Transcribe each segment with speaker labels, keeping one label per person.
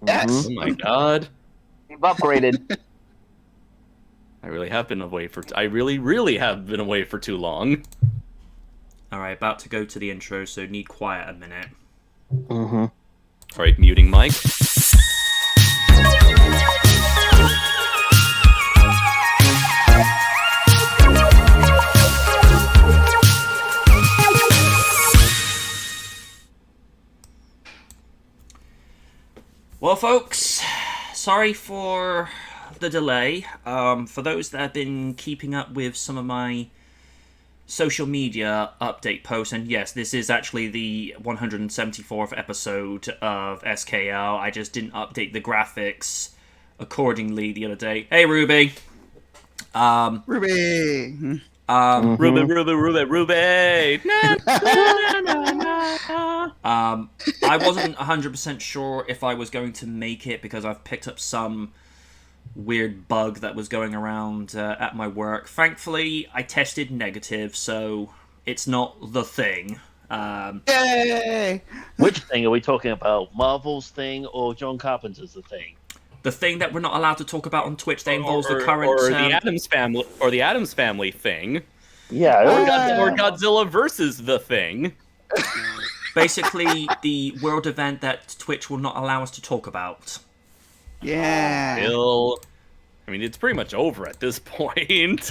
Speaker 1: Yes.
Speaker 2: Oh my god.
Speaker 3: We've upgraded.
Speaker 2: I really have been away for... I really, really have been away for too long.
Speaker 4: Alright, about to go to the intro, so need quiet a minute.
Speaker 3: Mm-hmm.
Speaker 2: Alright, muting mic.
Speaker 4: Well, folks, sorry for the delay. For those that have been keeping up with some of my social media update posts, and yes, this is actually the 174th episode of SKL. I just didn't update the graphics accordingly the other day. Hey, Ruby.
Speaker 1: Ruby.
Speaker 2: Ruby.
Speaker 4: I wasn't 100% sure if I was going to make it because I've picked up some weird bug that was going around at my work. Thankfully, I tested negative, so it's not the thing.
Speaker 1: Yay!
Speaker 3: Which thing are we talking about? Marvel's thing or John Carpenter's the thing?
Speaker 4: The thing that we're not allowed to talk about on Twitch that involves the current...
Speaker 2: Or the Addams Family thing.
Speaker 3: Yeah.
Speaker 2: Or Godzilla versus the thing.
Speaker 4: Basically, the world event that Twitch will not allow us to talk about.
Speaker 1: Yeah.
Speaker 2: Still, I mean, it's pretty much over at this point. It's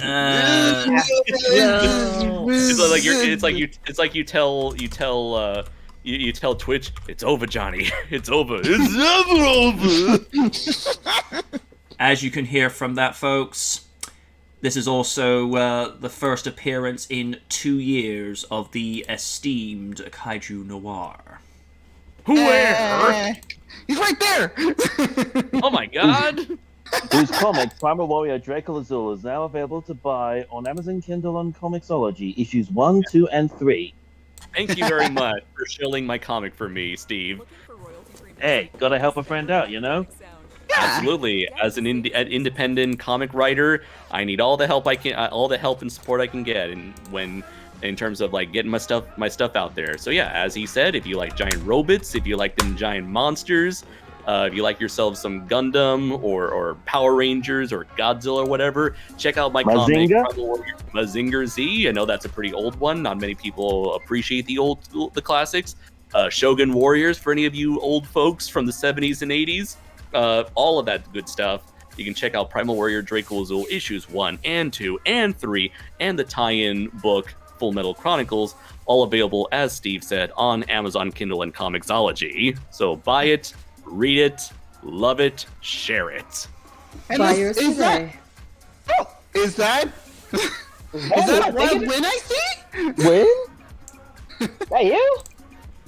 Speaker 2: like you tell Twitch, it's over, Johnny. It's over. It's never over.
Speaker 4: As you can hear from that, folks, this is also the first appearance in 2 years of the esteemed Kaiju Noir.
Speaker 2: Where?
Speaker 1: He's right there!
Speaker 2: Oh my god.
Speaker 3: Whose comic, Primal Warrior Draco Azul, is now available to buy on Amazon Kindle and Comixology, issues 1, 2, and 3.
Speaker 2: Thank you very much for shilling my comic for me, Steve.
Speaker 3: Hey, gotta help a friend out, you know?
Speaker 2: Absolutely. As an independent comic writer, I need all the help I can, all the help and support I can get, and in terms of like getting my stuff out there. So yeah, as he said, if you like giant robots, if you like them giant monsters, if you like yourself some Gundam or Power Rangers or Godzilla or whatever, check out my comic Mazinger Z. I know that's a pretty old one. Not many people appreciate the classics. Shogun Warriors for any of you old folks from the 70s and 80s. All of that good stuff. You can check out Primal Warrior Draco Azul issues 1 and 2 and 3 and the tie-in book Full Metal Chronicles, all available, as Steve said, on Amazon Kindle and Comixology. So buy it, read it, love it, share it.
Speaker 1: And
Speaker 5: Buy yours today.
Speaker 1: Is that a wild win, I see?
Speaker 3: Win? That you?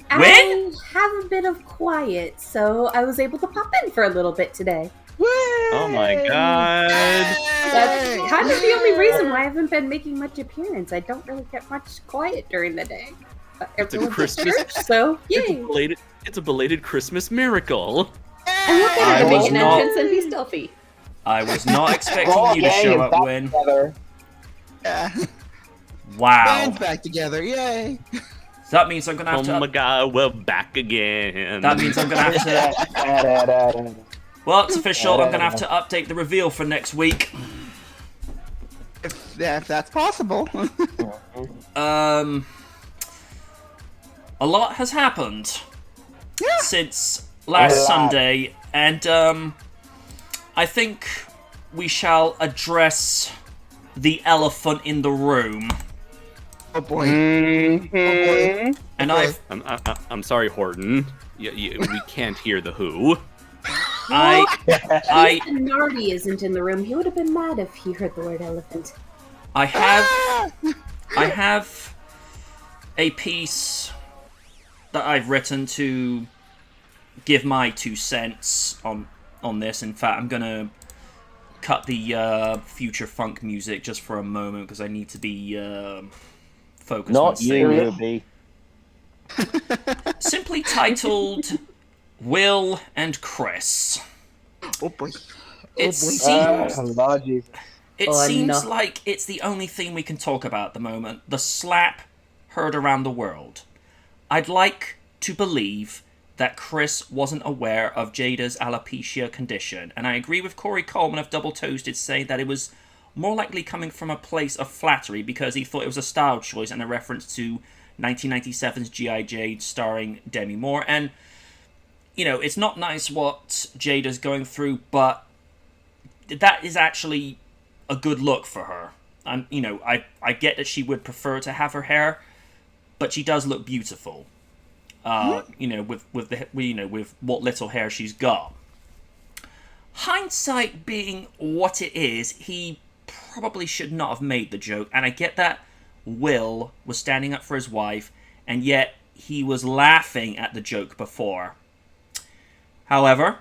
Speaker 4: When?
Speaker 5: I have a bit of quiet, so I was able to pop in for a little bit today.
Speaker 2: Oh my god.
Speaker 5: That's kind of the only reason why I haven't been making much appearance. I don't really get much quiet during the day. But
Speaker 2: It's a
Speaker 5: everyone's at
Speaker 2: Christmas-
Speaker 5: church, so yay!
Speaker 2: It's a belated Christmas miracle.
Speaker 5: And look
Speaker 4: I
Speaker 5: at her
Speaker 4: was
Speaker 5: make an
Speaker 4: not-
Speaker 5: entrance and be stealthy.
Speaker 4: I was not expecting you to show up, Win.
Speaker 1: Yeah.
Speaker 4: Wow.
Speaker 1: Band's back together, yay!
Speaker 4: So that means I'm gonna have
Speaker 2: Oh my
Speaker 4: to.
Speaker 2: god, we're back again.
Speaker 4: That means I'm gonna have to. Well, it's official. I'm gonna have to update the reveal for next week.
Speaker 1: If that's possible.
Speaker 4: A lot has happened
Speaker 1: Yeah.
Speaker 4: since last Sunday, and I think we shall address the elephant in the room.
Speaker 1: Oh boy.
Speaker 3: Mm-hmm.
Speaker 4: And
Speaker 1: Okay.
Speaker 2: I'm sorry, Horton. We can't hear the who.
Speaker 5: And Nardi isn't in the room. He would have been mad if he heard the word elephant.
Speaker 4: I have a piece that I've written to give my 2 cents on this. In fact, I'm gonna cut the future funk music just for a moment because I need to be focused on
Speaker 3: Not you,
Speaker 4: saying it.
Speaker 3: Ruby.
Speaker 4: Simply titled Will and Chris.
Speaker 1: Oh boy.
Speaker 4: It seems
Speaker 3: Lord Jesus.
Speaker 4: It
Speaker 5: Oh,
Speaker 4: seems
Speaker 5: no.
Speaker 4: like it's the only thing we can talk about at the moment. The slap heard around the world. I'd like to believe that Chris wasn't aware of Jada's alopecia condition, and I agree with Corey Coleman of Double Toasted saying that it was more likely coming from a place of flattery because he thought it was a style choice and a reference to 1997's G.I. Jane starring Demi Moore. And, you know, it's not nice what Jada's going through, but that is actually a good look for her. And, you know, I get that she would prefer to have her hair, but she does look beautiful. You know, with what little hair she's got. Hindsight being what it is, he probably should not have made the joke, and I get that Will was standing up for his wife, and yet he was laughing at the joke before. However,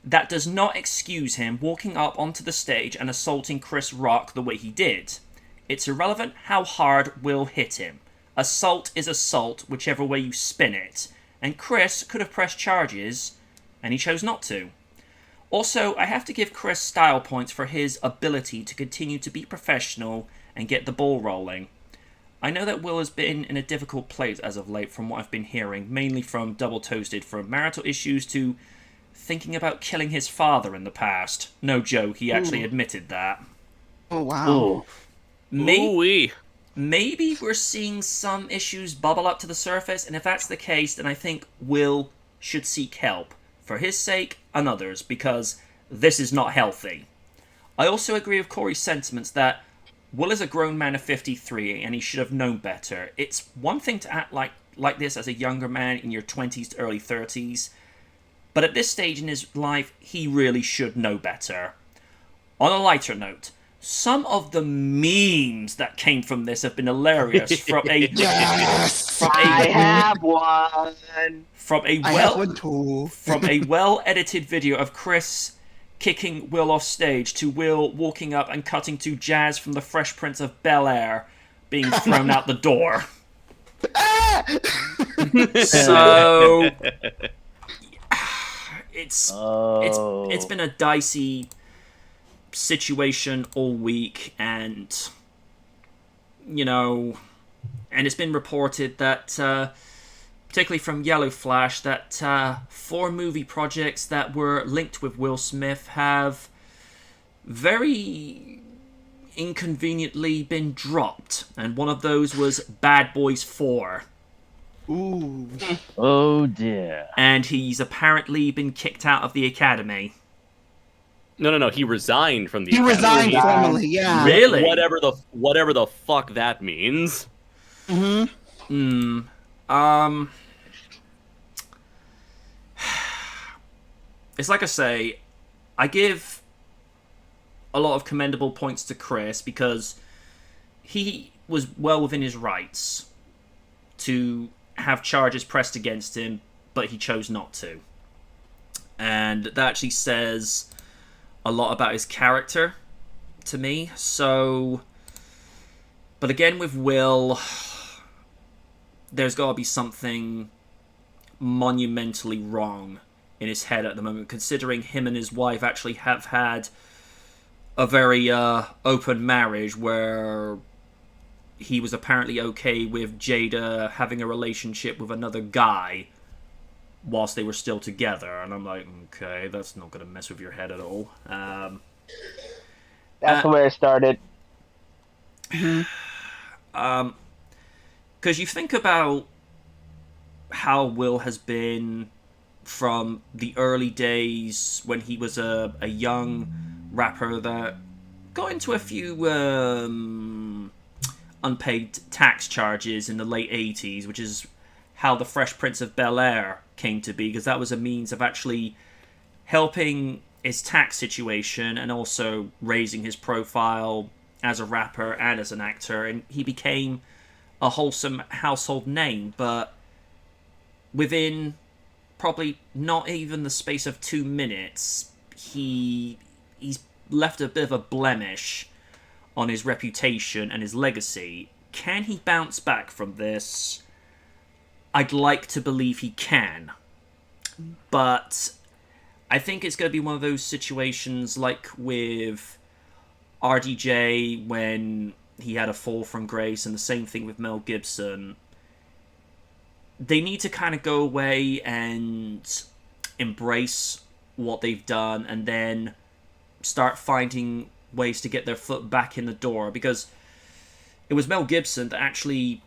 Speaker 4: that does not excuse him walking up onto the stage and assaulting Chris Rock the way he did. It's irrelevant how hard Will hit him. Assault is assault, whichever way you spin it. And Chris could have pressed charges, and he chose not to. Also, I have to give Chris style points for his ability to continue to be professional and get the ball rolling. I know that Will has been in a difficult place as of late from what I've been hearing, mainly from Double Toasted, from marital issues to thinking about killing his father in the past. No joke, he actually admitted that.
Speaker 1: Oh, wow.
Speaker 3: Oh,
Speaker 2: Ooh-wee.
Speaker 4: Maybe we're seeing some issues bubble up to the surface, and if that's the case, then I think Will should seek help, for his sake and others, because this is not healthy. I also agree with Corey's sentiments that Will is a grown man of 53, and he should have known better. It's one thing to act like this as a younger man in your 20s to early 30s, but at this stage in his life, he really should know better. On a lighter note, some of the memes that came from this have been hilarious. From a
Speaker 1: Yes!
Speaker 3: I have one.
Speaker 4: from a
Speaker 1: I have one too.
Speaker 4: from a well-edited video of Chris kicking Will off stage to Will walking up and cutting to Jazz from the Fresh Prince of Bel-Air being thrown out the door. So it's been a dicey situation all week, and you know, and it's been reported that particularly from Yellow Flash that 4 movie projects that were linked with Will Smith have very inconveniently been dropped, and one of those was Bad Boys 4.
Speaker 1: Ooh.
Speaker 3: Oh dear.
Speaker 4: And he's apparently been kicked out of the academy.
Speaker 2: No. He resigned from the.
Speaker 1: He
Speaker 2: Academy.
Speaker 1: resigned formally, yeah.
Speaker 4: Really?
Speaker 2: Whatever the fuck that means.
Speaker 1: Mm-hmm.
Speaker 4: It's like I say, I give a lot of commendable points to Chris because he was well within his rights to have charges pressed against him, but he chose not to. And that actually says a lot about his character to me. So, but again with Will, there's got to be something monumentally wrong in his head at the moment, considering him and his wife actually have had a very open marriage where he was apparently okay with Jada having a relationship with another guy whilst they were still together. And I'm like, okay, that's not going to mess with your head at all.
Speaker 3: That's the way it started.
Speaker 4: Because you think about how Will has been from the early days when he was a young rapper that got into a few unpaid tax charges in the late 80s, which is how the Fresh Prince of Bel-Air came to be, because that was a means of actually helping his tax situation and also raising his profile as a rapper and as an actor, and he became a wholesome household name. But within probably not even the space of 2 minutes, he's left a bit of a blemish on his reputation and his legacy. Can he bounce back from this? I'd like to believe he can. But I think it's going to be one of those situations like with RDJ when he had a fall from grace, and the same thing with Mel Gibson. they need to kind of go away and embrace what they've done, and then start finding ways to get their foot back in the door, because it was Mel Gibson that actually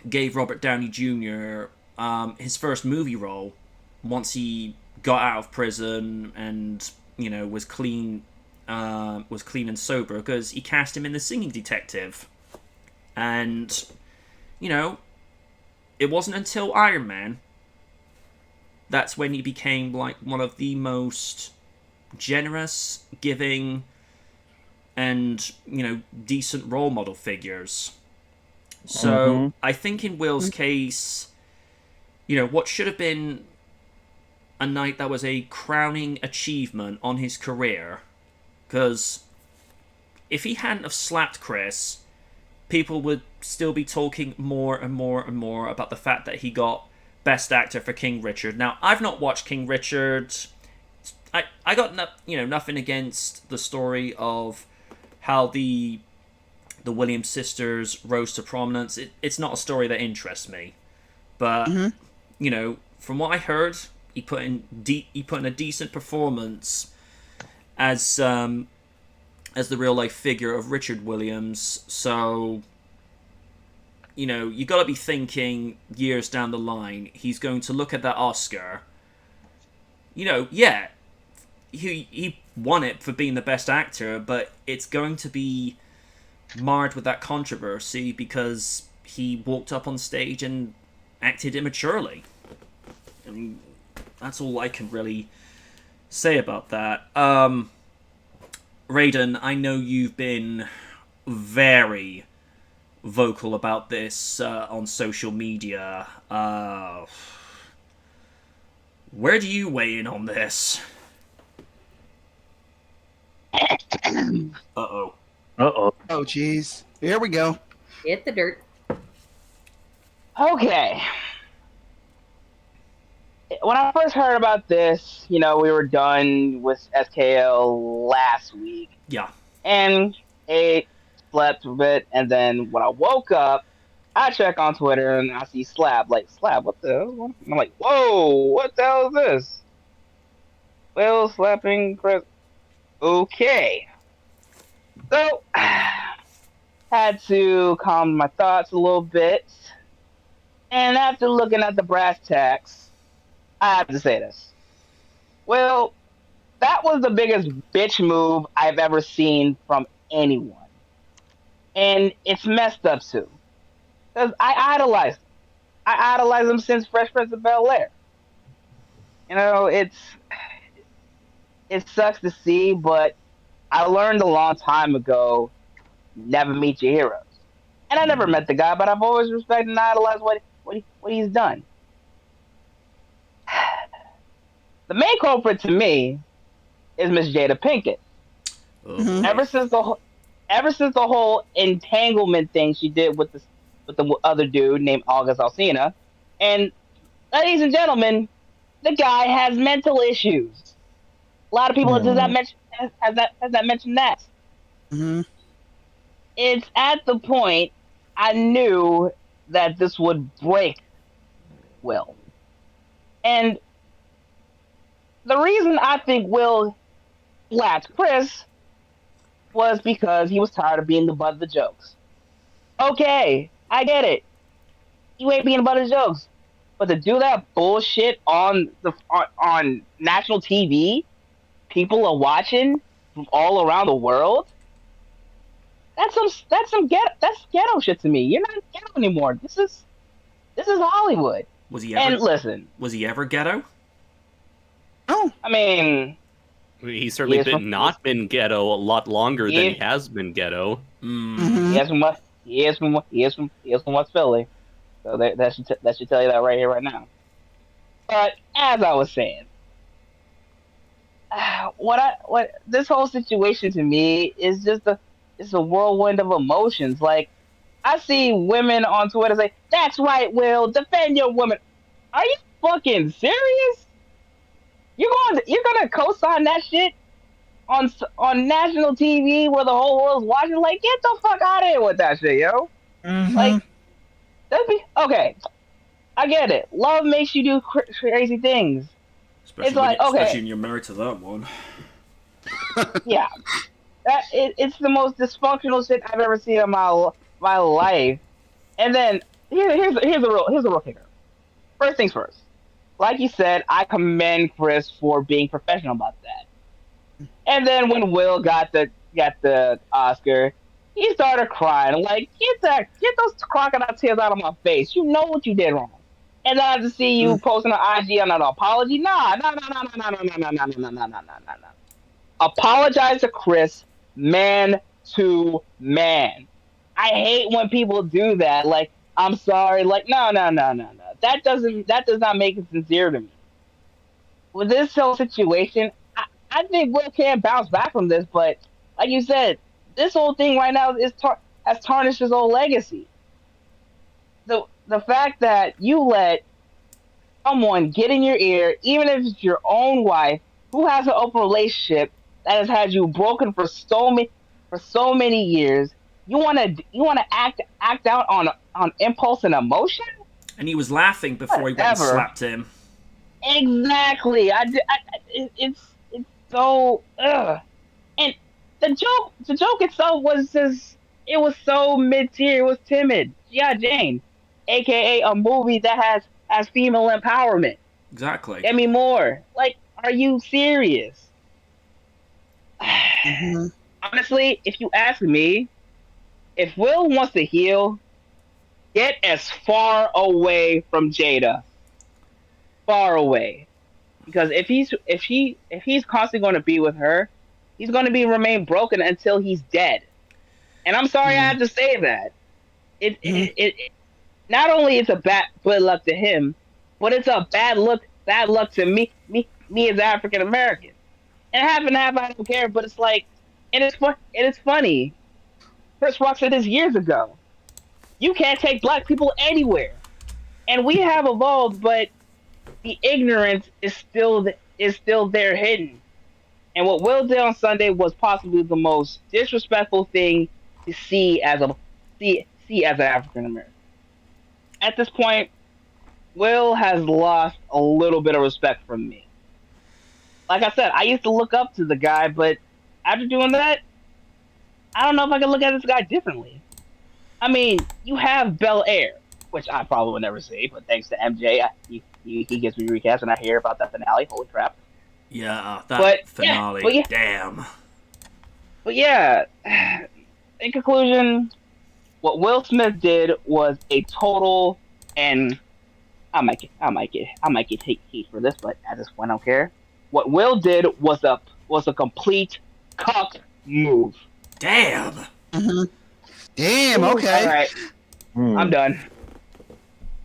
Speaker 4: gave Robert Downey Jr. His first movie role once he got out of prison and was clean and sober, because he cast him in The Singing Detective. And it wasn't until Iron Man that's when he became like one of the most generous, giving, and decent role model figures. So I think in Will's case, what should have been a night that was a crowning achievement on his career, because if he hadn't have slapped Chris, people would still be talking more and more and more about the fact that he got Best Actor for King Richard. Now, I've not watched King Richard. I got nothing against the story of how the Williams sisters rose to prominence. It's not a story that interests me, but from what I heard, he put in a decent performance as the real life figure of Richard Williams. So you got to be thinking years down the line, he's going to look at that Oscar. He won it for being the best actor, but it's going to be marred with that controversy because he walked up on stage and acted immaturely. I mean, that's all I can really say about that. Raiden, I know you've been very vocal about this on social media. Where do you weigh in on this? Uh-oh.
Speaker 3: Uh-oh.
Speaker 1: Oh, jeez. Here we go.
Speaker 5: Hit the dirt.
Speaker 6: Okay. When I first heard about this, we were done with SKL last week.
Speaker 4: Yeah.
Speaker 6: And ate, slept a bit, and then when I woke up, I check on Twitter and I see Slab. Like, Slab, what the hell? I'm like, whoa, what the hell is this? Will slapping Chris. Okay. So, had to calm my thoughts a little bit. And after looking at the brass tacks, I have to say this. Well, that was the biggest bitch move I've ever seen from anyone. And it's messed up too. Because I idolize him. I idolize him since Fresh Prince of Bel-Air. It sucks to see, but I learned a long time ago, never meet your heroes. And I never met the guy, but I've always respected and idolized what he's done. The main culprit to me is Miss Jada Pinkett.
Speaker 4: Oh.
Speaker 6: Ever since the whole entanglement thing she did with the other dude named August Alsina, and ladies and gentlemen, the guy has mental issues. A lot of people has not mentioned that.
Speaker 1: Mm-hmm.
Speaker 6: It's at the point I knew that this would break Will. And the reason I think Will slapped Chris was because he was tired of being the butt of the jokes. Okay, I get it. You ain't being the butt of the jokes. But to do that bullshit on national TV, people are watching from all around the world. That's ghetto shit to me. You're not ghetto anymore. This is Hollywood.
Speaker 4: Was he ever?
Speaker 6: And listen,
Speaker 4: Was he ever ghetto?
Speaker 1: Oh,
Speaker 6: I mean,
Speaker 2: He's certainly
Speaker 6: Yes,
Speaker 2: been not been ghetto a lot longer than he has been ghetto.
Speaker 1: mhm.
Speaker 6: he is from West Philly, so that should tell you that right here, right now. But as I was saying, what this whole situation to me is just it's a whirlwind of emotions. Like, I see women on Twitter say, "That's right, Will, defend your woman." Are you fucking serious? You're gonna co-sign that shit on national TV where the whole world's watching? Like, get the fuck out of here with that shit, yo.
Speaker 1: Mhm.
Speaker 6: Like, that'd be okay. I get it. Love makes you do crazy things. It's like, okay,
Speaker 4: especially when you're married to that one.
Speaker 6: yeah, it's the most dysfunctional shit I've ever seen in my life. And then here's a real kicker. First things first. Like you said, I commend Chris for being professional about that. And then when Will got the Oscar, he started crying. Like, get those crocodile tears out of my face. You know what you did wrong. And then I have to see you posting on IG on an apology. Nah. Apologize to Chris, man to man. I hate when people do that. Like, I'm sorry. Like, no. That does not make it sincere to me. With this whole situation, I think Will can bounce back from this, but like you said, this whole thing right now has tarnished his whole legacy. The fact that you let someone get in your ear, even if it's your own wife, who has an open relationship that has had you broken for so many years, you wanna act out on impulse and emotion?
Speaker 4: And he was laughing before he went and slapped him.
Speaker 6: Exactly. It's so ugh. And the joke itself was just, it was so mid-tier. It was timid. Yeah, Jane, aka a movie that has female empowerment.
Speaker 4: Exactly.
Speaker 6: Demi Moore. Like, are you serious? Honestly, if you ask me, if Will wants to heal, get as far away from Jada. Far away. Because if he's constantly going to be with her, he's going to remain broken until he's dead. And I'm sorry I have to say that. It not only is a bad luck to him, but it's a bad luck to me as African American. And half and half, I don't care, but it's like, and it's funny. Chris Rock said this years ago. You can't take black people anywhere. And we have evolved, but the ignorance is still there hidden. And what Will did on Sunday was possibly the most disrespectful thing to see as an African American. At this point, Will has lost a little bit of respect from me. Like I said, I used to look up to the guy, but after doing that, I don't know if I can look at this guy differently. I mean, you have Bel Air, which I probably will never see, but thanks to MJ, he gets me recast, and I hear about that finale. Holy crap!
Speaker 4: Yeah, that finale. Damn.
Speaker 6: But yeah, in conclusion, what Will Smith did was a total, and I might get heat for this, but at this point, I don't care. What Will did was a complete cuck move.
Speaker 4: Damn.
Speaker 1: Damn. Okay.
Speaker 6: All right. I'm done.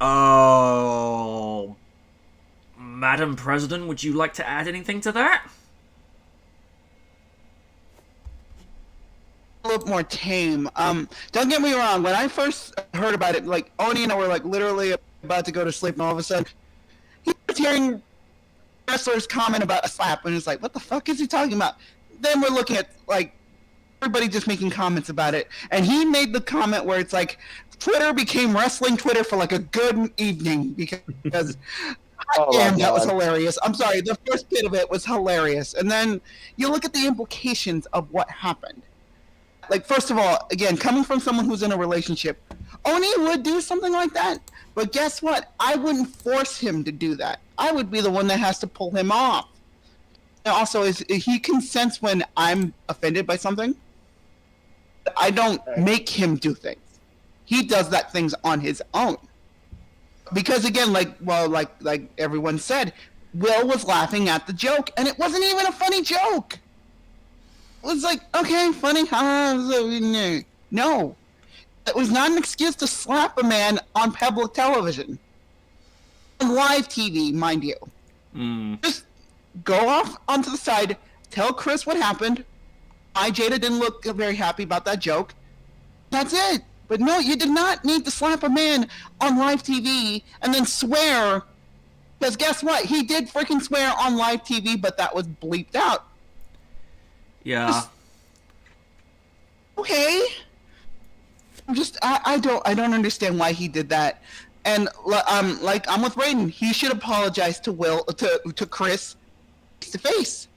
Speaker 4: Oh, Madam President, would you like to add anything to that?
Speaker 1: A little more tame. Don't get me wrong. When I first heard about it, like Oni and I were like literally about to go to sleep, and all of a sudden, he was hearing wrestlers comment about a slap, and it's like, what the fuck is he talking about? Then we're looking at like everybody just making comments about it, and he made the comment where it's like Twitter became wrestling Twitter for like a good evening because damn, that was hilarious. I'm sorry, the first bit of it was hilarious, and then you look at the implications of what happened. Like, first of all, again, coming from someone who's in a relationship, Oni would do something like that, but guess what? I wouldn't force him to do that. I would be the one that has to pull him off. And also, he can sense when I'm offended by something. I don't make him do things. He does that things on his own. Because again, like everyone said, Will was laughing at the joke, and it wasn't even a funny joke. It was like, okay, funny, no. It was not an excuse to slap a man on public television. On live TV, mind you. Just go off onto the side, tell Chris what happened. Jada didn't look very happy about that joke. That's it. But no, you did not need to slap a man on live TV and then swear. Because guess what? He did freaking swear on live TV, but that was bleeped out.
Speaker 4: Yeah.
Speaker 1: Okay. I don't understand why he did that. And like I'm with Raiden. He should apologize to Chris face to face.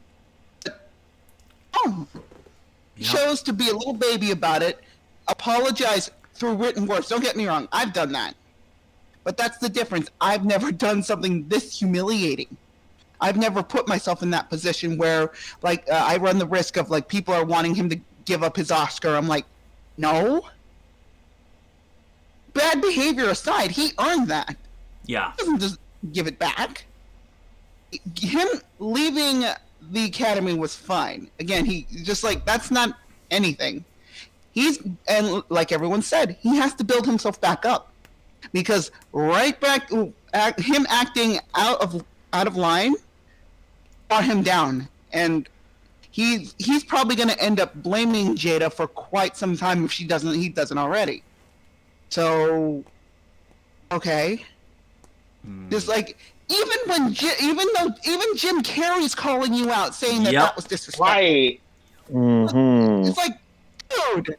Speaker 1: He chose to be a little baby about it. Apologize through written words. Don't get me wrong. I've done that. But that's the difference. I've never done something this humiliating. I've never put myself in that position where, like, I run the risk of, like, people are wanting him to give up his Oscar. I'm like, no. Bad behavior aside, he earned that.
Speaker 4: Yeah.
Speaker 1: He doesn't just give it back. Him leaving the Academy was fine. Again, he just, like, that's not anything. And like everyone said, he has to build himself back up. Because right back, him acting out of line brought him down, and he's probably going to end up blaming Jada for quite some time if he doesn't already. So, okay, just like even Jim Carrey's calling you out, saying that was disrespectful.
Speaker 6: Right.
Speaker 3: Mm-hmm.
Speaker 1: It's like, dude.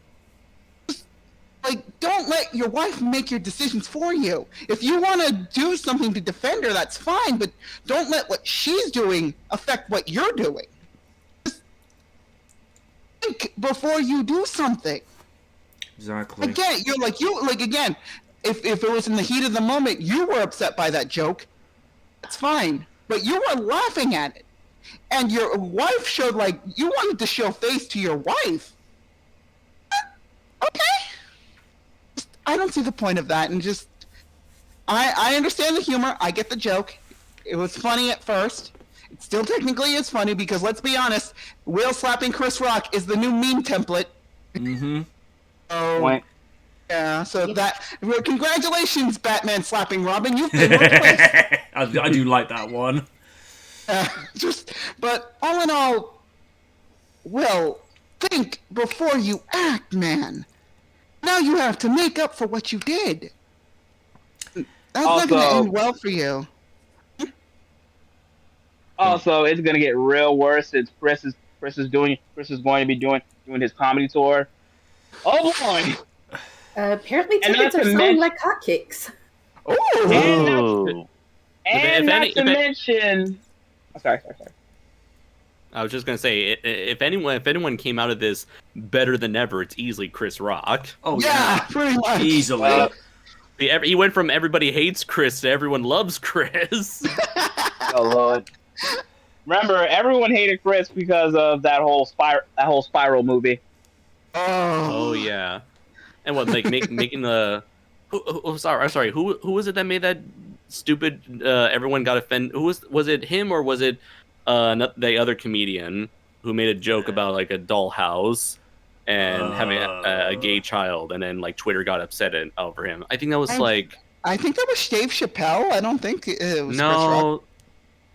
Speaker 1: Like, don't let your wife make your decisions for you. If you want to do something to defend her, that's fine, but don't let what she's doing affect what you're doing. Just think before you do something.
Speaker 4: Exactly.
Speaker 1: Again, again, if it was in the heat of the moment, you were upset by that joke, that's fine. But you were laughing at it. And your wife showed, like, you wanted to show face to your wife. Okay. I don't see the point of that, and just I understand the humor. I get the joke. It was funny at first. It still technically is funny because, let's be honest, Will slapping Chris Rock is the new meme template.
Speaker 4: Mm-hmm.
Speaker 1: So, yeah. So well, congratulations, Batman slapping Robin. You've been replaced.
Speaker 4: I do like that one.
Speaker 1: But all in all, Will, think before you act, man. Now you have to make up for what you did. That's not going to end well for you.
Speaker 6: Also, it's going to get real worse since Chris is going to be doing his comedy tour. Oh boy!
Speaker 5: Apparently, tickets are selling like hotcakes.
Speaker 6: Oh! And not to mention, sorry.
Speaker 2: I was just gonna say, if anyone came out of this better than ever, it's easily Chris Rock.
Speaker 4: Oh
Speaker 1: yeah, pretty much.
Speaker 4: Easily.
Speaker 2: He went from everybody hates Chris to everyone loves Chris.
Speaker 6: Oh Lord! Remember, everyone hated Chris because of that whole Spiral movie.
Speaker 2: Oh yeah, and what, like making the? Sorry. Who was it that made that stupid? Everyone got offended. Who was it? Him or was it? The other comedian who made a joke about like a dollhouse and having a gay child, and then like Twitter got upset over him. I think that was
Speaker 1: I think that was Dave Chappelle. I don't think it was
Speaker 2: no,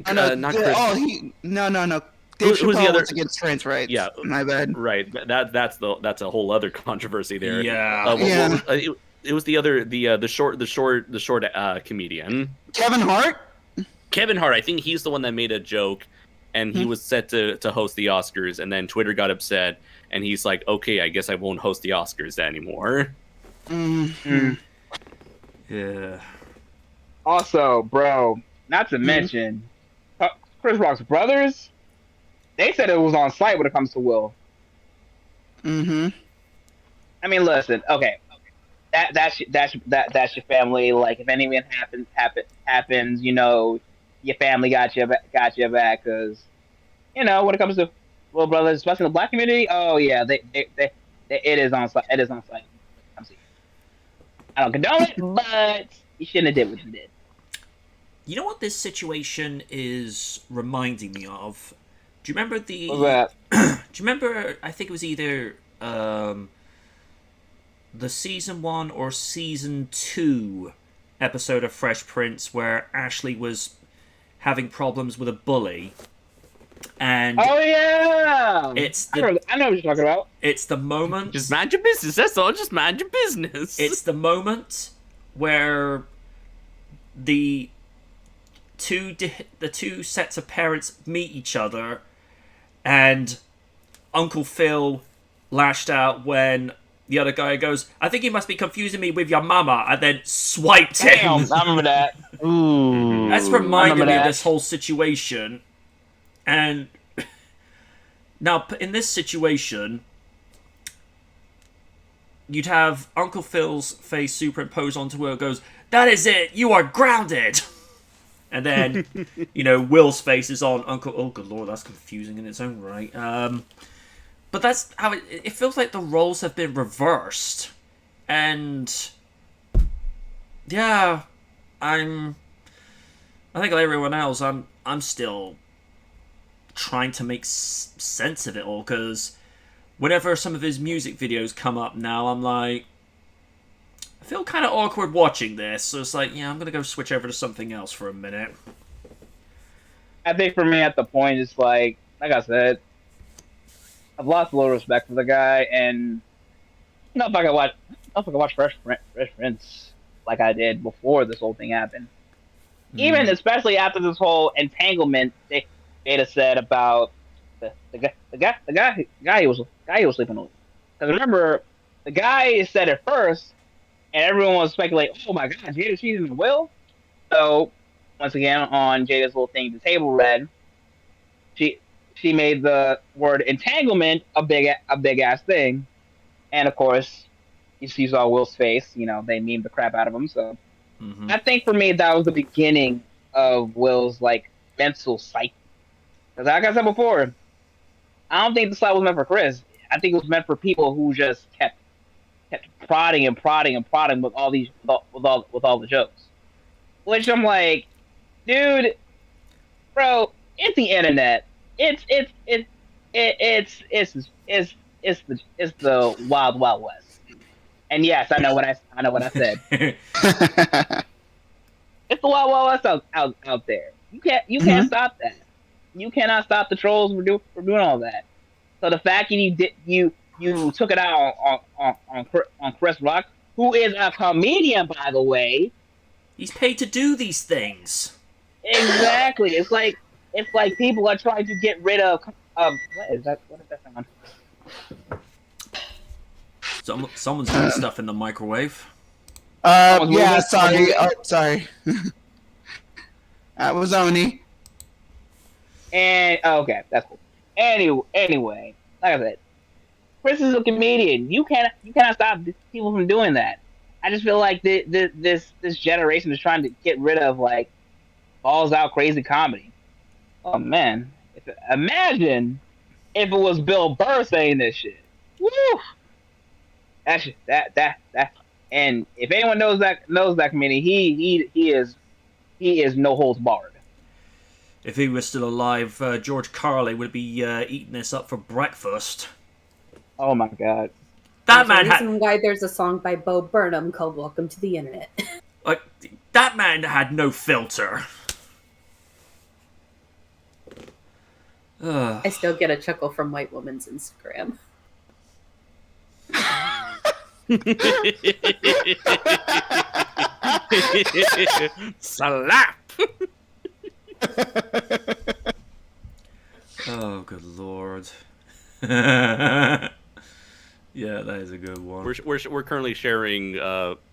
Speaker 1: Chris Rock.
Speaker 2: Not Chris.
Speaker 1: No. Dave
Speaker 2: Who's the
Speaker 1: Chappelle
Speaker 2: other?
Speaker 1: was against trans rights.
Speaker 2: Yeah,
Speaker 1: my bad.
Speaker 2: Right. That's a whole other controversy there.
Speaker 4: Yeah.
Speaker 2: It was the other the short comedian.
Speaker 1: Kevin Hart.
Speaker 2: Kevin Hart. I think he's the one that made a joke. And he was set to host the Oscars, and then Twitter got upset, and he's like, okay, I guess I won't host the Oscars anymore.
Speaker 1: Mm-hmm.
Speaker 4: Yeah.
Speaker 6: Also, bro, not to mention, Chris Rock's brothers, they said it was on site when it comes to Will.
Speaker 1: Mm-hmm.
Speaker 6: I mean, listen, okay. That's your family. Like, if anything happens, you know, your family got your back, because, you know, when it comes to little brothers, especially in the black community, oh yeah, it is on site. It is on site. I don't condone it, but you shouldn't have did what you did.
Speaker 4: You know what this situation is reminding me of? Do you remember the?
Speaker 6: What's that?
Speaker 4: Do you remember? I think it was either the season 1 or season 2 episode of Fresh Prince where Ashley was having problems with a bully, and
Speaker 6: oh yeah,
Speaker 4: I
Speaker 6: know what you're talking about.
Speaker 4: It's the moment.
Speaker 2: Just mind your business. That's all. Just mind your business.
Speaker 4: It's the moment where the two sets of parents meet each other, and Uncle Phil lashed out when the other guy goes, I think you must be confusing me with your mama, and then swiped him.
Speaker 6: Damn, I remember that.
Speaker 3: Ooh.
Speaker 4: That's
Speaker 6: I
Speaker 4: reminded
Speaker 6: remember
Speaker 4: me of
Speaker 6: that.
Speaker 4: this whole situation. And now, in this situation, you'd have Uncle Phil's face superimposed onto where it goes, that is it, you are grounded! And then, Will's face is on Uncle... Oh, good lord, that's confusing in its own right. But that's how it feels like the roles have been reversed. And... yeah, I think like everyone else, I'm still trying to make sense of it all, because whenever some of his music videos come up now, I'm like, I feel kind of awkward watching this, so it's like, yeah, I'm gonna go switch over to something else for a minute.
Speaker 6: I think for me at the point, it's like I said, I've lost a little respect for the guy, and not if I could watch Fresh Prince like I did before this whole thing happened. Even especially after this whole entanglement data said about the guy he was sleeping with. Because remember, the guy said it first, and everyone was speculating, oh my god, Jada cheated with Will? So, once again, on Jada's little thing, the table read, she made the word entanglement a big ass thing. And of course, you saw Will's face, they memed the crap out of him, so. I think for me, that was the beginning of Will's, mental psyche. Because like I said before, I don't think the slap was meant for Chris. I think it was meant for people who just kept prodding and prodding and prodding with all these with all the jokes. Which I'm like, dude, bro, it's the internet. It's the wild west. And yes, I know what I said. It's the wild west out there. You can't stop that. You cannot stop the trolls from doing all that. So the fact that you took it out on Chris Rock, who is a comedian, by the way.
Speaker 4: He's paid to do these things.
Speaker 6: Exactly. It's like people are trying to get rid of what is that sound?
Speaker 4: Someone's doing stuff in the microwave.
Speaker 1: Yeah, sorry. Oh, sorry. That was Oni.
Speaker 6: And okay, that's cool. Anyway, like I said, Chris is a comedian. You cannot stop people from doing that. I just feel like this generation is trying to get rid of balls out crazy comedy. Oh man, imagine if it was Bill Burr saying this shit. Woo! That. And if anyone knows that comedian, he is no holds barred.
Speaker 4: If he was still alive, George Carlin would be eating this up for breakfast.
Speaker 6: Oh my god!
Speaker 5: There's a reason why there's a song by Bo Burnham called "Welcome to the Internet."
Speaker 4: That man had no filter.
Speaker 5: I still get a chuckle from White Woman's Instagram.
Speaker 2: Slap.
Speaker 4: Oh, good lord. Yeah, that is a good one.
Speaker 2: We're currently sharing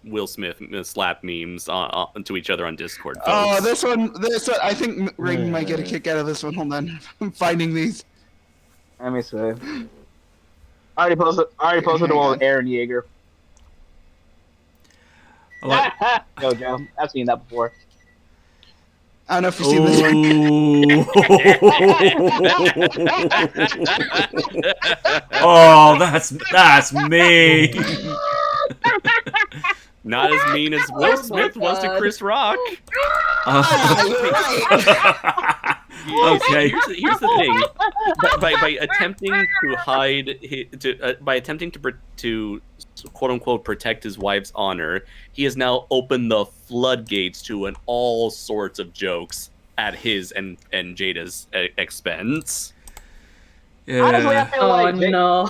Speaker 2: Will Smith slap memes to each other on Discord. Folks.
Speaker 1: Oh, this one. I think Ring might get a kick out of this one. Hold on, I'm finding these.
Speaker 6: Let me see. I already posted the one with Aaron Yeager. Yo, Joe, I've seen that before.
Speaker 1: I don't know if you've seen this one.
Speaker 4: Oh, that's mean.
Speaker 2: Not as mean as Will Smith was to Chris Rock.
Speaker 4: Okay.
Speaker 2: Here's the thing. By attempting to hide, by attempting to quote unquote protect his wife's honor, he has now opened the floodgates to all sorts of jokes at his and Jada's expense.
Speaker 4: Yeah.
Speaker 6: Honestly, I feel like
Speaker 5: no.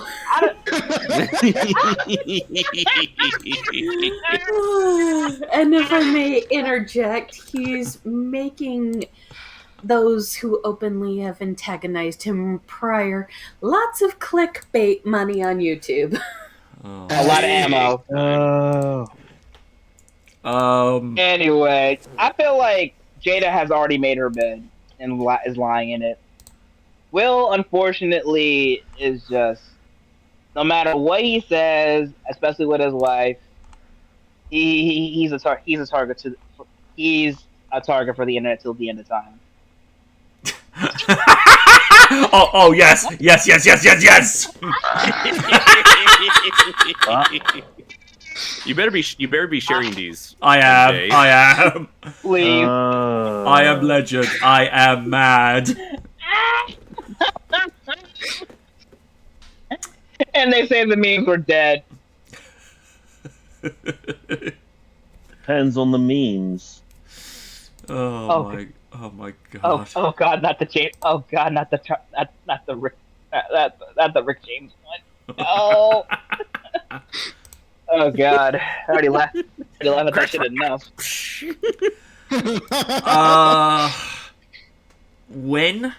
Speaker 5: And if I may interject, he's making those who openly have antagonized him prior lots of clickbait money on YouTube.
Speaker 4: Oh.
Speaker 6: A lot of ammo. Anyway, I feel like Jada has already made her bed and is lying in it. Will, unfortunately, is just no matter what he says, especially with his wife, he's a target he's a target for the internet till the end of time.
Speaker 4: Oh yes.
Speaker 2: You better be sharing these.
Speaker 4: I
Speaker 2: MJ.
Speaker 4: am.
Speaker 6: Please.
Speaker 4: I am legend. I am mad.
Speaker 6: And they say the memes were dead.
Speaker 3: Depends on the memes.
Speaker 4: Oh my god.
Speaker 6: Oh god, not the James. Oh god, not the Rick. Not the Rick James one. No. Oh god, I already laughed. I already laughed at that shit enough.
Speaker 4: When?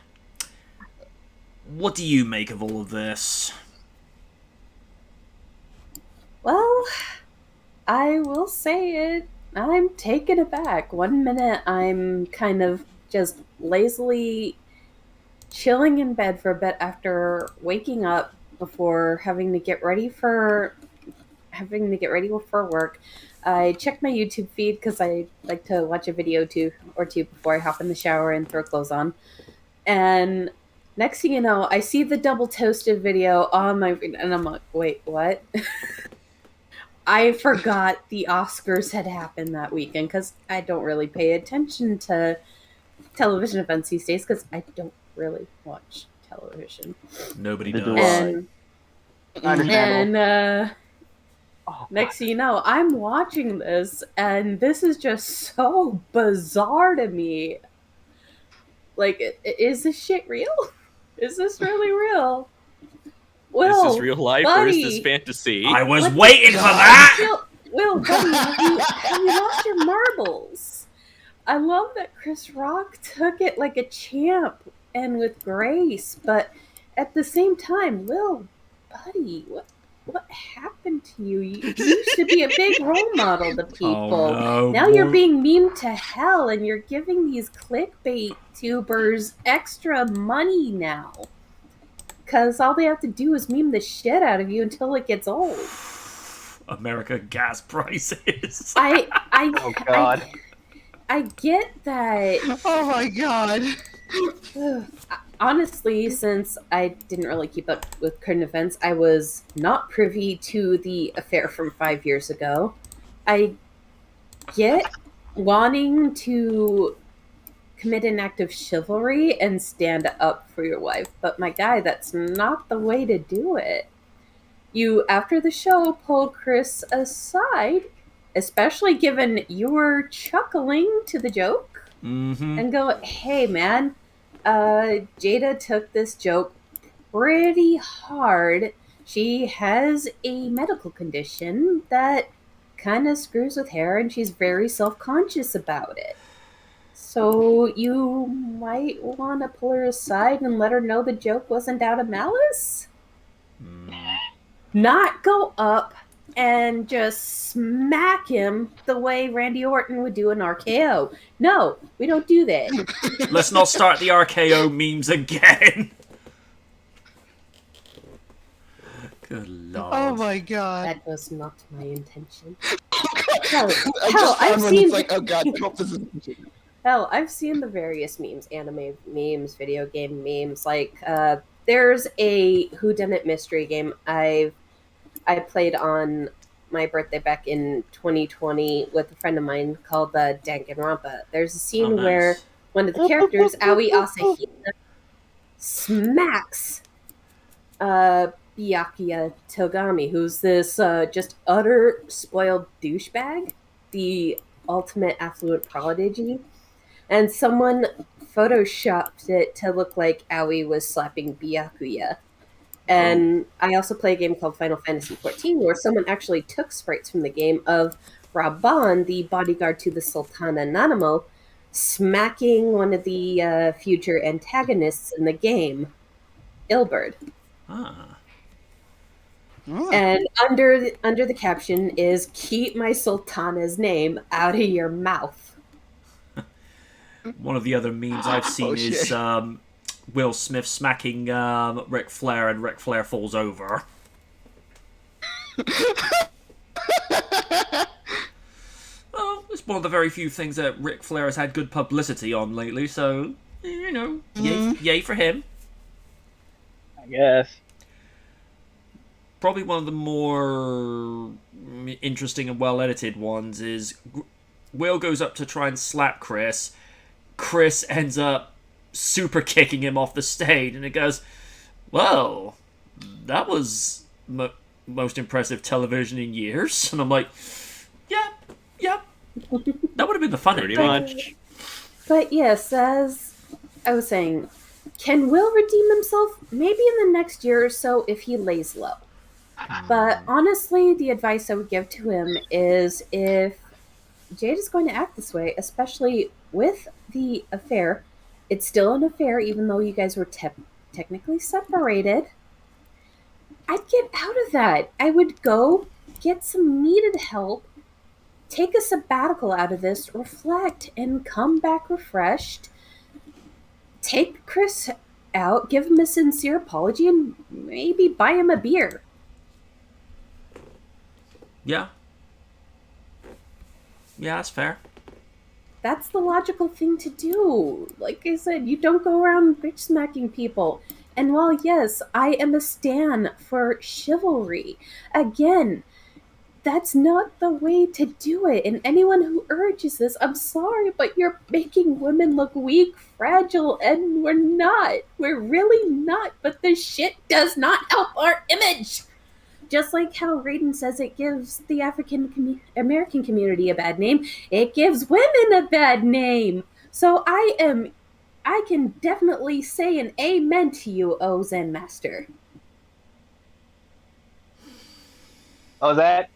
Speaker 4: What do you make of all of this?
Speaker 5: Well, I will say it. I'm taken aback. One minute I'm kind of just lazily chilling in bed for a bit after waking up before having to get ready for work. I check my YouTube feed because I like to watch a video or two before I hop in the shower and throw clothes on. And next thing you know, I see the double toasted video on my feed, and I'm like, wait, what? I forgot the Oscars had happened that weekend because I don't really pay attention to television events these days because I don't really watch television.
Speaker 4: Nobody
Speaker 3: Neither
Speaker 4: does.
Speaker 5: And next thing you know, I'm watching this, and this is just so bizarre to me. Like, is this shit real? Is this really real? Will,
Speaker 2: is this real life
Speaker 5: buddy,
Speaker 2: or is this fantasy?
Speaker 4: I was waiting for that!
Speaker 5: Will, buddy, have you lost your marbles? I love that Chris Rock took it like a champ and with grace, but at the same time, Will, buddy, what happened to you? You used to be a big role model to people.
Speaker 4: Oh, no.
Speaker 5: Now you're being memed to hell, and you're giving these clickbait tubers extra money now. Because all they have to do is meme the shit out of you until it gets old.
Speaker 4: America gas prices.
Speaker 6: Oh god.
Speaker 5: I get that.
Speaker 1: Oh my god.
Speaker 5: Honestly, since I didn't really keep up with current events, I was not privy to the affair from 5 years ago. I get wanting to commit an act of chivalry and stand up for your wife, but my guy, that's not the way to do it. You, after the show, pulled Chris aside, especially given you were chuckling to the joke, and go, hey man, Jada took this joke pretty hard. She has a medical condition that kind of screws with her, and she's very self-conscious about it. So you might want to pull her aside and let her know the joke wasn't out of malice? Not go up and just smack him the way Randy Orton would do an RKO. No, we don't do that.
Speaker 4: Let's not start the RKO memes again. Good lord.
Speaker 1: Oh my god.
Speaker 5: That was not my intention.
Speaker 1: I just found one that's like, oh god, I hope this is.
Speaker 5: Hell, I've seen the various memes, anime memes, video game memes. Like, there's a whodunit mystery game I played on my birthday back in 2020 with a friend of mine called Danganronpa. There's a scene where one of the characters, Aoi Asahina, smacks Byakuya Togami, who's this just utter spoiled douchebag, the ultimate affluent prodigy. And someone photoshopped it to look like Aoi was slapping Byakuya. And I also play a game called Final Fantasy XIV, where someone actually took sprites from the game of Raban, the bodyguard to the Sultana Nanamo, smacking one of the future antagonists in the game, Ilberd.
Speaker 1: Oh.
Speaker 5: And under the caption is "Keep my sultana's name out of your mouth."
Speaker 4: One of the other memes I've seen is
Speaker 1: shit.
Speaker 4: Will Smith smacking Ric Flair, and Ric Flair falls over. Well, it's one of the very few things that Ric Flair has had good publicity on lately, so, you know, yay for him.
Speaker 6: I guess.
Speaker 4: Probably one of the more interesting and well-edited ones is Will goes up to try and slap Chris. Chris ends up super kicking him off the stage, and it goes, well, that was most impressive television in years. And I'm like, yeah, that would have been the fun
Speaker 2: Pretty
Speaker 4: ending.
Speaker 2: much.
Speaker 5: But yes, as I was saying, can Will redeem himself? Maybe in the next year or so if he lays low. But honestly, the advice I would give to him is if Jade is going to act this way, especially with the affair, it's still an affair even though you guys were technically separated. I'd get out of that. I would go get some needed help, take a sabbatical out of this, reflect, and come back refreshed. Take Chris out, give him a sincere apology, and maybe buy him a beer.
Speaker 4: Yeah, that's fair.
Speaker 5: That's the logical thing to do. Like I said, you don't go around bitch smacking people. And while, yes, I am a stan for chivalry, again, that's not the way to do it. And anyone who urges this, I'm sorry, but you're making women look weak, fragile, and we're not. We're really not. But this shit does not help our image. Just like how Raiden says it gives the African American community a bad name, it gives women a bad name. So I can definitely say an amen to you, O Zen Master.
Speaker 6: Oh, that?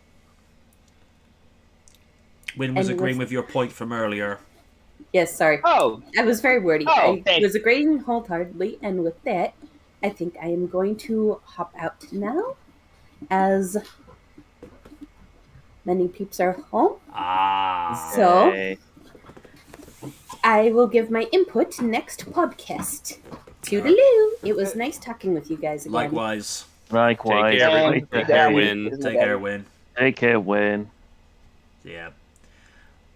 Speaker 4: Wynn was
Speaker 5: And
Speaker 4: agreeing with your point from earlier.
Speaker 5: Yes, sorry.
Speaker 6: Oh,
Speaker 5: I was very wordy.
Speaker 6: Oh,
Speaker 5: I was agreeing wholeheartedly, and with that, I think I am going to hop out now, as many peeps are home. So
Speaker 3: Yay.
Speaker 5: I will give my input next podcast. Toodaloo! It was nice talking with you guys again.
Speaker 4: Likewise.
Speaker 3: Likewise.
Speaker 2: Take care,
Speaker 6: Dang,
Speaker 2: everybody. Take care,
Speaker 6: dang,
Speaker 2: Win.
Speaker 6: isn't
Speaker 4: Take
Speaker 6: that-
Speaker 4: care, Win.
Speaker 3: Take care, Win.
Speaker 4: Yeah.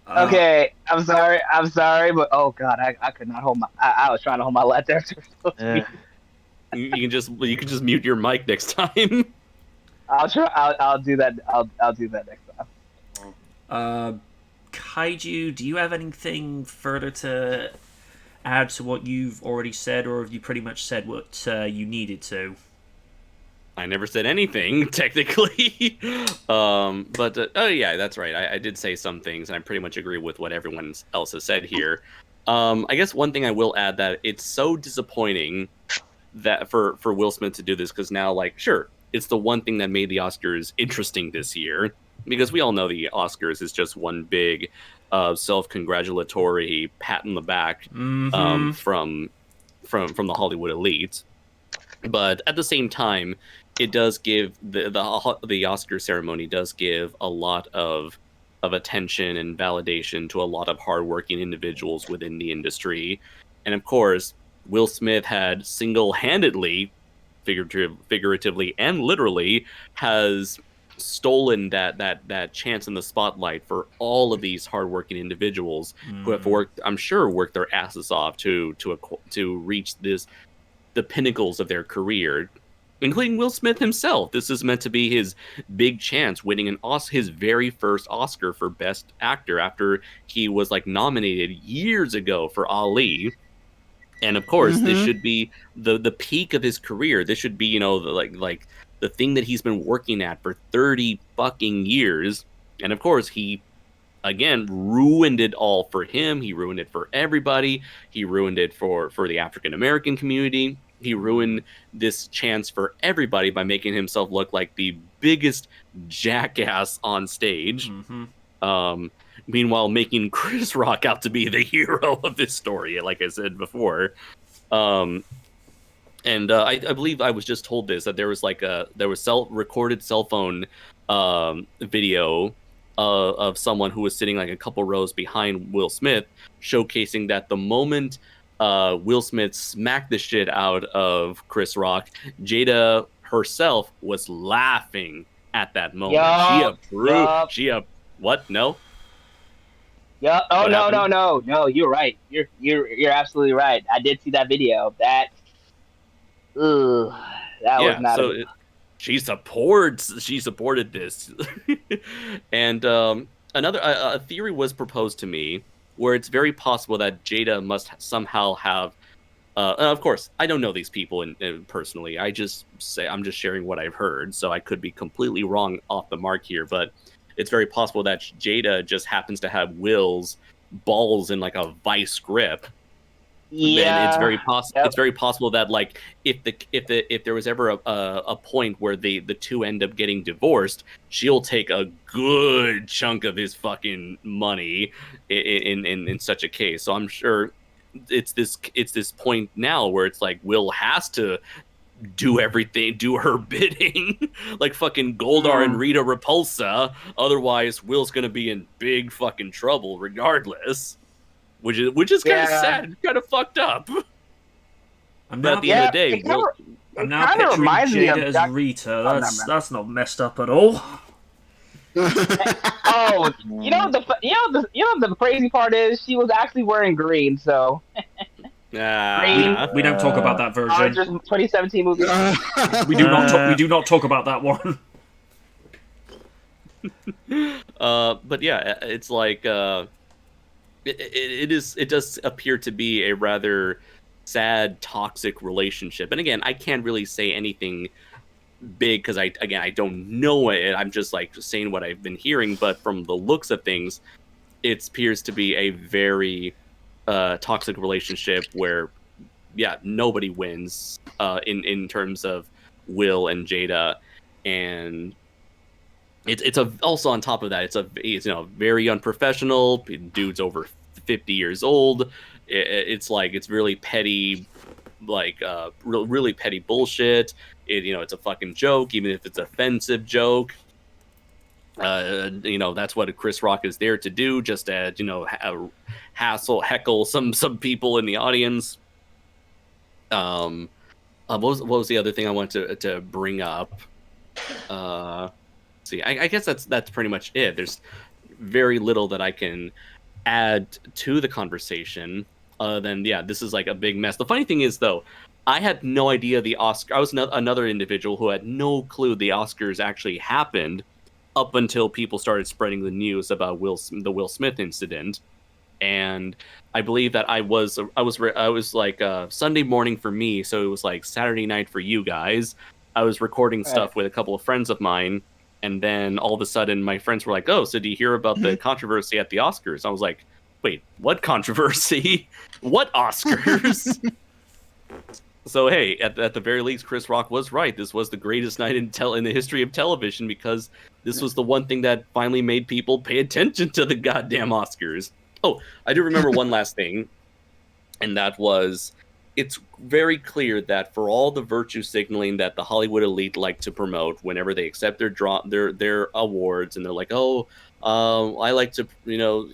Speaker 6: Okay, I'm sorry, but oh god, I could not hold my. I was trying to hold my left there.
Speaker 3: Yeah.
Speaker 2: You can just mute your mic next time.
Speaker 6: I'll try. I'll do that. I'll do that next time.
Speaker 4: Kaiju, do you have anything further to add to what you've already said, or have you pretty much said what you needed to?
Speaker 2: I never said anything technically, but oh yeah, that's right. I did say some things, and I pretty much agree with what everyone else has said here. I guess one thing I will add that it's so disappointing that for Will Smith to do this, because now, like, sure, it's the one thing that made the Oscars interesting this year, because we all know the Oscars is just one big self-congratulatory pat on the back from the Hollywood elite. But at the same time, it does give the Oscar ceremony does give a lot of attention and validation to a lot of hardworking individuals within the industry. And of course, Will Smith had single-handedly, figuratively and literally, has stolen that chance in the spotlight for all of these hardworking individuals who have worked their asses off to reach the pinnacles of their career, including Will Smith himself. This is meant to be his big chance, winning his very first Oscar for Best Actor after he was nominated years ago for Ali. And of course, this should be the peak of his career. This should be, the thing that he's been working at for 30 fucking years. And of course, he again ruined it all for him. He ruined it for everybody. He ruined it for the African American community. He ruined this chance for everybody by making himself look like the biggest jackass on stage. Meanwhile, making Chris Rock out to be the hero of this story, like I said before. And I believe I was just told this, that there was recorded cell phone video of someone who was sitting like a couple rows behind Will Smith, showcasing that the moment Will Smith smacked the shit out of Chris Rock, Jada herself was laughing at that moment. She
Speaker 6: Yup,
Speaker 2: approved.
Speaker 6: yup.
Speaker 2: What? No.
Speaker 6: Yep. Oh
Speaker 2: What
Speaker 6: no,
Speaker 2: happened?
Speaker 6: no. You're right. You're absolutely right. I did see that video. Ugh, that was
Speaker 2: Yeah.
Speaker 6: not a
Speaker 2: So
Speaker 6: good.
Speaker 2: she supported this, and another a theory was proposed to me where it's very possible that Jada must somehow have. Of course, I don't know these people personally. I'm just sharing what I've heard, so I could be completely wrong off the mark here. But it's very possible that Jada just happens to have Will's balls in like a vice grip. Then it's very possible.
Speaker 6: Yep.
Speaker 2: It's very possible that like if there was ever a point where the two end up getting divorced, she'll take a good chunk of his fucking money in such a case. So I'm sure it's this point now where it's like Will has to do everything, do her bidding, like fucking Goldar and Rita Repulsa. Otherwise, Will's gonna be in big fucking trouble regardless. Which is kind of sad and kind of fucked up. But at the end of the day,
Speaker 4: I'm now picturing Jada as Rita. That's not messed up at all.
Speaker 6: Oh, the crazy part is she was actually wearing green. So
Speaker 4: We don't talk about that version.
Speaker 6: 2017 movie.
Speaker 4: We do not talk about that one.
Speaker 2: But yeah, it's like it does appear to be a rather sad, toxic relationship. And again, I can't really say anything big because I don't know it. I'm just like saying what I've been hearing. But from the looks of things, it appears to be a very toxic relationship where, yeah, nobody wins in terms of Will and Jada. And it's also on top of that, it's very unprofessional. Dude's over 50 years old. It's like it's really petty, like really petty bullshit. It's a fucking joke, even if it's an offensive joke. That's what Chris Rock is there to do, just to heckle some people in the audience. What was the other thing I wanted to bring up? See, I guess that's pretty much it. There's very little that I can add to the conversation other than, yeah, this is like a big mess. The funny thing is, though, I had no idea the Oscar. I was another individual who had no clue the Oscars actually happened up until people started spreading the news about the Will Smith incident. And I believe that I was like Sunday morning for me, so it was like Saturday night for you guys. I was recording stuff with a couple of friends of mine. And then all of a sudden, my friends were like, "Oh, so do you hear about the controversy at the Oscars?" I was like, "Wait, what controversy? What Oscars?" So hey, at the very least, Chris Rock was right. This was the greatest night in the history of television because this was the one thing that finally made people pay attention to the goddamn Oscars. Oh, I do remember one last thing, and that was, it's very clear that for all the virtue signaling that the Hollywood elite like to promote whenever they accept their awards, and they're like, "Oh, I like to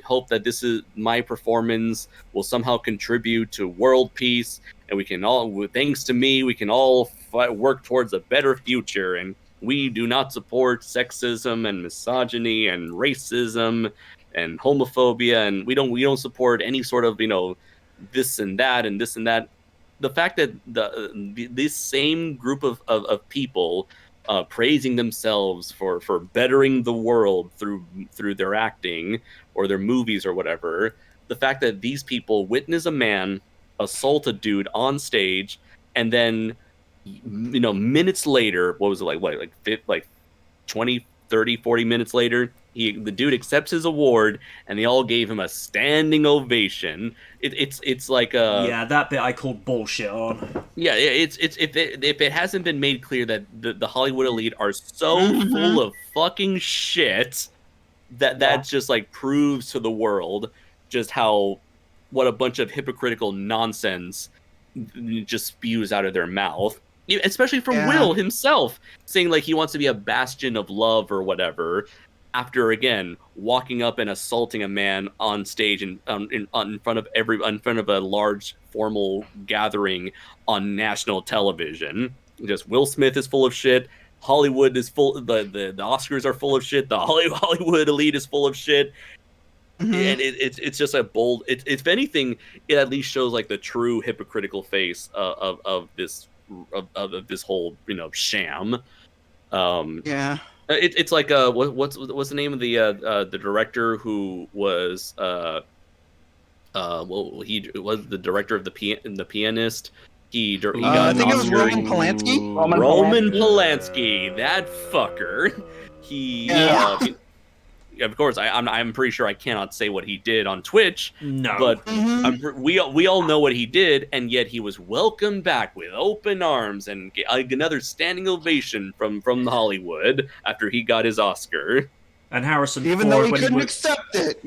Speaker 2: hope that this is my performance will somehow contribute to world peace, and we can all, thanks to me, we can all work towards a better future, and we do not support sexism and misogyny and racism and homophobia, and we don't support any sort of this and that and this and that." The fact that this same group of people praising themselves for bettering the world through their acting or their movies or whatever, the fact that these people witness a man assault a dude on stage, and then minutes later, what was it, like 20, 30, 40 minutes later, the dude accepts his award, and they all gave him a standing ovation. It's like
Speaker 4: yeah, that bit I called bullshit on.
Speaker 2: Yeah, it's if it hasn't been made clear that the Hollywood elite are so full of fucking shit that just like proves to the world just what a bunch of hypocritical nonsense just spews out of their mouth, especially from
Speaker 1: Yeah.
Speaker 2: Will himself, saying like he wants to be a bastion of love or whatever. After again walking up and assaulting a man on stage in front of a large formal gathering on national television. Just Will Smith is full of shit. Hollywood is full. The Oscars are full of shit. The Hollywood elite is full of shit.
Speaker 1: Mhm.
Speaker 2: And it's just a bold. If anything, it at least shows like the true hypocritical face of this whole sham.
Speaker 1: Yeah.
Speaker 2: It's like what's the name of the director who was he was the director of the Pianist. He got
Speaker 1: I
Speaker 2: an
Speaker 1: think it was
Speaker 2: Oscar.
Speaker 1: Roman Polanski.
Speaker 2: Roman Polanski, that fucker. He
Speaker 1: Yeah.
Speaker 2: of course I'm pretty sure I cannot say what he did on Twitch.
Speaker 4: No.
Speaker 2: But
Speaker 1: Mhm.
Speaker 2: we all know what he did, and yet he was welcomed back with open arms and another standing ovation from Hollywood after he got his Oscar.
Speaker 4: And Harrison
Speaker 1: Even
Speaker 4: Ford,
Speaker 1: though he
Speaker 4: when
Speaker 1: couldn't
Speaker 4: was,
Speaker 1: accept it.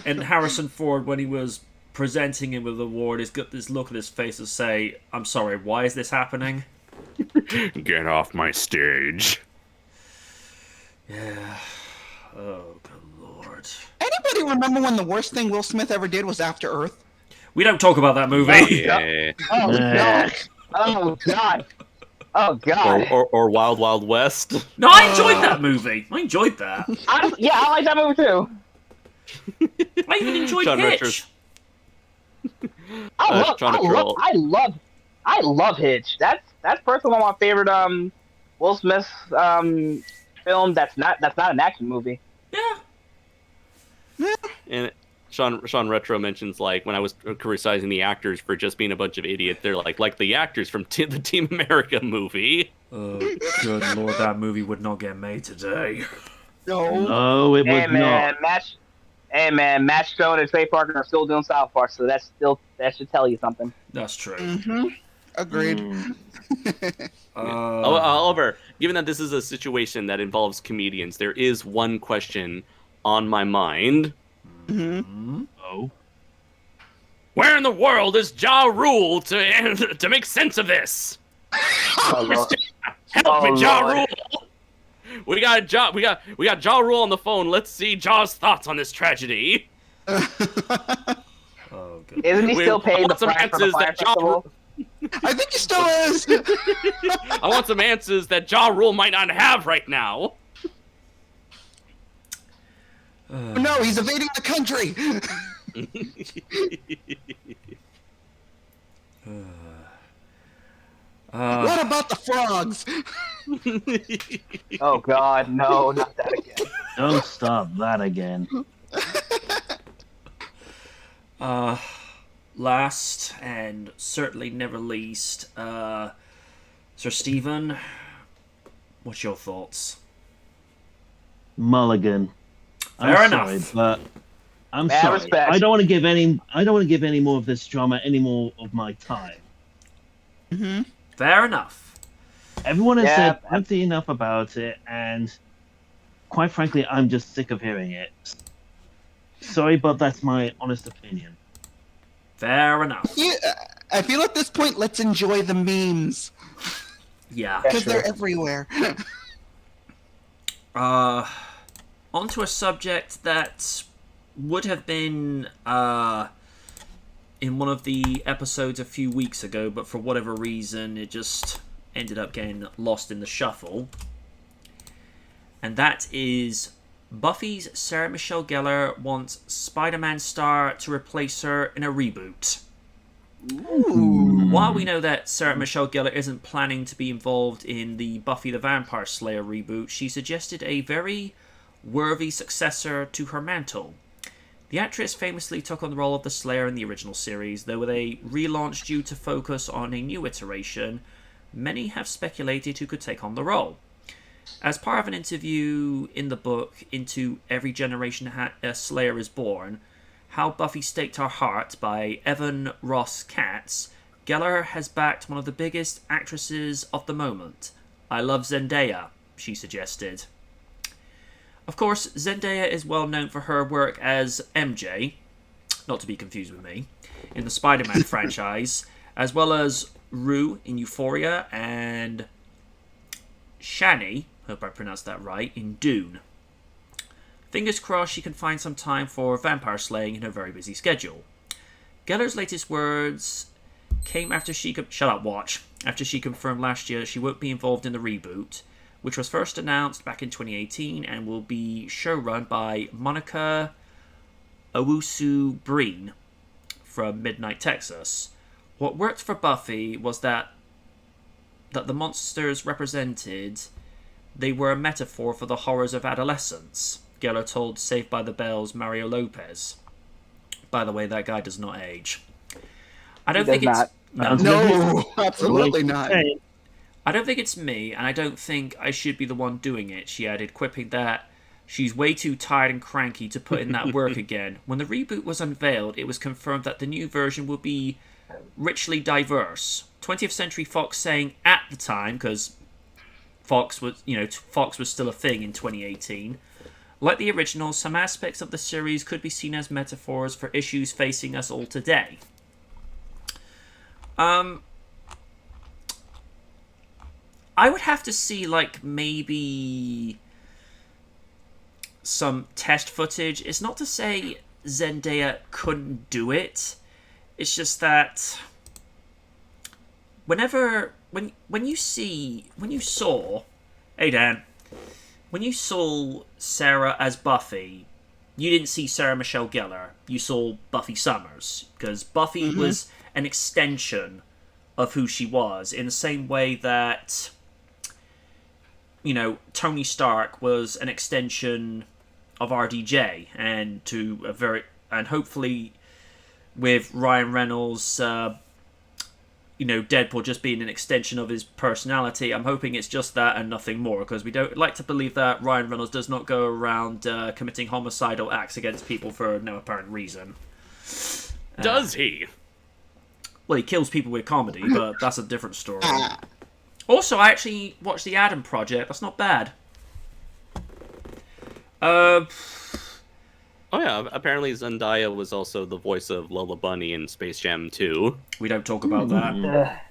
Speaker 4: and Harrison Ford, when he was presenting him with the award, he's got this look on his face to say, "I'm sorry, why is this happening?"
Speaker 2: Get off my stage.
Speaker 4: Yeah. Oh, good lord.
Speaker 1: Anybody remember when the worst thing Will Smith ever did was After Earth?
Speaker 4: We don't talk about that movie.
Speaker 2: Yeah.
Speaker 6: Oh god. Oh god. Oh god.
Speaker 2: Or Wild Wild West.
Speaker 4: No, I enjoyed that movie. I enjoyed that.
Speaker 6: I like that movie too.
Speaker 4: I even enjoyed
Speaker 2: Sean
Speaker 4: Hitch.
Speaker 2: Retros.
Speaker 6: I love Hitch. That's personally one of my favorite Will Smith film. That's not an action movie.
Speaker 4: Yeah.
Speaker 2: And Sean Retro mentions like when I was criticizing the actors for just being a bunch of idiots, they're like the actors from the Team America movie.
Speaker 4: Oh, good lord, that movie would not get made today.
Speaker 1: No.
Speaker 3: No, it
Speaker 6: Hey
Speaker 3: would
Speaker 6: man,
Speaker 3: not.
Speaker 6: Matt Stone and Trey Parker are still doing South Park, so that should tell you something.
Speaker 4: That's true.
Speaker 1: Mm-hmm. Agreed.
Speaker 2: However, given that this is a situation that involves comedians, there is one question on my mind.
Speaker 1: Mm-hmm.
Speaker 3: Oh.
Speaker 2: Where in the world is Ja Rule to make sense of this?
Speaker 6: Oh, Lord.
Speaker 2: Help me,
Speaker 6: Oh,
Speaker 2: Ja
Speaker 6: Lord.
Speaker 2: Rule. We got Ja Rule on the phone. Let's see Ja's thoughts on this tragedy.
Speaker 4: Oh, good.
Speaker 6: Isn't he still paying the
Speaker 2: some
Speaker 6: price for the
Speaker 2: answers
Speaker 6: Fire
Speaker 2: that Ja
Speaker 6: Festival?
Speaker 1: I think he still is.
Speaker 2: I want some answers that Ja Rule might not have right now.
Speaker 1: No, he's evading the country. What about the frogs?
Speaker 6: Oh God, no, not that again.
Speaker 3: Don't start that again.
Speaker 4: Last and certainly never least, Sir Stephen, what's your thoughts?
Speaker 3: Mulligan.
Speaker 4: Fair
Speaker 3: I'm
Speaker 4: enough.
Speaker 3: sorry, but I'm
Speaker 6: Mad
Speaker 3: sorry.
Speaker 6: respect.
Speaker 3: I don't want to give any more of this drama any more of my time.
Speaker 1: Mm-hmm.
Speaker 4: Fair enough.
Speaker 3: Everyone has
Speaker 6: Yeah.
Speaker 3: said plenty enough about it, and quite frankly, I'm just sick of hearing it. Sorry, but that's my honest opinion.
Speaker 4: Fair enough.
Speaker 1: Yeah, I feel at this point, let's enjoy the memes
Speaker 4: Yeah.
Speaker 1: because they're everywhere.
Speaker 4: Onto a subject that would have been in one of the episodes a few weeks ago, but for whatever reason it just ended up getting lost in the shuffle. And that is Buffy's Sarah Michelle Gellar wants Spider-Man star to replace her in a reboot.
Speaker 1: Ooh.
Speaker 4: While we know that Sarah Michelle Gellar isn't planning to be involved in the Buffy the Vampire Slayer reboot, she suggested a very worthy successor to her mantle. The actress famously took on the role of the Slayer in the original series, though with a relaunch due to focus on a new iteration, many have speculated who could take on the role. As part of an interview in the book Into Every Generation a Slayer is Born, How Buffy Staked Her Heart by Evan Ross Katz, Gellar has backed one of the biggest actresses of the moment. I love Zendaya, she suggested. Of course, Zendaya is well known for her work as MJ, not to be confused with me, in the Spider-Man franchise, as well as Rue in Euphoria and Shani, hope I pronounced that right, in Dune. Fingers crossed she can find some time for vampire slaying in her very busy schedule. Geller's latest words came after she... Shut up, watch. After she confirmed last year that she won't be involved in the reboot, which was first announced back in 2018 and will be showrun by Monica Owusu-Breen from Midnight, Texas. What worked for Buffy was that the monsters represented, they were a metaphor for the horrors of adolescence, Geller told Saved by the Bell's Mario Lopez. By the way, that guy does not age. I don't think it's...
Speaker 1: No, absolutely not.
Speaker 4: I don't think it's me, and I don't think I should be the one doing it, she added, quipping that she's way too tired and cranky to put in that work again. When the reboot was unveiled, it was confirmed that the new version will be richly diverse. 20th Century Fox saying at the time, because Fox was still a thing in 2018. Like the original, some aspects of the series could be seen as metaphors for issues facing us all today. I would have to see, like, maybe some test footage. It's not to say Zendaya couldn't do it. It's just that when you saw Sarah as Buffy, you didn't see Sarah Michelle Gellar. You saw Buffy Summers, because Buffy was an extension of who she was, in the same way that, you know, Tony Stark was an extension of RDJ, and hopefully with Ryan Reynolds, Deadpool just being an extension of his personality, I'm hoping it's just that and nothing more, because we don't like to believe that Ryan Reynolds does not go around committing homicidal acts against people for no apparent reason.
Speaker 2: Does he?
Speaker 4: Well, he kills people with comedy, but that's a different story. Also, I actually watched The Adam Project. That's not bad.
Speaker 2: Oh yeah, apparently Zendaya was also the voice of Lola Bunny in Space Jam 2.
Speaker 4: We don't talk about that.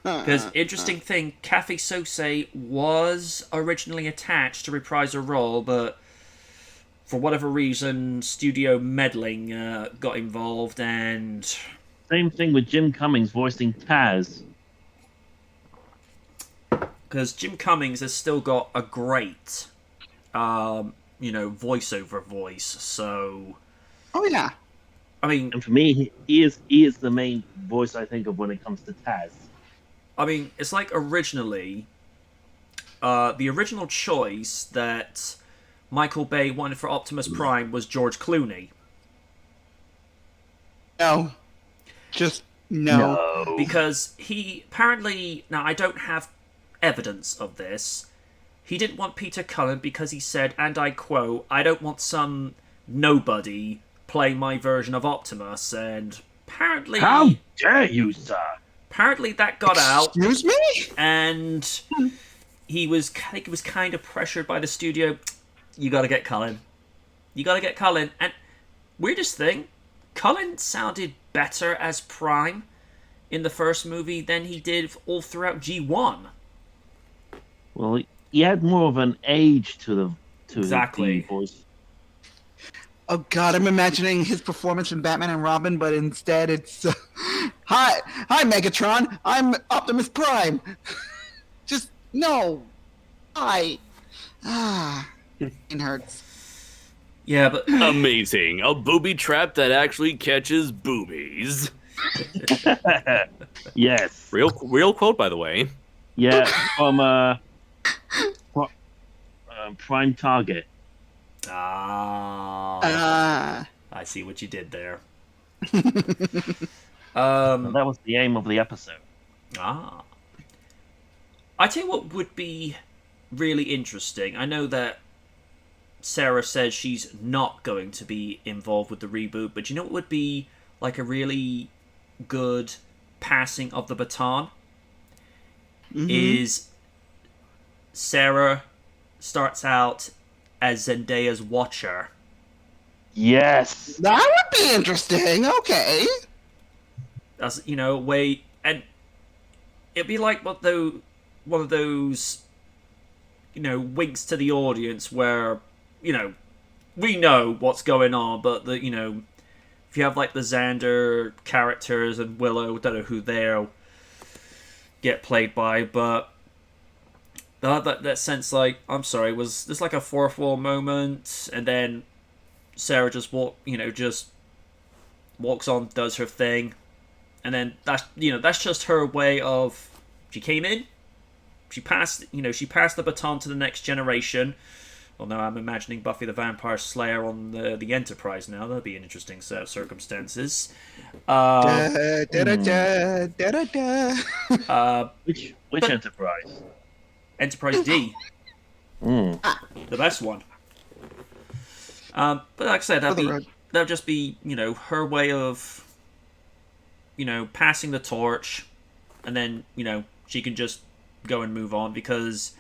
Speaker 4: Because, interesting thing, Kathy Sose was originally attached to reprise her role, but for whatever reason, studio meddling got involved, and...
Speaker 3: Same thing with Jim Cummings voicing Taz.
Speaker 4: Because Jim Cummings has still got a great... voiceover voice, so...
Speaker 1: Oh, yeah.
Speaker 4: I mean...
Speaker 3: And for me, he is the main voice I think of when it comes to Taz.
Speaker 4: I mean, it's like originally... the original choice that Michael Bay wanted for Optimus Prime was George Clooney.
Speaker 1: No. Just no.
Speaker 4: Because he apparently... Now, I don't have evidence of this... He didn't want Peter Cullen because he said, and I quote, "I don't want some nobody playing my version of Optimus," and apparently...
Speaker 3: How dare you, sir?
Speaker 4: Apparently that got out.
Speaker 1: Excuse me?
Speaker 4: And he was kind of pressured by the studio. You gotta get Cullen. You gotta get Cullen. And weirdest thing, Cullen sounded better as Prime in the first movie than he did all throughout G1.
Speaker 3: Well, he had more of an age to the voice.
Speaker 1: Oh God, I'm imagining his performance in Batman and Robin, but instead it's hi Megatron, I'm Optimus Prime. Just no, it hurts.
Speaker 4: Yeah, but
Speaker 2: amazing, a booby trap that actually catches boobies.
Speaker 3: Yes,
Speaker 2: real quote, by the way.
Speaker 3: Yeah, from Prime Target.
Speaker 4: I see what you did there.
Speaker 3: That was the aim of the episode.
Speaker 4: I tell you what would be really interesting. I know that Sarah says she's not going to be involved with the reboot, but you know what would be like a really good passing of the baton? Is Sarah starts out as Zendaya's watcher.
Speaker 3: Yes.
Speaker 1: That would be interesting. Okay.
Speaker 4: That's way, and it'd be like one of those winks to the audience where we know what's going on, but if you have like the Xander characters and Willow, don't know who they'll get played by, but that sense, like, I'm sorry, was this like a fourth wall moment, and then Sarah just walks on, does her thing, and then that's just her way of, she came in, she passed the baton to the next generation. Although I'm imagining Buffy the Vampire Slayer on the Enterprise now. That'd be an interesting set of circumstances.
Speaker 1: Da, da, da, da, da, da.
Speaker 3: Which
Speaker 4: But-
Speaker 3: Enterprise?
Speaker 4: Enterprise D,
Speaker 3: Mm.
Speaker 4: the best one. But like I said,
Speaker 1: For the road.
Speaker 4: that'd just be her way of passing the torch, and then she can just go and move on, because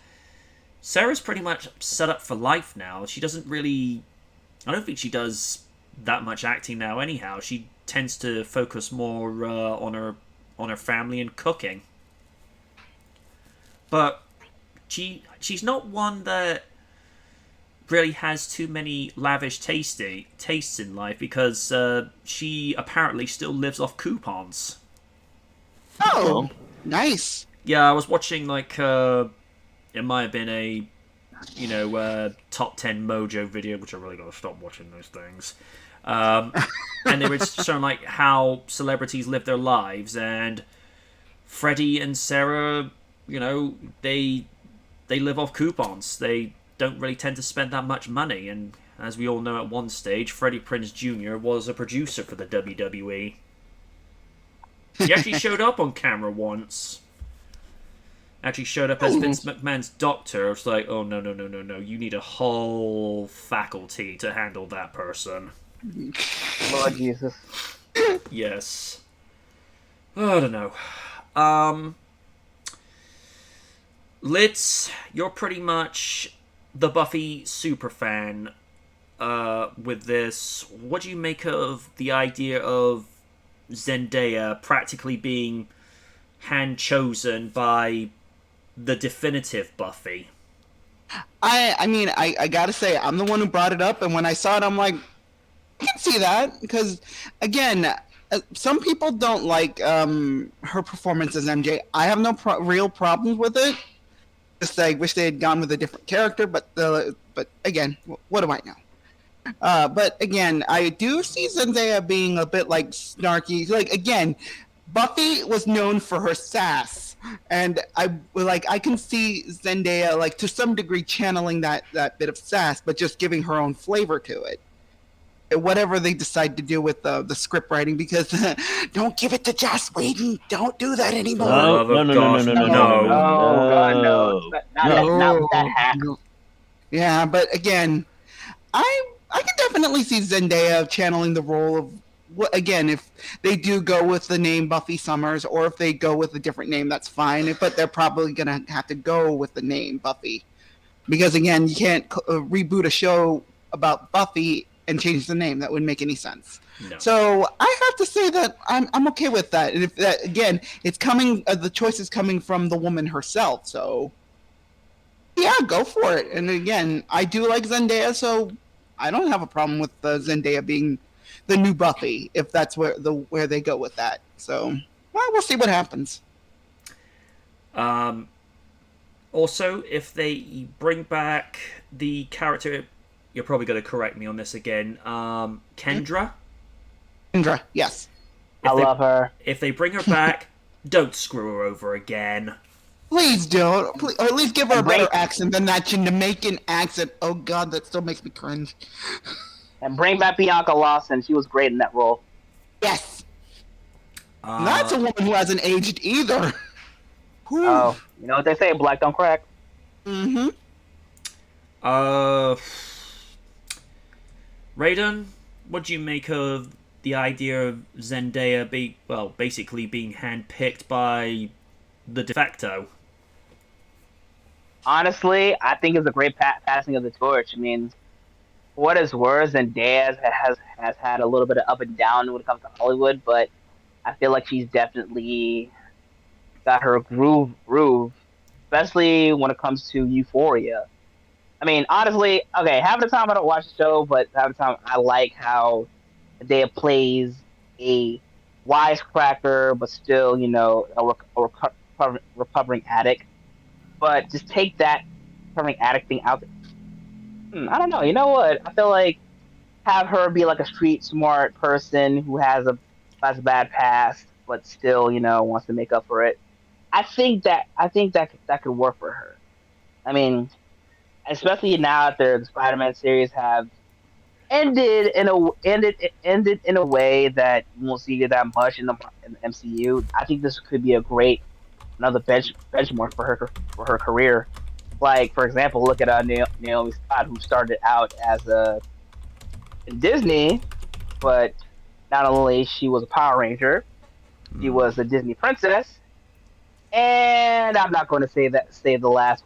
Speaker 4: Sarah's pretty much set up for life now. She doesn't really, I don't think she does that much acting now anyhow. She tends to focus more on her family and cooking. But she's not one that really has too many lavish tastes in life, because she apparently still lives off coupons.
Speaker 1: Oh, nice.
Speaker 4: Yeah, I was watching like it might have been a top 10 Mojo video, which I really gotta stop watching those things. And they were showing like how celebrities live their lives, and Freddie and Sarah, they live off coupons. They don't really tend to spend that much money, and as we all know, at one stage, Freddie Prinze Jr. was a producer for the WWE. He actually showed up on camera once. Actually showed up as Vince McMahon's doctor. It's like, oh, no. You need a whole faculty to handle that person.
Speaker 6: Lord Jesus.
Speaker 4: Yes. I don't know. Litz, you're pretty much the Buffy superfan with this. What do you make of the idea of Zendaya practically being hand-chosen by the definitive Buffy?
Speaker 1: I mean, I gotta say, I'm the one who brought it up, and when I saw it, I'm like, I can see that, because, again, some people don't like her performance as MJ. I have no real problems with it. Just I wish they had gone with a different character, but again, what do I know? But again, I do see Zendaya being a bit like snarky. Like, again, Buffy was known for her sass, and I can see Zendaya, like, to some degree channeling that bit of sass, but just giving her own flavor to it. Whatever they decide to do with the script writing, because don't give it to Joss Whedon. Don't do that anymore.
Speaker 4: Oh,
Speaker 3: No.
Speaker 6: Oh God, no! Not that hack.
Speaker 1: Yeah, but again, I can definitely see Zendaya channeling the role of, again, if they do go with the name Buffy Summers, or if they go with a different name, that's fine. But they're probably gonna have to go with the name Buffy, because again, you can't reboot a show about Buffy and change the name. That wouldn't make any sense.
Speaker 4: No.
Speaker 1: So I have to say that I'm okay with that. And if that, again, it's coming, the choice is coming from the woman herself. So yeah, go for it. And again, I do like Zendaya, so I don't have a problem with Zendaya being the new Buffy, if that's where they go with that. So well, we'll see what happens.
Speaker 4: Also, if they bring back the character, you're probably going to correct me on this again, Kendra.
Speaker 1: Indra, yes.
Speaker 4: If
Speaker 6: I love her.
Speaker 4: If they bring her back, don't screw her over again.
Speaker 1: Please don't. Please, or at least give her a better accent than that Jamaican accent. Oh God, that still makes me cringe.
Speaker 6: And bring back Bianca Lawson. She was great in that role.
Speaker 1: Yes. That's a woman who hasn't aged either. Whew.
Speaker 6: Oh, you know what they say? Black don't crack.
Speaker 1: Mm-hmm.
Speaker 4: Raiden, what do you make of the idea of Zendaya basically being handpicked by the de facto?
Speaker 6: Honestly, I think it's a great passing of the torch. I mean, for what is worse, Zendaya has had a little bit of up and down when it comes to Hollywood, but I feel like she's definitely got her groove, especially when it comes to Euphoria. I mean, honestly, okay, half the time I don't watch the show, but half the time I like how Zendaya plays a wisecracker, but still, recovering addict. But just take that recovering addict thing out. I don't know. You know what? I feel like have her be like a street smart person who has a bad past, but still, wants to make up for it. I think that could work for her. I mean, especially now that the Spider-Man series have ended in a way that you won't see it that much in the MCU. I think this could be a great another benchmark for her career. Like for example, look at Naomi Scott, who started out as a in Disney, but not only she was a Power Ranger, she was a Disney princess. And I'm not going to say the last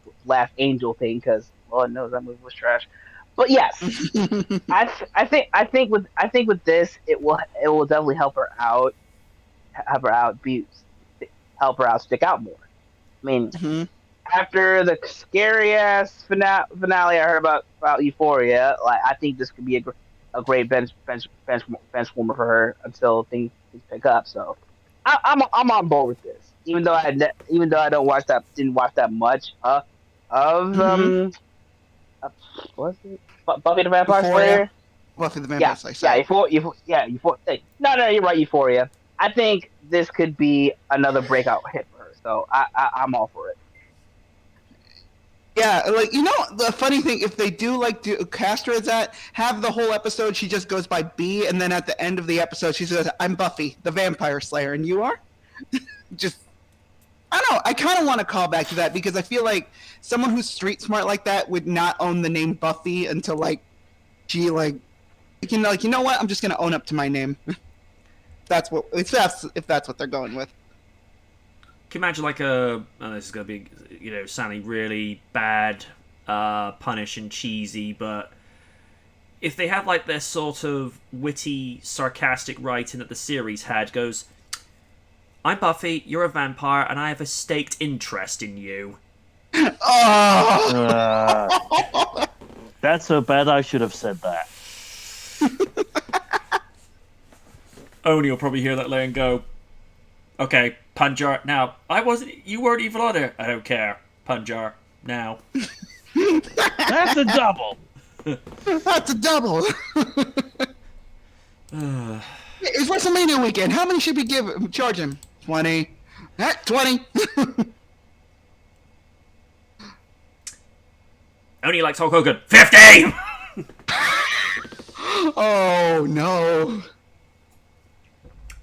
Speaker 6: Angel thing because Lord knows that movie was trash. But yes, I think with this it will definitely help her out help her out stick out more. I mean,
Speaker 1: Mhm.
Speaker 6: after the scary ass finale I heard about Euphoria, like I think this could be a great bench warmer for her until things pick up. So I'm on board with this, even though I didn't watch that much of
Speaker 1: Mhm.
Speaker 6: uh, what was it Buffy the Vampire
Speaker 1: Euphoria.
Speaker 6: Slayer.
Speaker 1: Buffy the Vampire
Speaker 6: Yeah,
Speaker 1: Slayer.
Speaker 6: yeah,
Speaker 1: Sorry.
Speaker 6: Euphoria. No, you're right, Euphoria. I think this could be another breakout hit for her, so I'm all for it.
Speaker 1: Yeah, like the funny thing, if they do like do cast her as that, have the whole episode she just goes by B, and then at the end of the episode she says, "I'm Buffy, the Vampire Slayer," and you are just. I don't know. I kind of want to call back to that because I feel like someone who's street smart like that would not own the name Buffy until like she like you know what? I'm just gonna own up to my name. If that's what they're going with.
Speaker 4: Can you imagine like this is gonna be sounding really bad, punish and cheesy, but if they have like their sort of witty, sarcastic writing that the series had, goes, "I'm Buffy, you're a vampire, and I have a staked interest in you."
Speaker 1: Oh!
Speaker 3: That's so bad I should have said that.
Speaker 4: Oni will probably hear that later and go, "Okay, Punjar, now. You weren't evil either. I don't care. Punjar, now."
Speaker 3: That's a double.
Speaker 1: That's a double. It's WrestleMania weekend. How many should we charge him? 20. 20.
Speaker 4: Oni likes Hulk Hogan. 50!
Speaker 1: Oh no.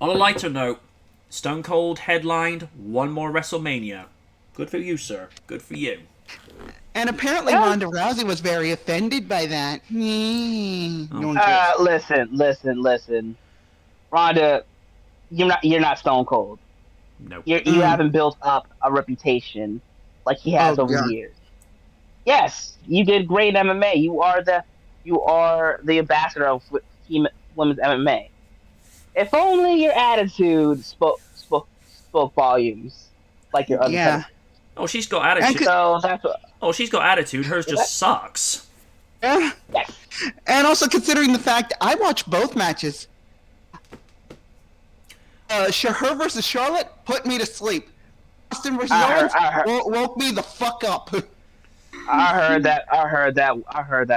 Speaker 4: On a lighter note, Stone Cold headlined one more WrestleMania. Good for you, sir. Good for you.
Speaker 1: And apparently Ronda Rousey was very offended by that. No one cares.
Speaker 6: Listen, Rhonda, you're not Stone Cold.
Speaker 4: Nope.
Speaker 6: You haven't built up a reputation like he has over the
Speaker 1: God.
Speaker 6: years. Yes, you did great in MMA. You are the ambassador of women's MMA. If only your attitude spoke volumes, like your other
Speaker 1: Yeah.
Speaker 6: competitors.
Speaker 4: Oh, she's got attitude.
Speaker 6: So that's what.
Speaker 4: Oh, she's got attitude. Hers just sucks.
Speaker 1: Yeah.
Speaker 6: Yes.
Speaker 1: And also considering the fact I watched both matches. Her versus Charlotte put me to sleep. Austin versus Owens woke me the fuck up.
Speaker 6: I heard that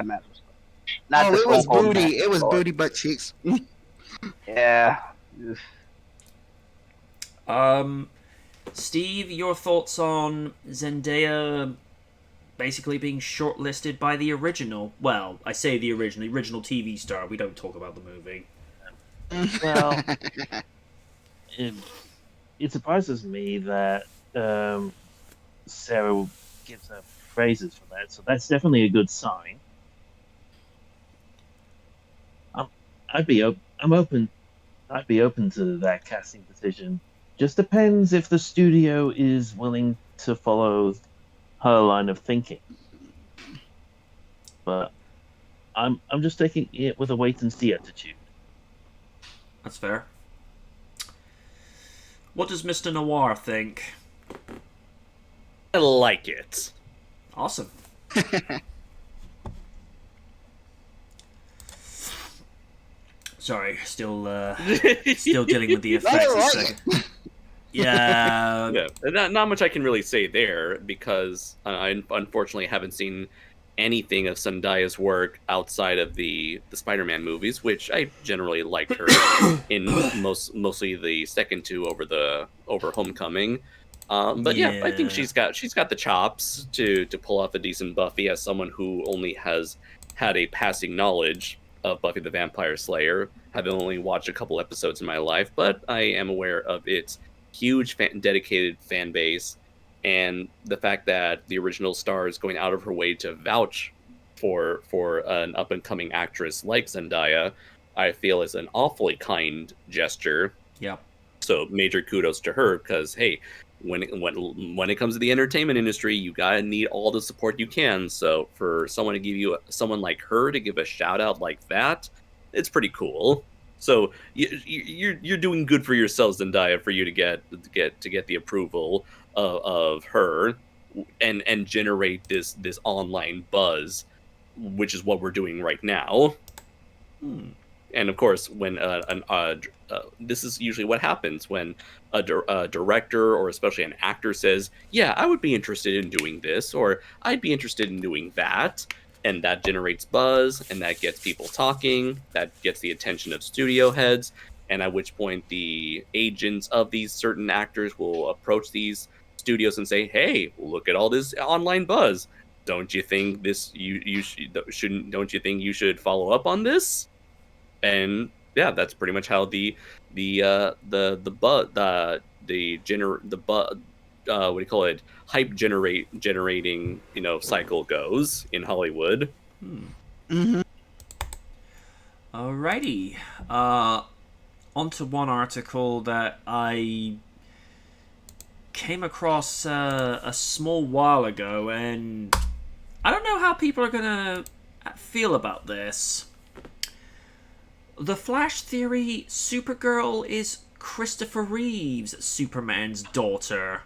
Speaker 6: match was not the
Speaker 1: it was
Speaker 6: Stone Cold
Speaker 1: booty.
Speaker 6: match,
Speaker 1: It was
Speaker 6: Lord.
Speaker 1: booty butt cheeks.
Speaker 6: Yeah.
Speaker 4: Steve, your thoughts on Zendaya basically being shortlisted by the original? Well, I say the original TV star. We don't talk about the movie.
Speaker 3: Well, it surprises me that Sarah gives her praises for that, so that's definitely a good sign. I'm open. I'd be open to that casting decision. Just depends if the studio is willing to follow her line of thinking. But I'm just taking it with a wait and see attitude.
Speaker 4: That's fair. What does Mr. Noir think?
Speaker 2: I like it.
Speaker 4: Awesome. Sorry, still dealing with the effects a second. Yeah.
Speaker 2: Yeah, not much I can really say there because I unfortunately haven't seen anything of Zendaya's work outside of the Spider-Man movies, which I generally liked her in mostly the second two over Homecoming. But yeah, I think she's got the chops to pull off a decent Buffy as someone who only has had a passing knowledge of Buffy the Vampire Slayer, having only watched a couple episodes in my life, but I am aware of its huge dedicated fan base, and the fact that the original star is going out of her way to vouch for an up and coming actress like Zendaya, I feel is an awfully kind gesture.
Speaker 4: Yeah. So
Speaker 2: major kudos to her, because hey, when it comes to the entertainment industry, you gotta need all the support you can. So for someone like her to give a shout out like that, it's pretty cool. So you're doing good for yourselves, Zendaya, for you to get the approval of her and generate this online buzz, which is what we're doing right now. And of course, when this is usually what happens when a director or especially an actor says, "Yeah, I would be interested in doing this," or "I'd be interested in doing that," and that generates buzz, and that gets people talking, that gets the attention of studio heads, and at which point the agents of these certain actors will approach these studios and say, "Hey, look at all this online buzz. Don't you think don't you think you should follow up on this?" And yeah, that's pretty much how the hype generating cycle goes in Hollywood.
Speaker 4: Alrighty. Onto one article that I came across a small while ago, and I don't know how people are gonna feel about this. The Flash theory: Supergirl is Christopher Reeve's Superman's daughter.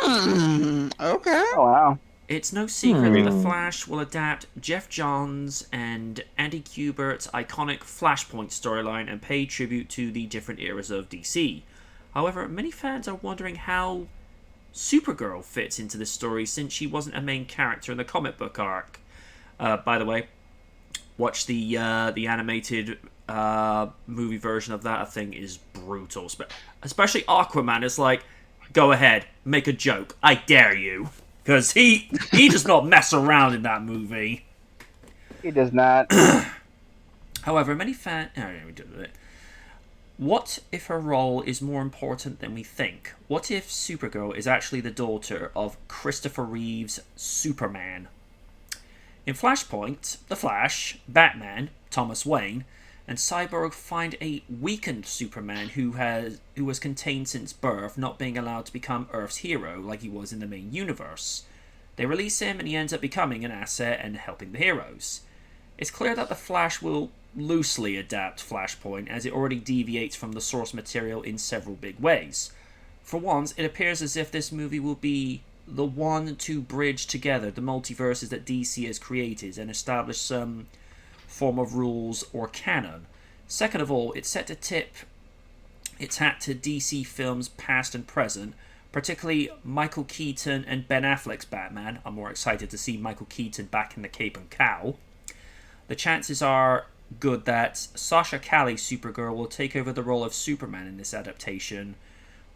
Speaker 1: Okay.
Speaker 6: Oh wow.
Speaker 4: It's no secret that The Flash will adapt Jeff Johns and Andy Kubert's iconic Flashpoint storyline and pay tribute to the different eras of DC. However, many fans are wondering how Supergirl fits into this story since she wasn't a main character in the comic book arc. By the way, watch the animated movie version of that. I think is brutal. Especially Aquaman is like, go ahead, make a joke. I dare you. Because he does not mess around in that movie.
Speaker 6: He does not.
Speaker 4: However, many fans... What if her role is more important than we think? What if Supergirl is actually the daughter of Christopher Reeve's Superman? In Flashpoint, The Flash, Batman, Thomas Wayne, and Cyborg find a weakened Superman who was contained since birth, not being allowed to become Earth's hero like he was in the main universe. They release him and he ends up becoming an asset and helping the heroes. It's clear that The Flash will loosely adapt Flashpoint, as it already deviates from the source material in several big ways. For once, it appears as if this movie will be the one to bridge together the multiverses that DC has created and establish some form of rules or canon. Second of all, it's set to tip its hat to DC films past and present, particularly Michael Keaton and Ben Affleck's Batman. I'm more excited to see Michael Keaton back in the cape and cowl. The chances are good that Sasha Calle's Supergirl will take over the role of Superman in this adaptation,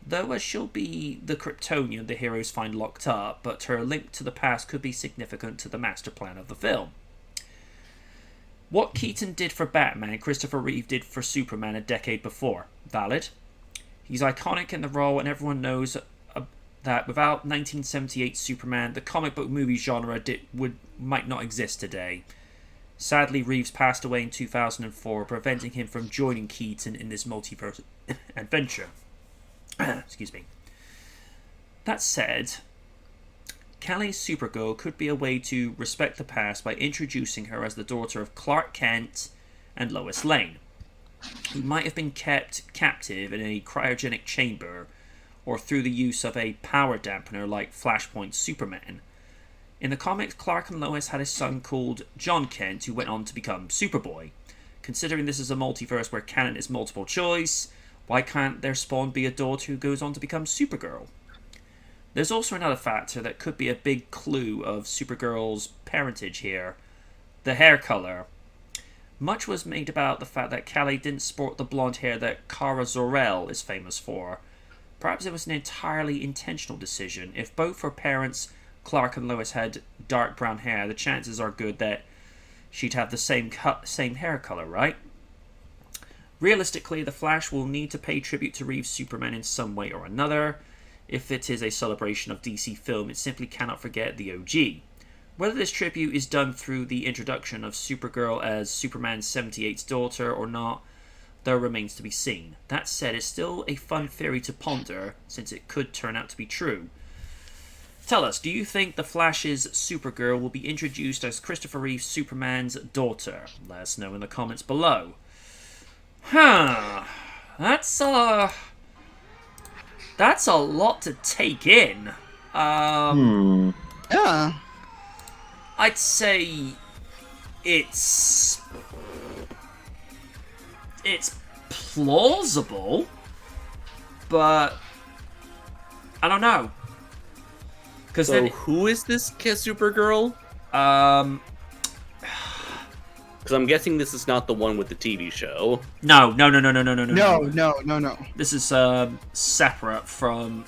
Speaker 4: though as she'll be the Kryptonian the heroes find locked up, but her link to the past could be significant to the master plan of the film. What Keaton did for Batman, Christopher Reeve did for Superman a decade before. Valid. He's iconic in the role, and everyone knows that without 1978 Superman, the comic book movie genre might not exist today. Sadly, Reeves passed away in 2004, preventing him from joining Keaton in this multiverse adventure. Excuse me. That said, Callie's Supergirl could be a way to respect the past by introducing her as the daughter of Clark Kent and Lois Lane. he might have been kept captive in a cryogenic chamber or through the use of a power dampener like Flashpoint Superman. In the comics, Clark and Lois had a son called John Kent who went on to become Superboy. Considering this is a multiverse where canon is multiple choice, why can't their spawn be a daughter who goes on to become Supergirl? There's also another factor that could be a big clue of Supergirl's parentage here: the hair color. Much was made about the fact that Callie didn't sport the blonde hair that Kara Zor-El is famous for. Perhaps it was an entirely intentional decision. If both her parents, Clark and Lois, had dark brown hair, the chances are good that she'd have the same hair color, right? Realistically, the Flash will need to pay tribute to Reeves' Superman in some way or another. If it is a celebration of DC film, it simply cannot forget the OG. Whether this tribute is done through the introduction of Supergirl as Superman 78's daughter or not, though remains to be seen. That said, it's still a fun theory to ponder, since it could turn out to be true. Tell us, do you think the Flash's Supergirl will be introduced as Christopher Reeve's Superman's daughter? Let us know in the comments below. That's a lot to take in.
Speaker 1: Yeah.
Speaker 4: I'd say it's plausible, but I don't know.
Speaker 2: So who is this Supergirl? Because I'm guessing this is not the one with the TV show.
Speaker 4: No.
Speaker 1: No.
Speaker 4: This is separate from.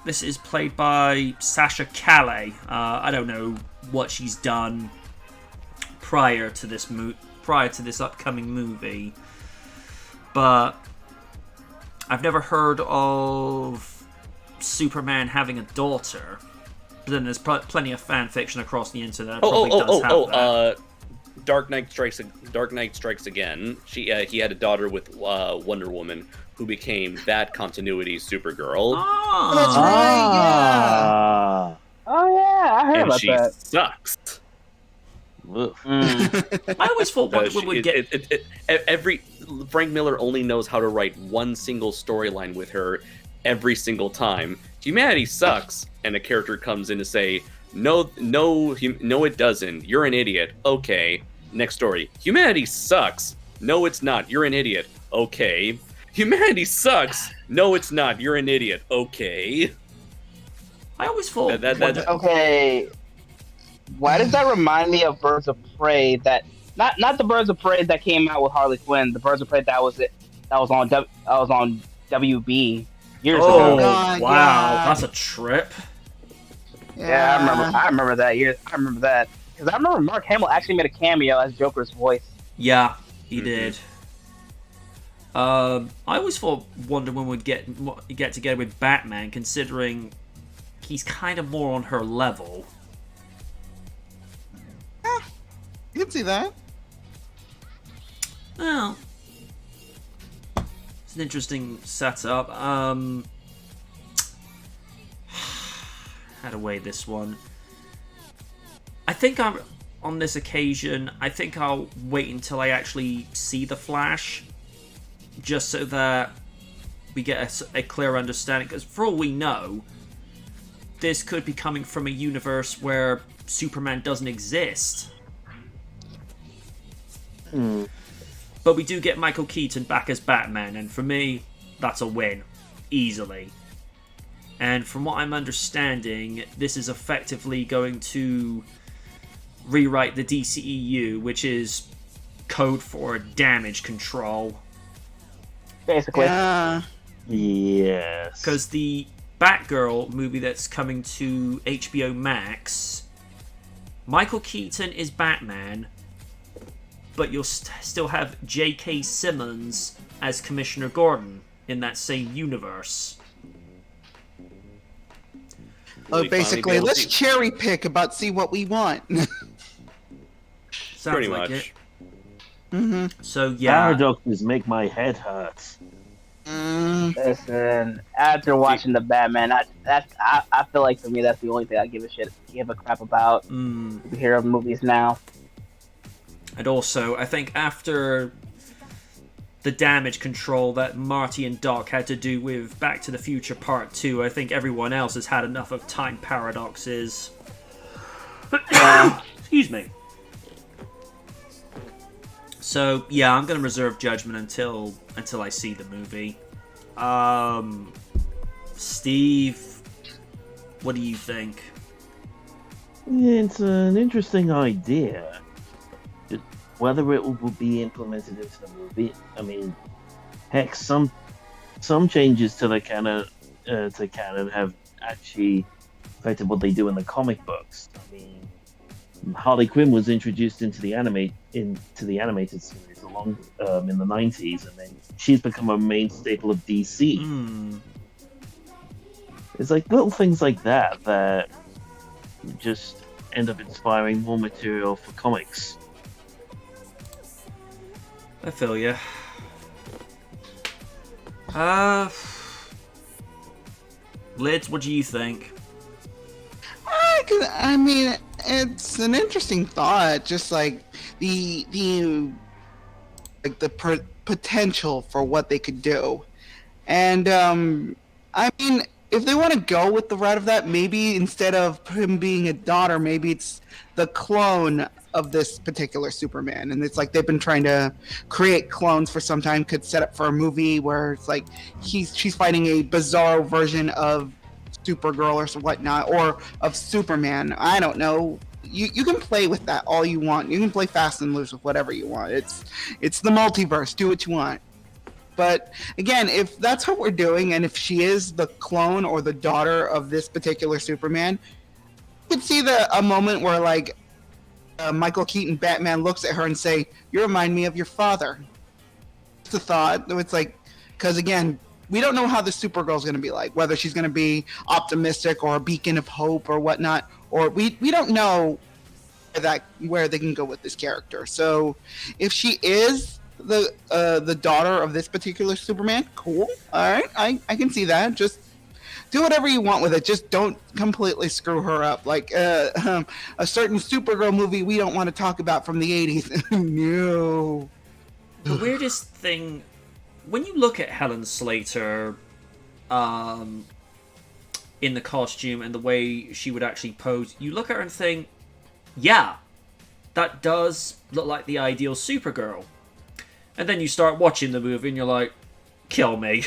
Speaker 4: This is played by Sasha Calle. I don't know what she's done prior to this upcoming movie, but I've never heard of Superman having a daughter. But then there's plenty of fan fiction across the internet.
Speaker 2: Dark Knight Strikes Again. He had a daughter with Wonder Woman, who became that continuity's Supergirl.
Speaker 1: Oh, that's right. Yeah.
Speaker 6: Oh yeah, I heard about
Speaker 2: she
Speaker 6: that.
Speaker 2: Sucks.
Speaker 4: I always thought Wonder Woman would get.
Speaker 2: Frank Miller only knows how to write one single storyline with her every single time. Humanity sucks, and a character comes in to say, no, it doesn't. You're an idiot. Okay. Next story. Humanity sucks. No, it's not. You're an idiot. Okay. Humanity sucks. No, it's not. You're an idiot. Okay.
Speaker 4: I always thought.
Speaker 6: Okay. Why does that remind me of Birds of Prey? That not the Birds of Prey that came out with Harley Quinn. The Birds of Prey that was on WB years ago.
Speaker 1: God,
Speaker 4: wow,
Speaker 1: yeah.
Speaker 4: that's a trip.
Speaker 6: Yeah, I remember that year. I remember that because I remember Mark Hamill actually made a cameo as Joker's voice.
Speaker 4: Yeah, he did. I always thought Wonder Woman would get together with Batman, considering he's kind of more on her level.
Speaker 1: Yeah, you can see that.
Speaker 4: Well, it's an interesting setup. How to weigh this one? I think on this occasion, I think I'll wait until I actually see the Flash, just so that we get a clear understanding. Because for all we know, this could be coming from a universe where Superman doesn't exist. But we do get Michael Keaton back as Batman, and for me, that's a win. Easily. And from what I'm understanding, this is effectively going to rewrite the DCEU, which is code for damage control.
Speaker 6: Basically.
Speaker 3: Yes.
Speaker 4: Because the Batgirl movie that's coming to HBO Max, Michael Keaton is Batman, but you'll still have J.K. Simmons as Commissioner Gordon in that same universe.
Speaker 1: Basically, let's cherry pick see what we want.
Speaker 4: Sounds
Speaker 2: Pretty
Speaker 4: like
Speaker 2: much.
Speaker 4: it. So yeah,
Speaker 3: Paradoxes make my head hurt.
Speaker 6: Listen, after watching the Batman, I feel like for me that's the only thing I give a crap about. Superhero movies now.
Speaker 4: And also, I think after the damage control that Marty and Doc had to do with Back to the Future Part 2. I think everyone else has had enough of time paradoxes. Excuse me. So, yeah, I'm going to reserve judgment until I see the movie. Steve, what do you think?
Speaker 3: It's an interesting idea. Just whether it will be implemented into the movie. I mean, heck, some changes to the canon have actually affected what they do in the comic books. I mean, Harley Quinn was introduced into the animated series along in the 90s, and then she's become a main staple of DC. It's like little things like that just end up inspiring more material for comics.
Speaker 4: I feel you. Lids, what do you think?
Speaker 1: I mean, it's an interesting thought. Just like the potential for what they could do, and I mean, if they want to go with the route of that, maybe instead of him being a daughter, maybe it's the clone of this particular Superman. And it's like they've been trying to create clones for some time, could set up for a movie where it's like she's fighting a bizarre version of Supergirl or whatnot, or of Superman. I don't know. You can play with that all you want. You can play fast and loose with whatever you want. It's the multiverse. Do what you want. But again, if that's what we're doing, and if she is the clone or the daughter of this particular Superman, you could see a moment where like Michael Keaton Batman looks at her and say, "You remind me of your father." It's a thought. It's like, because again, we don't know how the Supergirl's going to be like, whether she's going to be optimistic or a beacon of hope or whatnot, or we don't know where they can go with this character. So if she is the daughter of this particular Superman, cool. All right, I can see that. Just do whatever you want with it. Just don't completely screw her up. Like a certain Supergirl movie we don't want to talk about from the 80s. No.
Speaker 4: The weirdest thing, when you look at Helen Slater in the costume and the way she would actually pose, you look at her and think, yeah, that does look like the ideal Supergirl. And then you start watching the movie and you're like, kill me.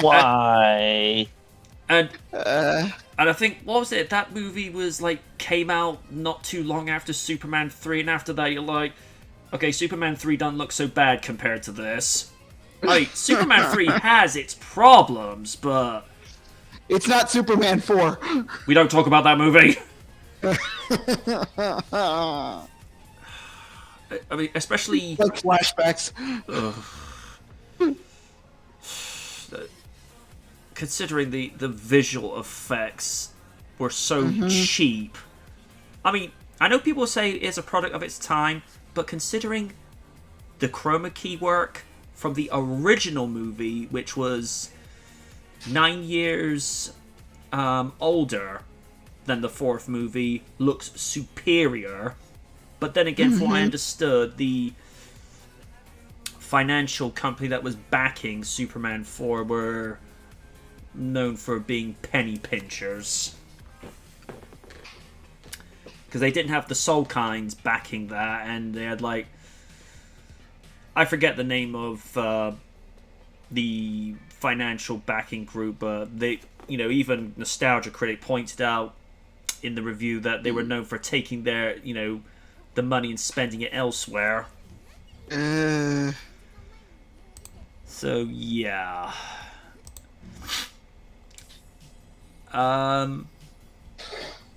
Speaker 3: Why?
Speaker 4: And I think, what was it? That movie was like, came out not too long after Superman 3, and after that you're like, okay, Superman 3 doesn't look so bad compared to this. Like, Superman 3 has its problems, but
Speaker 1: it's not Superman 4.
Speaker 4: We don't talk about that movie. I mean, especially
Speaker 1: like flashbacks.
Speaker 4: Considering the visual effects were so cheap. I mean, I know people say it's a product of its time, but considering the chroma key work from the original movie, which was 9 years older than the fourth movie, looks superior. But then again, from what I understood, the financial company that was backing Superman 4 were known for being penny pinchers. Because they didn't have the Soul Kinds backing that, and they had like, I forget the name of the financial backing group, but they, even Nostalgia Critic pointed out in the review that they were known for taking their, the money and spending it elsewhere. So yeah.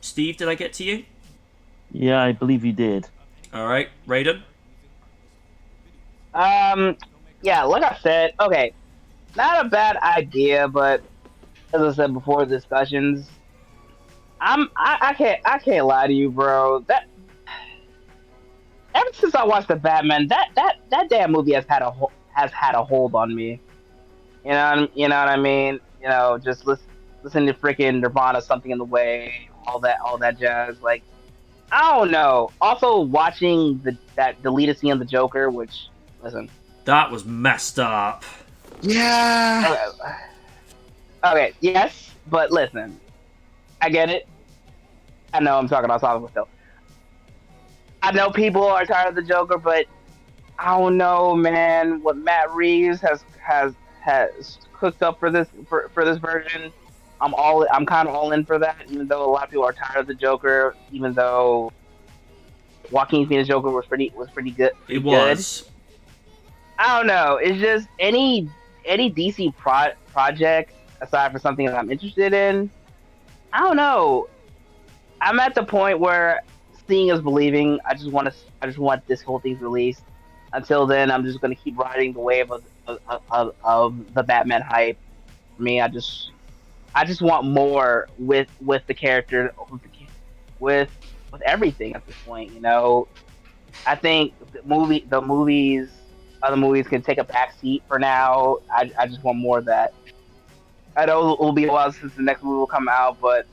Speaker 4: Steve, did I get to you?
Speaker 3: Yeah, I believe you did.
Speaker 4: All right, Raiden.
Speaker 6: Yeah, like I said, okay, not a bad idea, but as I said before, discussions, I can't lie to you, bro. That ever since I watched the Batman, that damn movie has had a hold on me. You know what I mean? Just listen to freaking Nirvana, Something in the Way, all that jazz. Like, I don't know. Also, watching the deleted scene of the Joker, which listen.
Speaker 4: That was messed up.
Speaker 1: Yeah.
Speaker 6: Okay, yes, but listen. I get it. I know I'm talking on topic, but still. I know people are tired of the Joker, but I don't know, man. What Matt Reeves has cooked up for this version, I'm kind of all in for that. Even though a lot of people are tired of the Joker, even though Joaquin Phoenix Joker was pretty good.
Speaker 4: It was.
Speaker 6: I don't know. It's just any DC project aside from something that I'm interested in. I don't know. I'm at the point where seeing is believing. I just want this whole thing released. Until then, I'm just gonna keep riding the wave of the Batman hype. For me, I just want more with the character, with everything at this point. You know, I think other movies can take a back seat for now. I just want more of that. I know it will be a while since the next movie will come out, but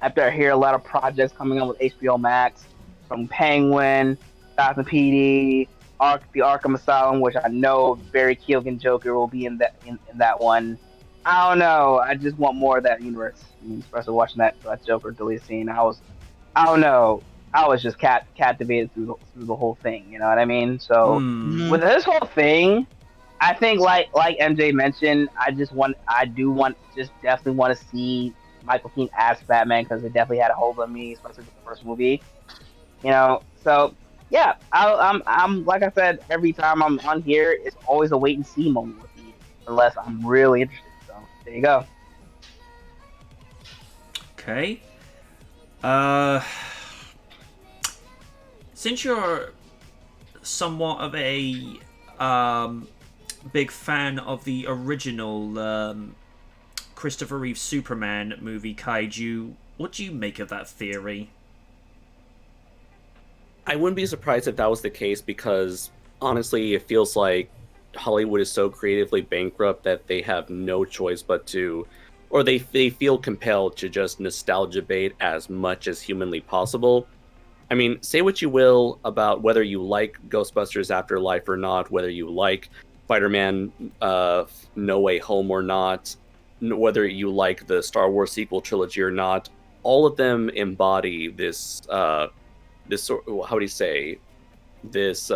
Speaker 6: after I hear a lot of projects coming on with HBO Max, from Penguin, Gotham PD, the Arkham Asylum, which I know Barry Keoghan Joker will be in that one. I don't know. I just want more of that universe. I mean, especially watching that Joker deleted scene, I don't know. I was just captivated through the whole thing. You know what I mean? So with this whole thing, I think like MJ mentioned, definitely want to see Michael Keaton as Batman because it definitely had a hold on me, especially with the first movie. You know, so yeah, I'm like I said, every time I'm on here, it's always a wait and see moment with me, unless I'm really interested. So there you go.
Speaker 4: Okay. Since you're somewhat of a big fan of the original Christopher Reeve Superman movie Kaiju, what do you make of that theory?
Speaker 2: I wouldn't be surprised if that was the case because honestly, it feels like Hollywood is so creatively bankrupt that they have no choice but to, or they feel compelled to just nostalgia bait as much as humanly possible. I mean, say what you will about whether you like Ghostbusters Afterlife or not, whether you like Spider-Man No Way Home or not, whether you like the Star Wars sequel trilogy or not, all of them embody this how do you say, this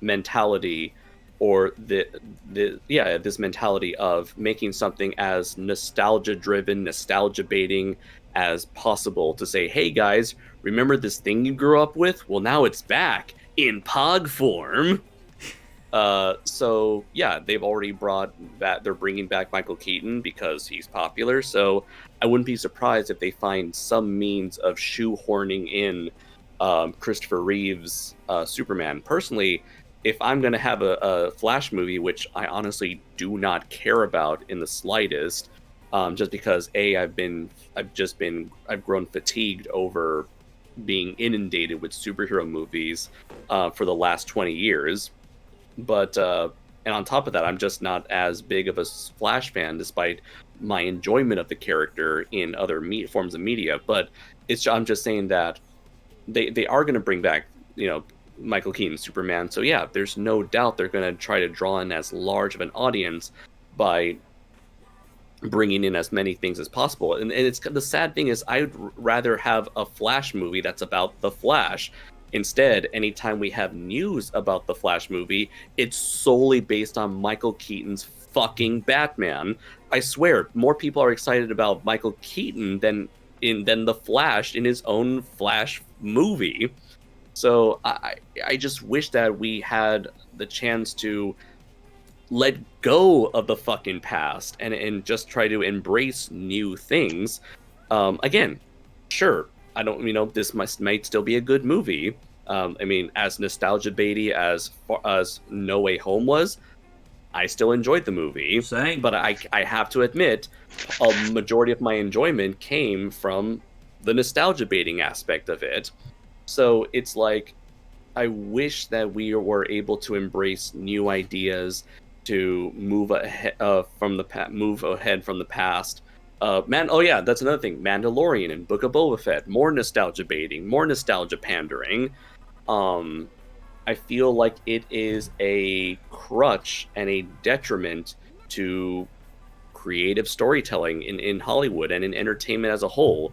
Speaker 2: mentality, or this mentality of making something as nostalgia driven, nostalgia baiting as possible, to say, hey guys, remember this thing you grew up with? Well, now it's back in Pog form. So yeah, they've already they're bringing back Michael Keaton because he's popular. So I wouldn't be surprised if they find some means of shoehorning in Christopher Reeve's Superman. Personally, if I'm going to have a Flash movie, which I honestly do not care about in the slightest, just because I've grown fatigued over being inundated with superhero movies for the last 20 years. But and on top of that, I'm just not as big of a Flash fan, despite my enjoyment of the character in other forms of media. But I'm just saying that they are going to bring back, Michael Keaton Superman. So yeah, there's no doubt they're going to try to draw in as large of an audience by bringing in as many things as possible. And it's the sad thing is, I'd rather have a Flash movie that's about the Flash. Instead, anytime we have news about the Flash movie, it's solely based on Michael Keaton's fucking Batman. I swear, more people are excited about Michael Keaton than the Flash in his own Flash movie. So I just wish that we had the chance to let go of the fucking past and just try to embrace new things. Again, sure, I don't, this might still be a good movie. I mean, as nostalgia baity as No Way Home was, I still enjoyed the movie.
Speaker 4: Same.
Speaker 2: But I have to admit, a majority of my enjoyment came from the nostalgia baiting aspect of it. So it's like, I wish that we were able to embrace new ideas, to move ahead from the past. Oh yeah, that's another thing. Mandalorian and Book of Boba Fett, more nostalgia baiting, more nostalgia pandering. I feel like it is a crutch and a detriment to creative storytelling in Hollywood and in entertainment as a whole.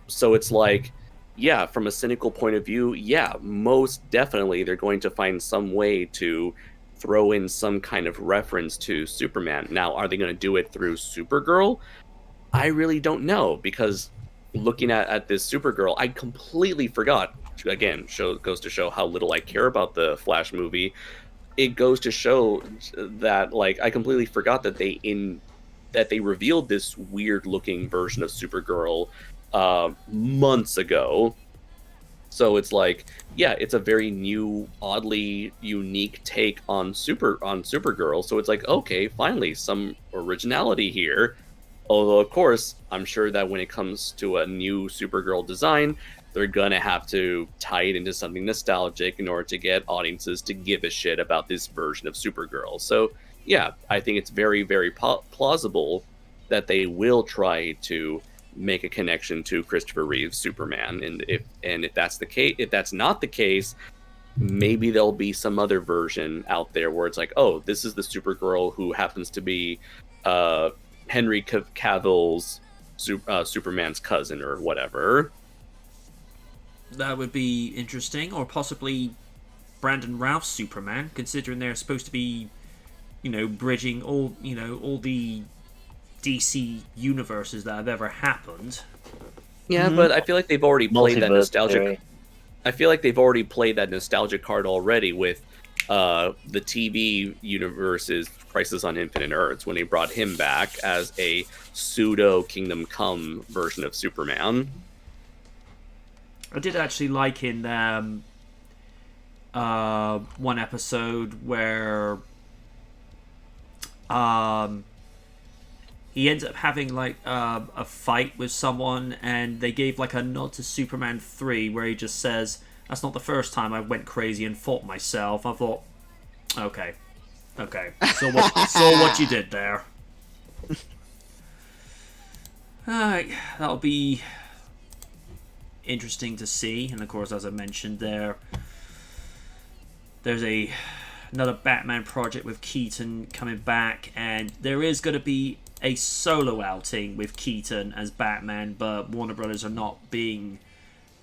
Speaker 2: So it's like, yeah, from a cynical point of view, yeah, most definitely they're going to find some way to throw in some kind of reference to Superman. Now, are they going to do it through Supergirl? I really don't know, because looking at this Supergirl, I completely forgot. Again, goes to show how little I care about the Flash movie. It goes to show that, like, I completely forgot that they revealed this weird looking version of Supergirl months ago. So it's like, yeah, it's a very new, oddly unique take on Supergirl. So it's like, okay, finally some originality here. Although, of course, I'm sure that when it comes to a new Supergirl design, they're gonna have to tie it into something nostalgic in order to get audiences to give a shit about this version of Supergirl. So yeah, I think it's very, very plausible that they will try to make a connection to Christopher Reeve's Superman. And if that's the case, if that's not the case, maybe there'll be some other version out there where it's like, oh, this is the Supergirl who happens to be Henry Cavill's Superman's cousin or whatever.
Speaker 4: That would be interesting, or possibly Brandon Routh's Superman, considering they're supposed to be, bridging all the DC universes that have ever happened.
Speaker 2: Yeah, but I feel like they've already played that nostalgic.
Speaker 3: Theory.
Speaker 2: I feel like they've already played that nostalgia card already with the TV universe's Crisis on Infinite Earths when they brought him back as a pseudo Kingdom Come version of Superman.
Speaker 4: I did actually like in one episode where he ends up having like a fight with someone, and they gave like a nod to Superman 3 where he just says, "That's not the first time I went crazy and fought myself." I thought, okay, so what you did there. Alright, that'll be interesting to see. And of course, as I mentioned, there's another Batman project with Keaton coming back, and there is going to be a solo outing with Keaton as Batman, but Warner Brothers are not being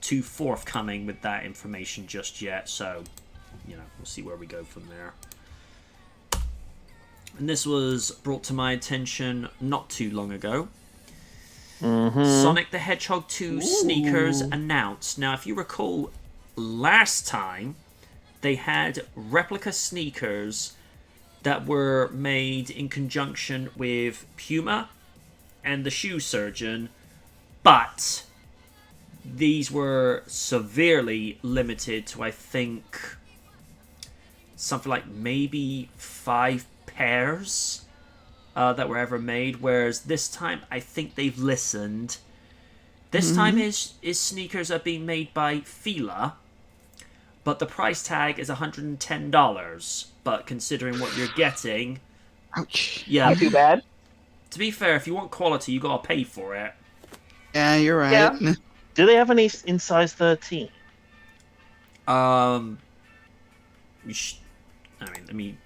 Speaker 4: too forthcoming with that information just yet, so we'll see where we go from there. And this was brought to my attention not too long ago. Sonic the Hedgehog 2 sneakers announced. Now, if you recall, last time they had replica sneakers that were made in conjunction with Puma and the Shoe Surgeon, but these were severely limited to, I think, something like maybe 5 pairs that were ever made, whereas this time I think they've listened. This time his sneakers are being made by Fila, but the price tag is $110. But considering what you're getting,
Speaker 1: Ouch.
Speaker 4: yeah,
Speaker 6: Not too bad.
Speaker 4: to be fair, if you want quality, you gotta pay for it.
Speaker 1: Yeah, you're right.
Speaker 6: Yeah.
Speaker 3: Do they have any in size 13?
Speaker 4: Let me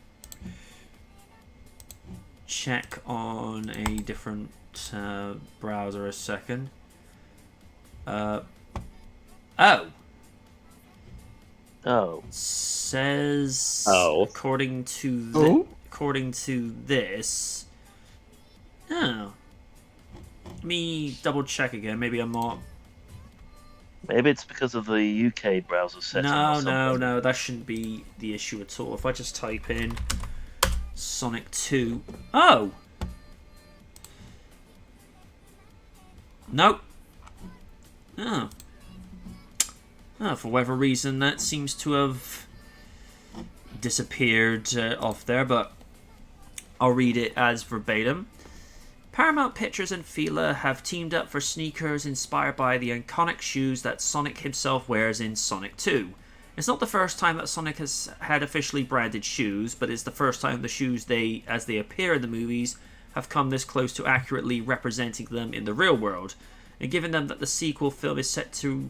Speaker 4: check on a different browser a second. Says according to this. Oh. Let me double check again. Maybe I'm not.
Speaker 3: Maybe it's because of the UK browser setting.
Speaker 4: No, that shouldn't be the issue at all. If I just type in Sonic 2. Oh! Nope. Oh. For whatever reason, that seems to have disappeared off there, but I'll read it as verbatim. Paramount Pictures and Fila have teamed up for sneakers inspired by the iconic shoes that Sonic himself wears in Sonic 2. It's not the first time that Sonic has had officially branded shoes, but it's the first time the shoes as they appear in the movies have come this close to accurately representing them in the real world. And given them that the sequel film is set to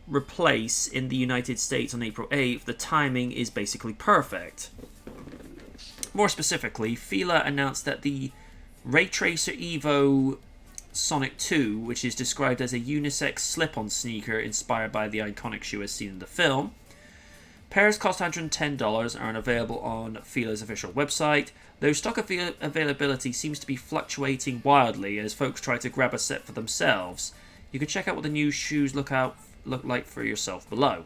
Speaker 4: replace in the United States on April 8th, the timing is basically perfect. More specifically, Fila announced that the Ray Tracer Evo Sonic 2, which is described as a unisex slip-on sneaker inspired by the iconic shoe as seen in the film. Pairs cost $110 and are available on Fila's official website, though stock availability seems to be fluctuating wildly as folks try to grab a set for themselves. You can check out what the new shoes look like for yourself below.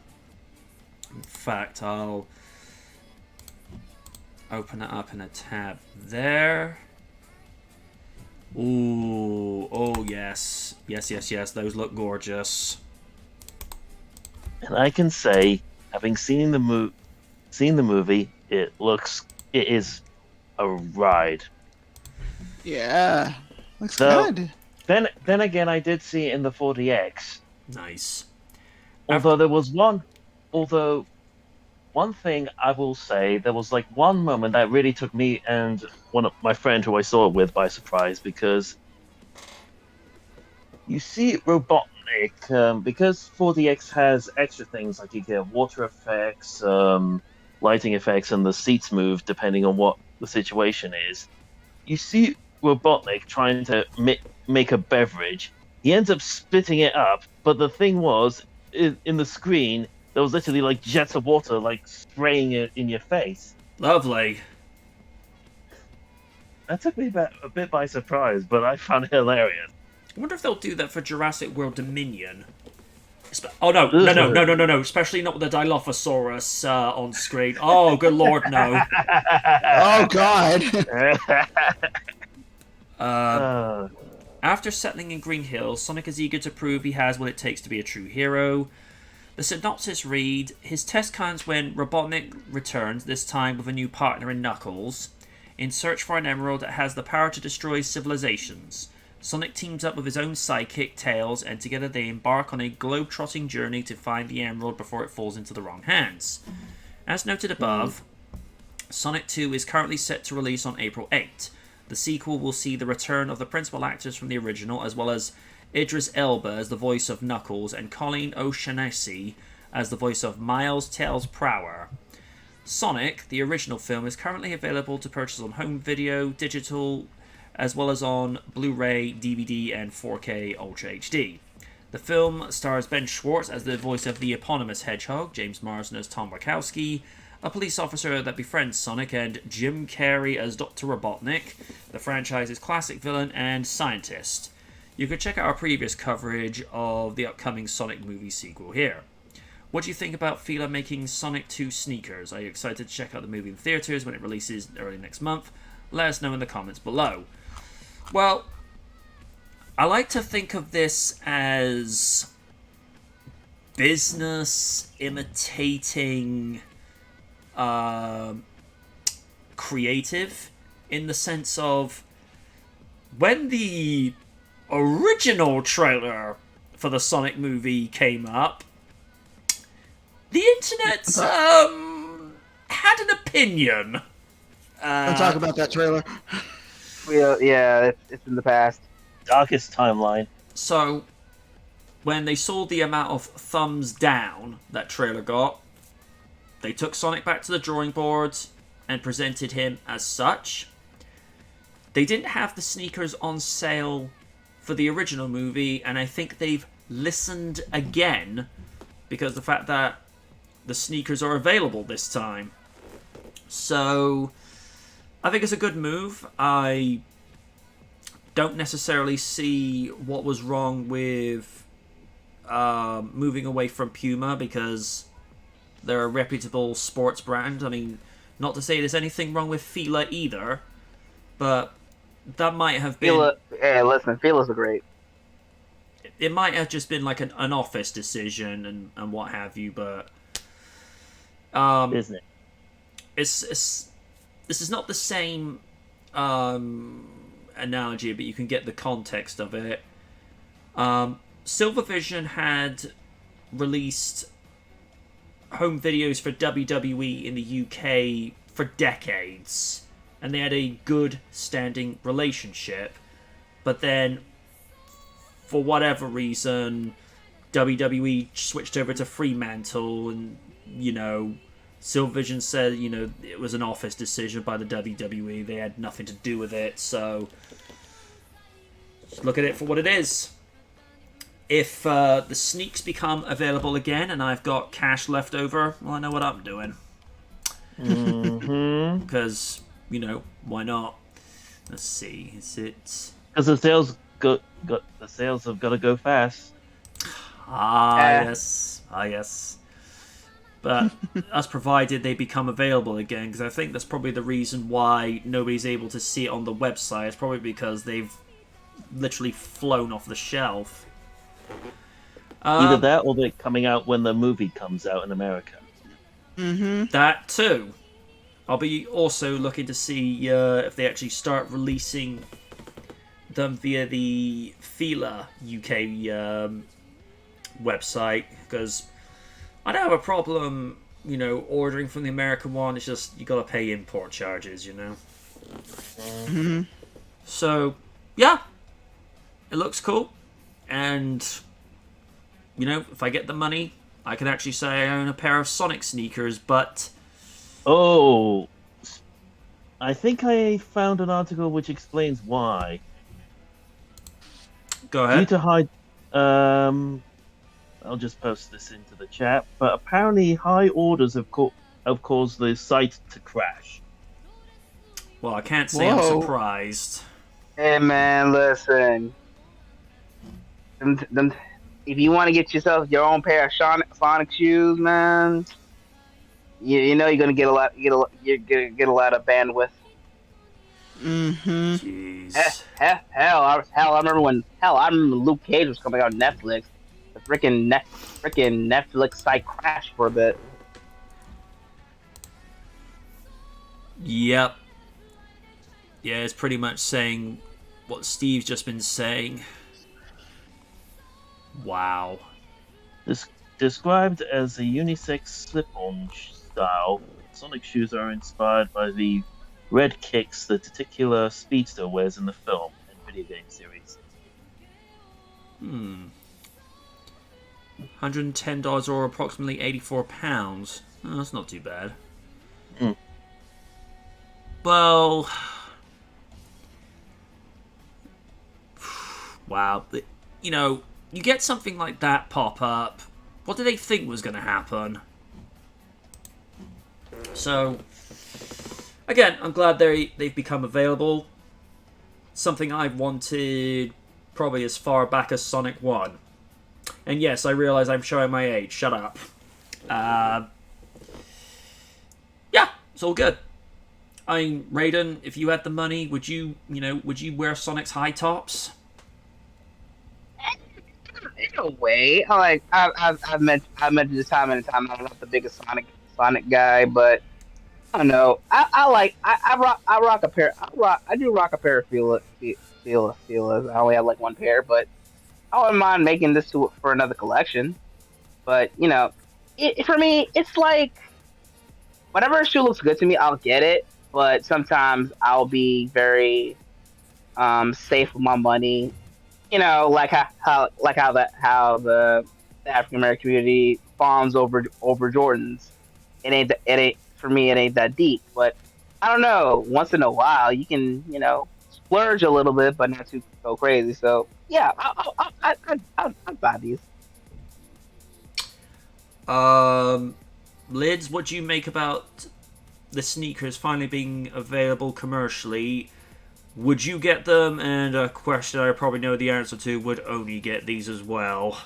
Speaker 4: In fact, I'll open it up in a tab there. Ooh, oh yes. Yes, those look gorgeous.
Speaker 3: And I can say, having seen the movie, it is a ride.
Speaker 1: Yeah, looks
Speaker 3: So-
Speaker 1: good.
Speaker 3: Then again, I did see it in the 40X.
Speaker 4: Nice.
Speaker 3: Although one thing I will say, there was like one moment that really took me and one of my friend who I saw it with by surprise, because you see Robotnik, because 40X has extra things like you get water effects, lighting effects, and the seats move depending on what the situation is. You see Robotnik trying to make a beverage. He ends up spitting it up, but the thing was, in the screen, there was literally like jets of water like spraying it in your face.
Speaker 4: Lovely.
Speaker 3: That took me a bit by surprise, but I found it hilarious.
Speaker 4: I wonder if they'll do that for Jurassic World Dominion. Oh no! Especially not with the Dilophosaurus on screen. Oh, good lord, no.
Speaker 1: Oh God.
Speaker 4: After settling in Green Hills, Sonic is eager to prove he has what it takes to be a true hero. The synopsis read, his test comes when Robotnik returns, this time with a new partner in Knuckles, in search for an emerald that has the power to destroy civilizations. Sonic teams up with his own sidekick, Tails, and together they embark on a globe-trotting journey to find the emerald before it falls into the wrong hands. As noted above, Sonic 2 is currently set to release on April 8th. The sequel will see the return of the principal actors from the original, as well as Idris Elba as the voice of Knuckles and Colleen O'Shaughnessy as the voice of Miles Tails Prower. Sonic, the original film, is currently available to purchase on home video, digital, as well as on Blu-ray, DVD, and 4K Ultra HD. The film stars Ben Schwartz as the voice of the eponymous Hedgehog, James Marsden as Tom Wachowski, a police officer that befriends Sonic, and Jim Carrey as Dr. Robotnik, the franchise's classic villain and scientist. You can check out our previous coverage of the upcoming Sonic movie sequel here. What do you think about Fila making Sonic 2 sneakers? Are you excited to check out the movie in theaters when it releases early next month? Let us know in the comments below. Well, I like to think of this as business imitating creative, in the sense of when the original trailer for the Sonic movie came up, the internet had an opinion.
Speaker 1: Don't talk about that trailer.
Speaker 6: Yeah, it's in the past.
Speaker 3: Darkest timeline.
Speaker 4: So, when they saw the amount of thumbs down that trailer got, they took Sonic back to the drawing board and presented him as such. They didn't have the sneakers on sale for the original movie, and I think they've listened again because of the fact that the sneakers are available this time. So, I think it's a good move. I don't necessarily see what was wrong with moving away from Puma, because they're a reputable sports brand. I mean, not to say there's anything wrong with Fila either, but that might have been...
Speaker 6: Fila's great.
Speaker 4: It might have just been like an office decision and what have you, but...
Speaker 3: Isn't it?
Speaker 4: This is not the same analogy, but you can get the context of it. Silvervision had released home videos for WWE in the UK for decades, and they had a good standing relationship, but then for whatever reason WWE switched over to Fremantle, and Silvervision said it was an office decision by the WWE. They had nothing to do with it. So just look at it for what it is. If the sneaks become available again, and I've got cash left over, well, I know what I'm doing. Because why not? Let's see. Is it?
Speaker 3: Because the sales have got to go fast.
Speaker 4: Yes. But as provided they become available again, because I think that's probably the reason why nobody's able to see it on the website. It's probably because they've literally flown off the shelf.
Speaker 3: Either that, or they're coming out when the movie comes out in America.
Speaker 4: That too. I'll be also looking to see if they actually start releasing them via the Fila UK website, because I don't have a problem, ordering from the American one. It's just you gotta pay import charges, So, yeah, it looks cool, and if I get the money, I can actually say I own a pair of Sonic sneakers. But
Speaker 3: I think I found an article which explains why.
Speaker 4: Go ahead.
Speaker 3: Due to high, I'll just post this into the chat. But apparently, high orders have caused the site to crash.
Speaker 4: Well, I can't say I'm surprised.
Speaker 6: Hey man, listen. If you want to get yourself your own pair of Sonic shoes, man, you know you're gonna get a lot. You're gonna get a lot of bandwidth.
Speaker 4: Jeez.
Speaker 6: Hell, I remember when Luke Cage was coming out on Netflix. The freaking Netflix site crashed for a bit.
Speaker 4: Yep. Yeah, it's pretty much saying what Steve's just been saying. Wow.
Speaker 3: Described as a unisex slip-on style, Sonic shoes are inspired by the red kicks the titular speedster wears in the film and video game series.
Speaker 4: $110 or approximately £84. Oh, that's not too bad. Well, wow. You get something like that pop up. What did they think was going to happen? So, again, I'm glad they've become available. Something I've wanted probably as far back as Sonic 1. And yes, I realise I'm showing my age. Shut up. Yeah, it's all good. I mean, Raiden, if you had the money, would you wear Sonic's high tops?
Speaker 6: In a way, I've mentioned this time and time. I'm not the biggest Sonic guy, but I don't know. I do rock a pair of Fila's. I only have like one pair, but I wouldn't mind making this for another collection. But for me, it's like whenever a shoe looks good to me, I'll get it. But sometimes I'll be very safe with my money. Like how the African American community fawns over Jordans. It ain't for me. It ain't that deep. But I don't know. Once in a while, you can splurge a little bit, but not too go crazy. So yeah, I'll buy these.
Speaker 4: Lids, what do you make about the sneakers finally being available commercially? Would you get them? And a question I probably know the answer to, would Oni get these as well?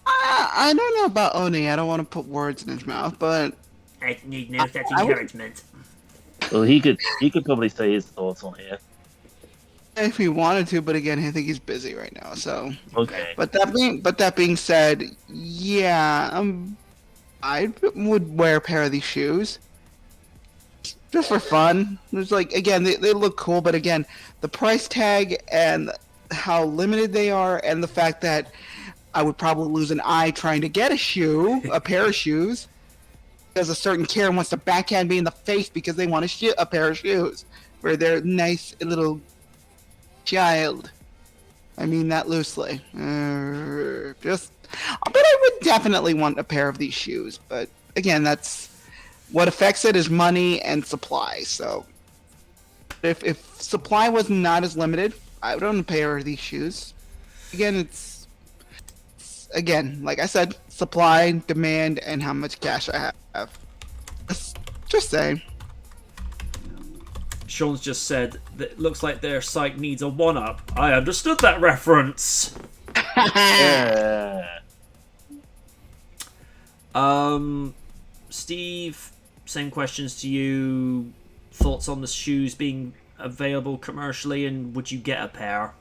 Speaker 1: I don't know about Oni. I don't want to put words in his mouth, but
Speaker 4: I need no such encouragement.
Speaker 3: Well, he could probably say his thoughts on here.
Speaker 1: if he wanted to, but again, I think he's busy right now. So
Speaker 3: Okay.
Speaker 1: But that being said, yeah, I would wear a pair of these shoes just for fun. There's like, again, they look cool, but again, the price tag and how limited they are, and the fact that I would probably lose an eye trying to get a pair of shoes, because a certain Karen wants to backhand me in the face because they want a pair of shoes for their nice little child. I mean that loosely. But I would definitely want a pair of these shoes. But again, that's what affects it is money and supply. So if supply was not as limited, I would own a pair of these shoes. Again, it's again, like I said, supply, demand, and how much cash I have. Just saying.
Speaker 4: Sean's just said that it looks like their site needs a one-up. I understood that reference.
Speaker 3: Yeah.
Speaker 4: Steve, same questions to you. Thoughts on the shoes being available commercially, and would you get a pair?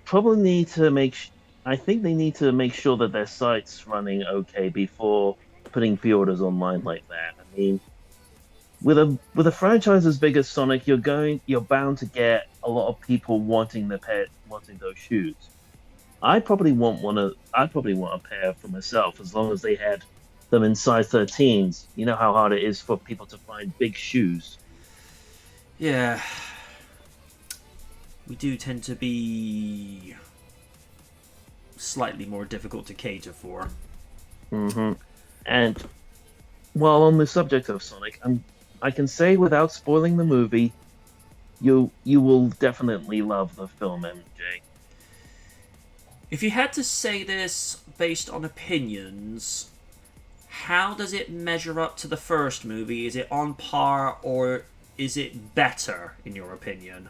Speaker 3: Probably need to I think they need to make sure that their site's running okay before putting pre-orders online like that. I mean, with a franchise as big as Sonic, you're bound to get a lot of people wanting those shoes. I'd probably want a pair for myself, as long as they had them in size 13s. You know how hard it is for people to find big shoes.
Speaker 4: Yeah. We do tend to be slightly more difficult to cater for.
Speaker 3: Mm-hmm. And while on the subject of Sonic, I can say without spoiling the movie, you will definitely love the film, MJ.
Speaker 4: If you had to say this based on opinions, how does it measure up to the first movie? Is it on par, or is it better, in your opinion?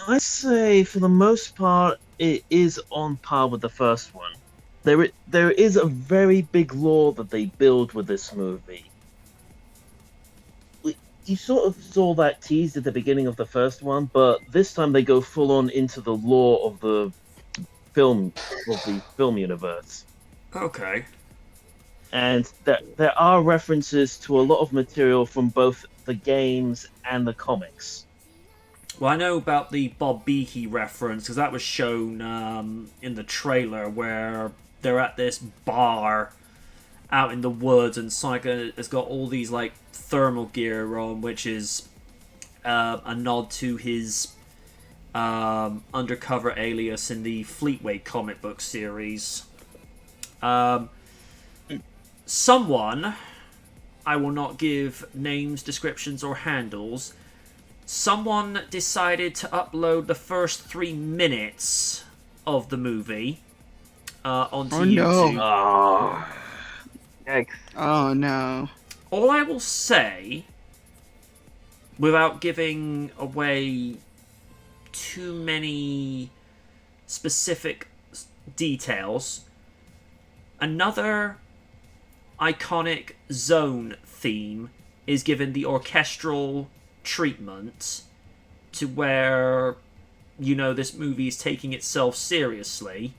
Speaker 3: I say, for the most part, it is on par with the first one. There is a very big lore that they build with this movie. You sort of saw that teased at the beginning of the first one, but this time they go full on into the lore of the film universe.
Speaker 4: Okay.
Speaker 3: And there are references to a lot of material from both the games and the comics.
Speaker 4: Well, I know about the Bob Beakey reference, because that was shown in the trailer, where they're at this bar out in the woods, and Sonic has got all these like thermal gear on, which is a nod to his undercover alias in the Fleetway comic book series. Someone, I will not give names, descriptions, or handles, someone decided to upload the first 3 minutes of the movie onto YouTube.
Speaker 1: No.
Speaker 3: Oh.
Speaker 6: Yikes.
Speaker 1: Oh no.
Speaker 4: All I will say, without giving away too many specific details, another iconic Zone theme is given the orchestral treatment to where, you know, this movie is taking itself seriously.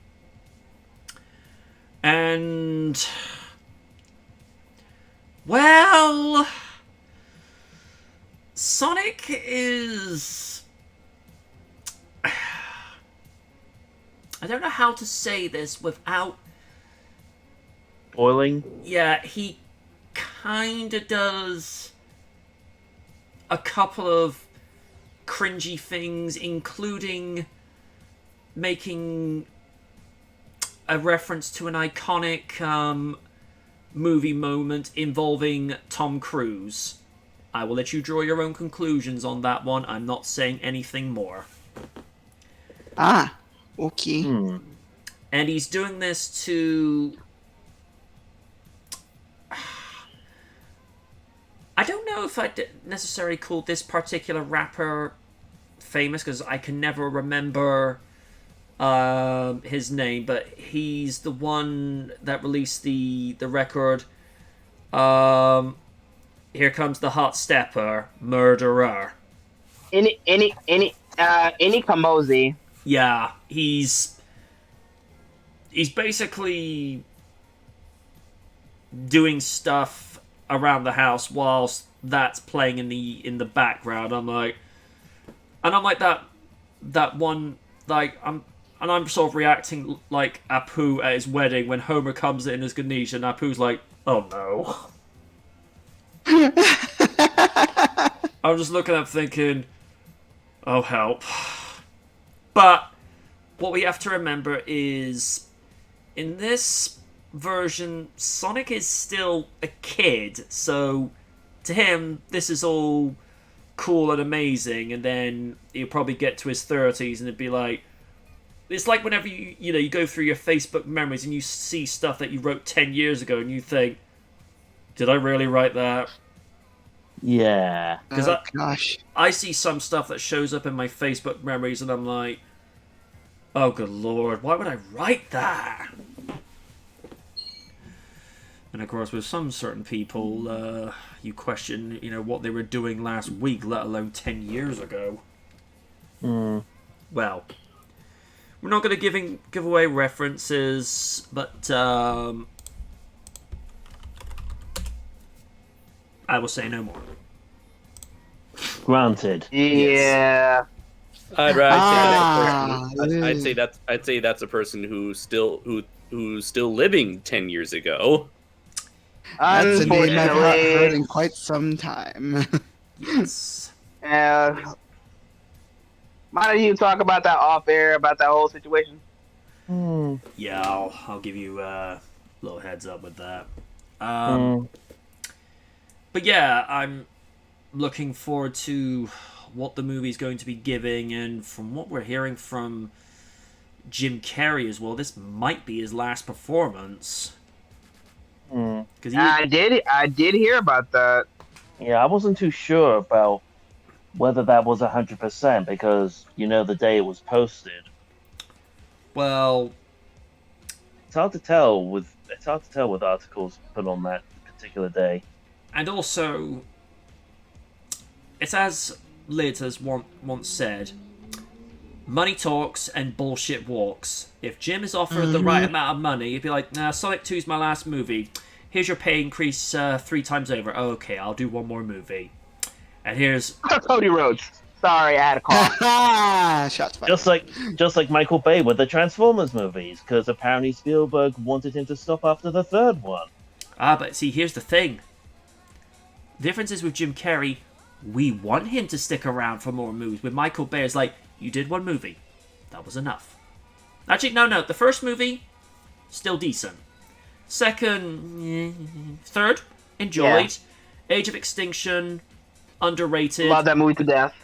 Speaker 4: And, well, Sonic is... I don't know how to say this without...
Speaker 3: Spoiling?
Speaker 4: Yeah, he kinda does a couple of cringy things, including making a reference to an iconic movie moment involving Tom Cruise. I will let you draw your own conclusions on that one. I'm not saying anything more.
Speaker 1: Ah, okay.
Speaker 4: And he's doing this to... I don't know if I'd necessarily call this particular rapper famous, because I can never remember his name, but he's the one that released the record Here Comes the Hot Stepper, Murderer.
Speaker 6: Any Kamozi.
Speaker 4: Yeah, he's basically doing stuff around the house whilst that's playing in the background. I'm like that one, like I'm sort of reacting like Apu at his wedding when Homer comes in as Ganesh and Apu's like, oh no. I'm just looking up thinking, Oh, help. But what we have to remember is, in this version, Sonic is still a kid, so to him, this is all cool and amazing, and then he'll probably get to his 30s and it'd be like, it's like whenever you go through your Facebook memories and you see stuff that you wrote 10 years ago and you think, did I really write that?
Speaker 3: Yeah.
Speaker 4: Because
Speaker 1: Gosh.
Speaker 4: I see some stuff that shows up in my Facebook memories and I'm like, oh good lord, why would I write that? And of course with some certain people, you question, what they were doing last week, let alone 10 years ago. Well, we're not going to give away references, but I will say no more.
Speaker 3: Granted.
Speaker 6: Yeah.
Speaker 2: I'd say that's a person who's still living 10 years ago.
Speaker 1: That's a name I've
Speaker 6: Unfortunately,
Speaker 1: heard in quite some time.
Speaker 4: Yes.
Speaker 6: mind if you talk about that off air, about that whole situation?
Speaker 4: Yeah, I'll give you a little heads up with that. But yeah, I'm looking forward to what the movie's going to be giving, and from what we're hearing from Jim Carrey as well, this might be his last performance. Because
Speaker 6: I did hear about that.
Speaker 3: Yeah, I wasn't too sure about whether that was 100% because the day it was posted.
Speaker 4: well,
Speaker 3: It's hard to tell with articles put on that particular day.
Speaker 4: and also, it's as Liz has once said, money talks and bullshit walks. If Jim is offered the right amount of money, he'd be like, nah, Sonic 2 is my last movie. Here's your pay increase 3 times over. Oh, okay, I'll do one more movie. And here's...
Speaker 6: Cody Rhodes. Sorry, I had a call.
Speaker 1: Shots fired.
Speaker 3: Just like Michael Bay with the Transformers movies, because apparently Spielberg wanted him to stop after the third one.
Speaker 4: But see, here's the thing. The difference is with Jim Carrey, we want him to stick around for more movies. With Michael Bay, it's like, you did one movie. That was enough. Actually, no. The first movie, still decent. Second, third, enjoyed. Yeah. Age of Extinction, underrated.
Speaker 6: Love that movie to death.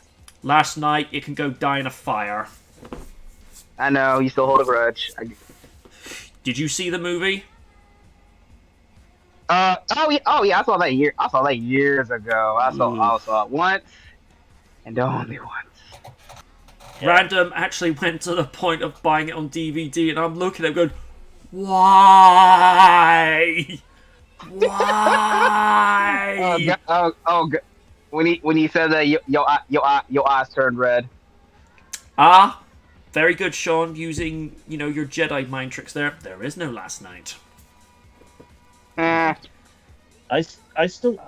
Speaker 4: Last Night, it can go die in a fire.
Speaker 6: I know, you still hold a grudge.
Speaker 4: Did you see the movie?
Speaker 6: Yeah, I saw that years ago. I saw it once, and only once.
Speaker 4: Random actually went to the point of buying it on DVD, and I'm looking at it going, why? Why?
Speaker 6: When he said that, your eyes turned red.
Speaker 4: Very good, Sean, using, your Jedi mind tricks there. There is no Last Night.
Speaker 3: I still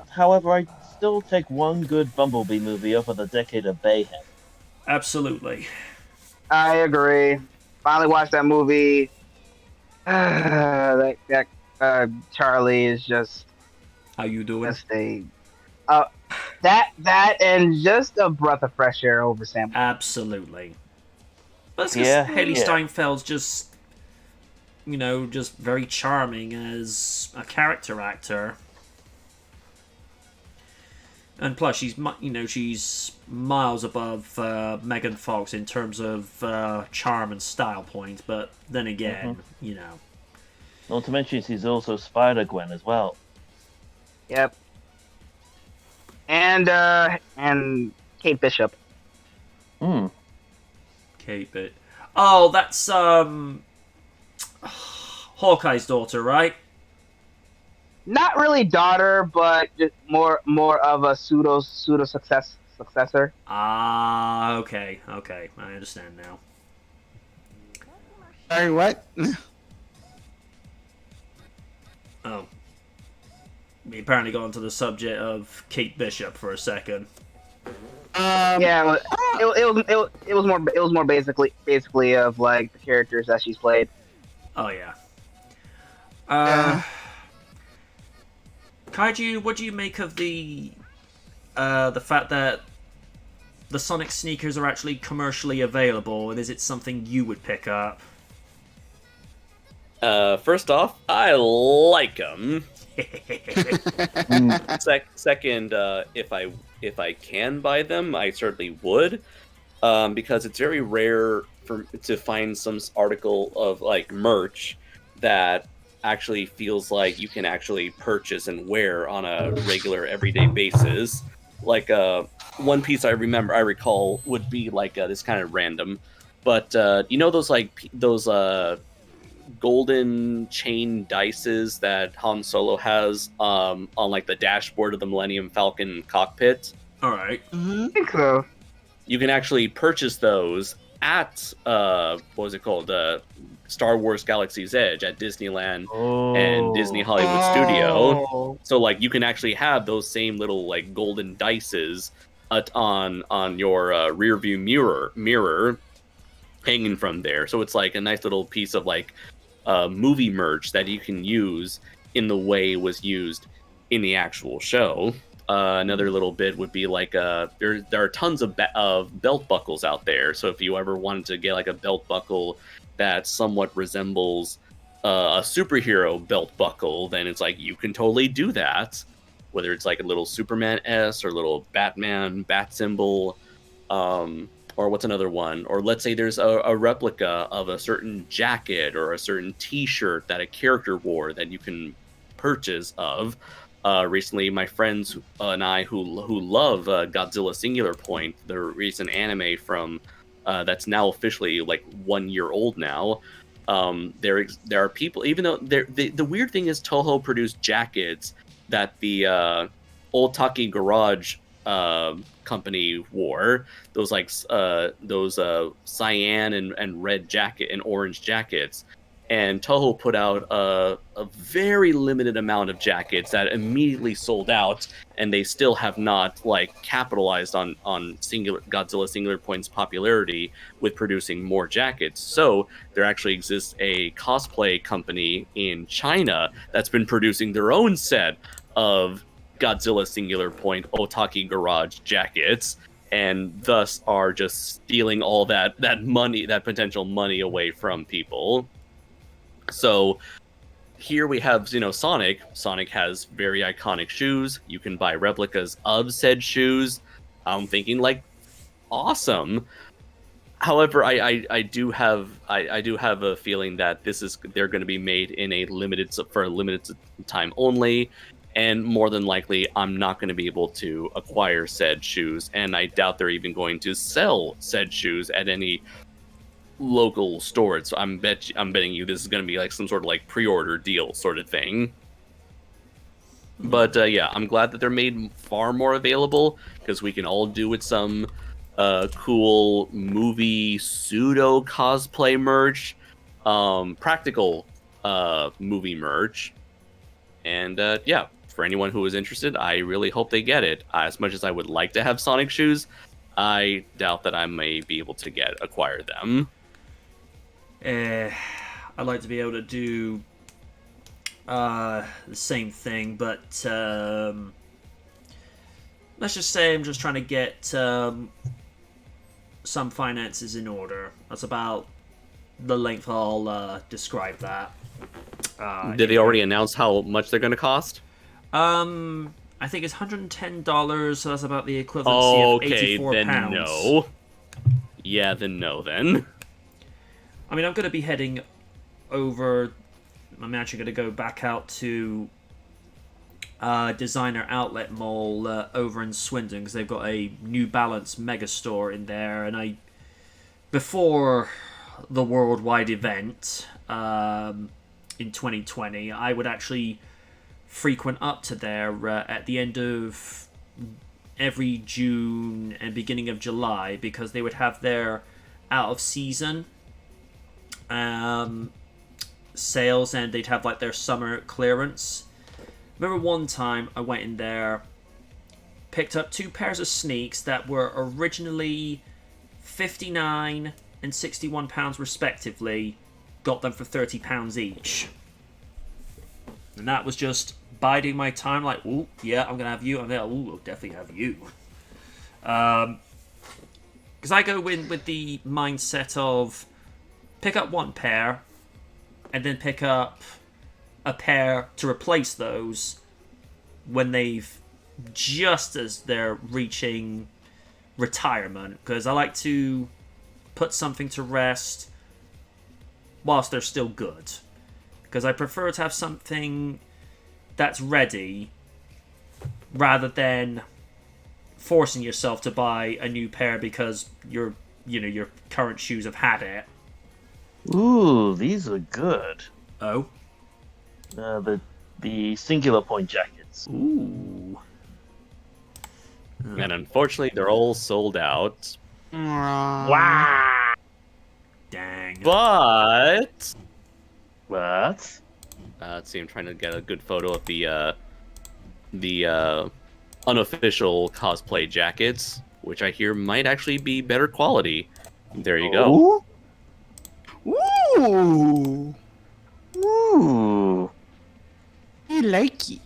Speaker 3: take one good Bumblebee movie over the decade of Bayhead.
Speaker 4: Absolutely.
Speaker 6: I agree. Finally watched that movie. Charlie is just...
Speaker 4: How you doing?
Speaker 6: That and just a breath of fresh air over Sam.
Speaker 4: Absolutely. But Haley Steinfeld's just, just very charming as a character actor. And plus, she's miles above Megan Fox in terms of charm and style point. But then again,
Speaker 3: Not to mention, she's also Spider-Gwen as well.
Speaker 6: Yep. And Kate Bishop.
Speaker 4: Kate Bishop. Oh, that's Hawkeye's daughter, right?
Speaker 6: Not really daughter, but just more of a pseudo successor.
Speaker 4: Okay, I understand now.
Speaker 1: Sorry, what?
Speaker 4: Oh. We apparently got onto the subject of Kate Bishop for a second.
Speaker 6: Yeah, it was more basically of like the characters that she's played.
Speaker 4: Oh yeah. Kaiju, what do you make of the fact that the Sonic sneakers are actually commercially available, and is it something you would pick up?
Speaker 2: First off, I like them. Second, if I can buy them, I certainly would, because it's very rare to find some article of like merch that actually feels like you can actually purchase and wear on a regular everyday basis. Like one piece I recall would be like this kind of random, but you know those golden chain dices that Han Solo has on like the dashboard of the Millennium Falcon cockpit.
Speaker 4: All right.
Speaker 1: Mm-hmm.
Speaker 6: I think so.
Speaker 2: You can actually purchase those at what was it called? Star Wars Galaxy's Edge at Disneyland and Disney Hollywood Studio. So like you can actually have those same little like golden dices on your rear view mirror hanging from there. So it's like a nice little piece of like movie merch that you can use in the way it was used in the actual show. Another little bit would be like there are tons of belt buckles out there. So if you ever wanted to get like a belt buckle that somewhat resembles a superhero belt buckle, then it's like you can totally do that. Whether it's like a little Superman S or a little Batman bat symbol, or what's another one? Or let's say there's a replica of a certain jacket or a certain T-shirt that a character wore that you can purchase of. Recently, my friends and I who love Godzilla Singular Point, the recent anime from that's now officially like 1 year old now. There are people, even though the weird thing is Toho produced jackets that the Old Taki Garage company wore, those like cyan and red jacket and orange jackets, and Toho put out a very limited amount of jackets that immediately sold out, and they still have not like capitalized on Godzilla Singular Point's popularity with producing more jackets. So there actually exists a cosplay company in China that's been producing their own set of Godzilla Singular Point Otaki Garage jackets, and thus are just stealing all that money, that potential money away from people. So here we have, Sonic. Sonic has very iconic shoes. You can buy replicas of said shoes. I'm thinking like awesome. However, I do have a feeling that they're going to be made in a limited time only. And more than likely, I'm not going to be able to acquire said shoes, and I doubt they're even going to sell said shoes at any local store. So I'm betting you this is going to be like some sort of like pre-order deal sort of thing. But yeah, I'm glad that they're made far more available, because we can all do with some cool movie pseudo cosplay merch, practical movie merch, and yeah. For anyone who is interested, I really hope they get it. As much as I would like to have Sonic shoes, I doubt that I may be able to acquire them.
Speaker 4: I'd like to be able to do the same thing, but let's just say I'm just trying to get some finances in order. That's about the length I'll describe that.
Speaker 2: Did they already announce how much they're going to cost?
Speaker 4: I think it's $110, so that's about the equivalency of 84
Speaker 2: then
Speaker 4: pounds.
Speaker 2: No. Yeah, then no, then.
Speaker 4: I mean, I'm going to be heading over... I'm actually going to go back out to Designer Outlet Mall over in Swindon, because they've got a New Balance mega store in there, and before the worldwide event in 2020, I would actually frequent up to there at the end of every June and beginning of July, because they would have their out of season sales, and they'd have like their summer clearance. Remember one time I went in there, picked up 2 pairs of sneaks that were originally £59 and £61 respectively, got them for £30 each. And that was just biding my time, like, ooh, yeah, I'm going to have you. I'm going to, ooh, I'll definitely have you. Because I go in with the mindset of pick up one pair, and then pick up a pair to replace those when just as they're reaching retirement. Because I like to put something to rest whilst they're still good. Because I prefer to have something that's ready rather than forcing yourself to buy a new pair because your current shoes have had it.
Speaker 3: Ooh, these are good.
Speaker 4: Oh.
Speaker 3: The singular point jackets.
Speaker 4: Ooh.
Speaker 2: And unfortunately, they're all sold out.
Speaker 3: Wow.
Speaker 4: Dang.
Speaker 2: But
Speaker 3: What?
Speaker 2: let's see. I'm trying to get a good photo of the unofficial cosplay jackets, which I hear might actually be better quality. There you go.
Speaker 1: Ooh,
Speaker 3: Ooh.
Speaker 1: I like it.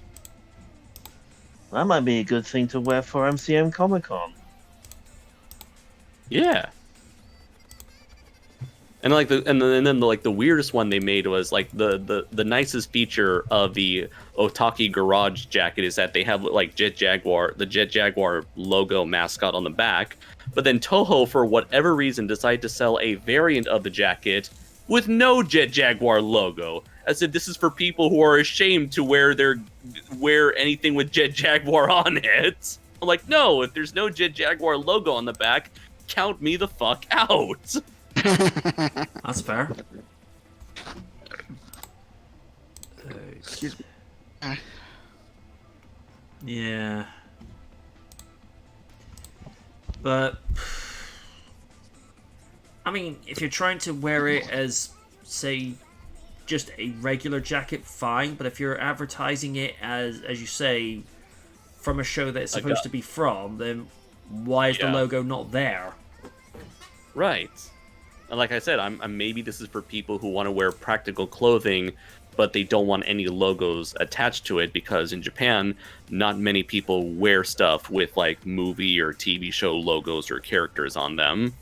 Speaker 3: That might be a good thing to wear for MCM Comic Con.
Speaker 2: Yeah. And like and then the weirdest one they made was like the nicest feature of the Otaki Garage jacket is that they have like the Jet Jaguar logo mascot on the back, but then Toho for whatever reason decided to sell a variant of the jacket with no Jet Jaguar logo, as if this is for people who are ashamed to wear anything with Jet Jaguar on it. I'm like, no, if there's no Jet Jaguar logo on the back, count me the fuck out.
Speaker 4: That's fair.
Speaker 1: Excuse me.
Speaker 4: Yeah. But I mean, if you're trying to wear it as, say, just a regular jacket, fine. But if you're advertising it as you say, from a show that it's supposed to be from, then why is the logo not there?
Speaker 2: Right. And like I said, maybe this is for people who want to wear practical clothing, but they don't want any logos attached to it, because in Japan, not many people wear stuff with like movie or TV show logos or characters on them.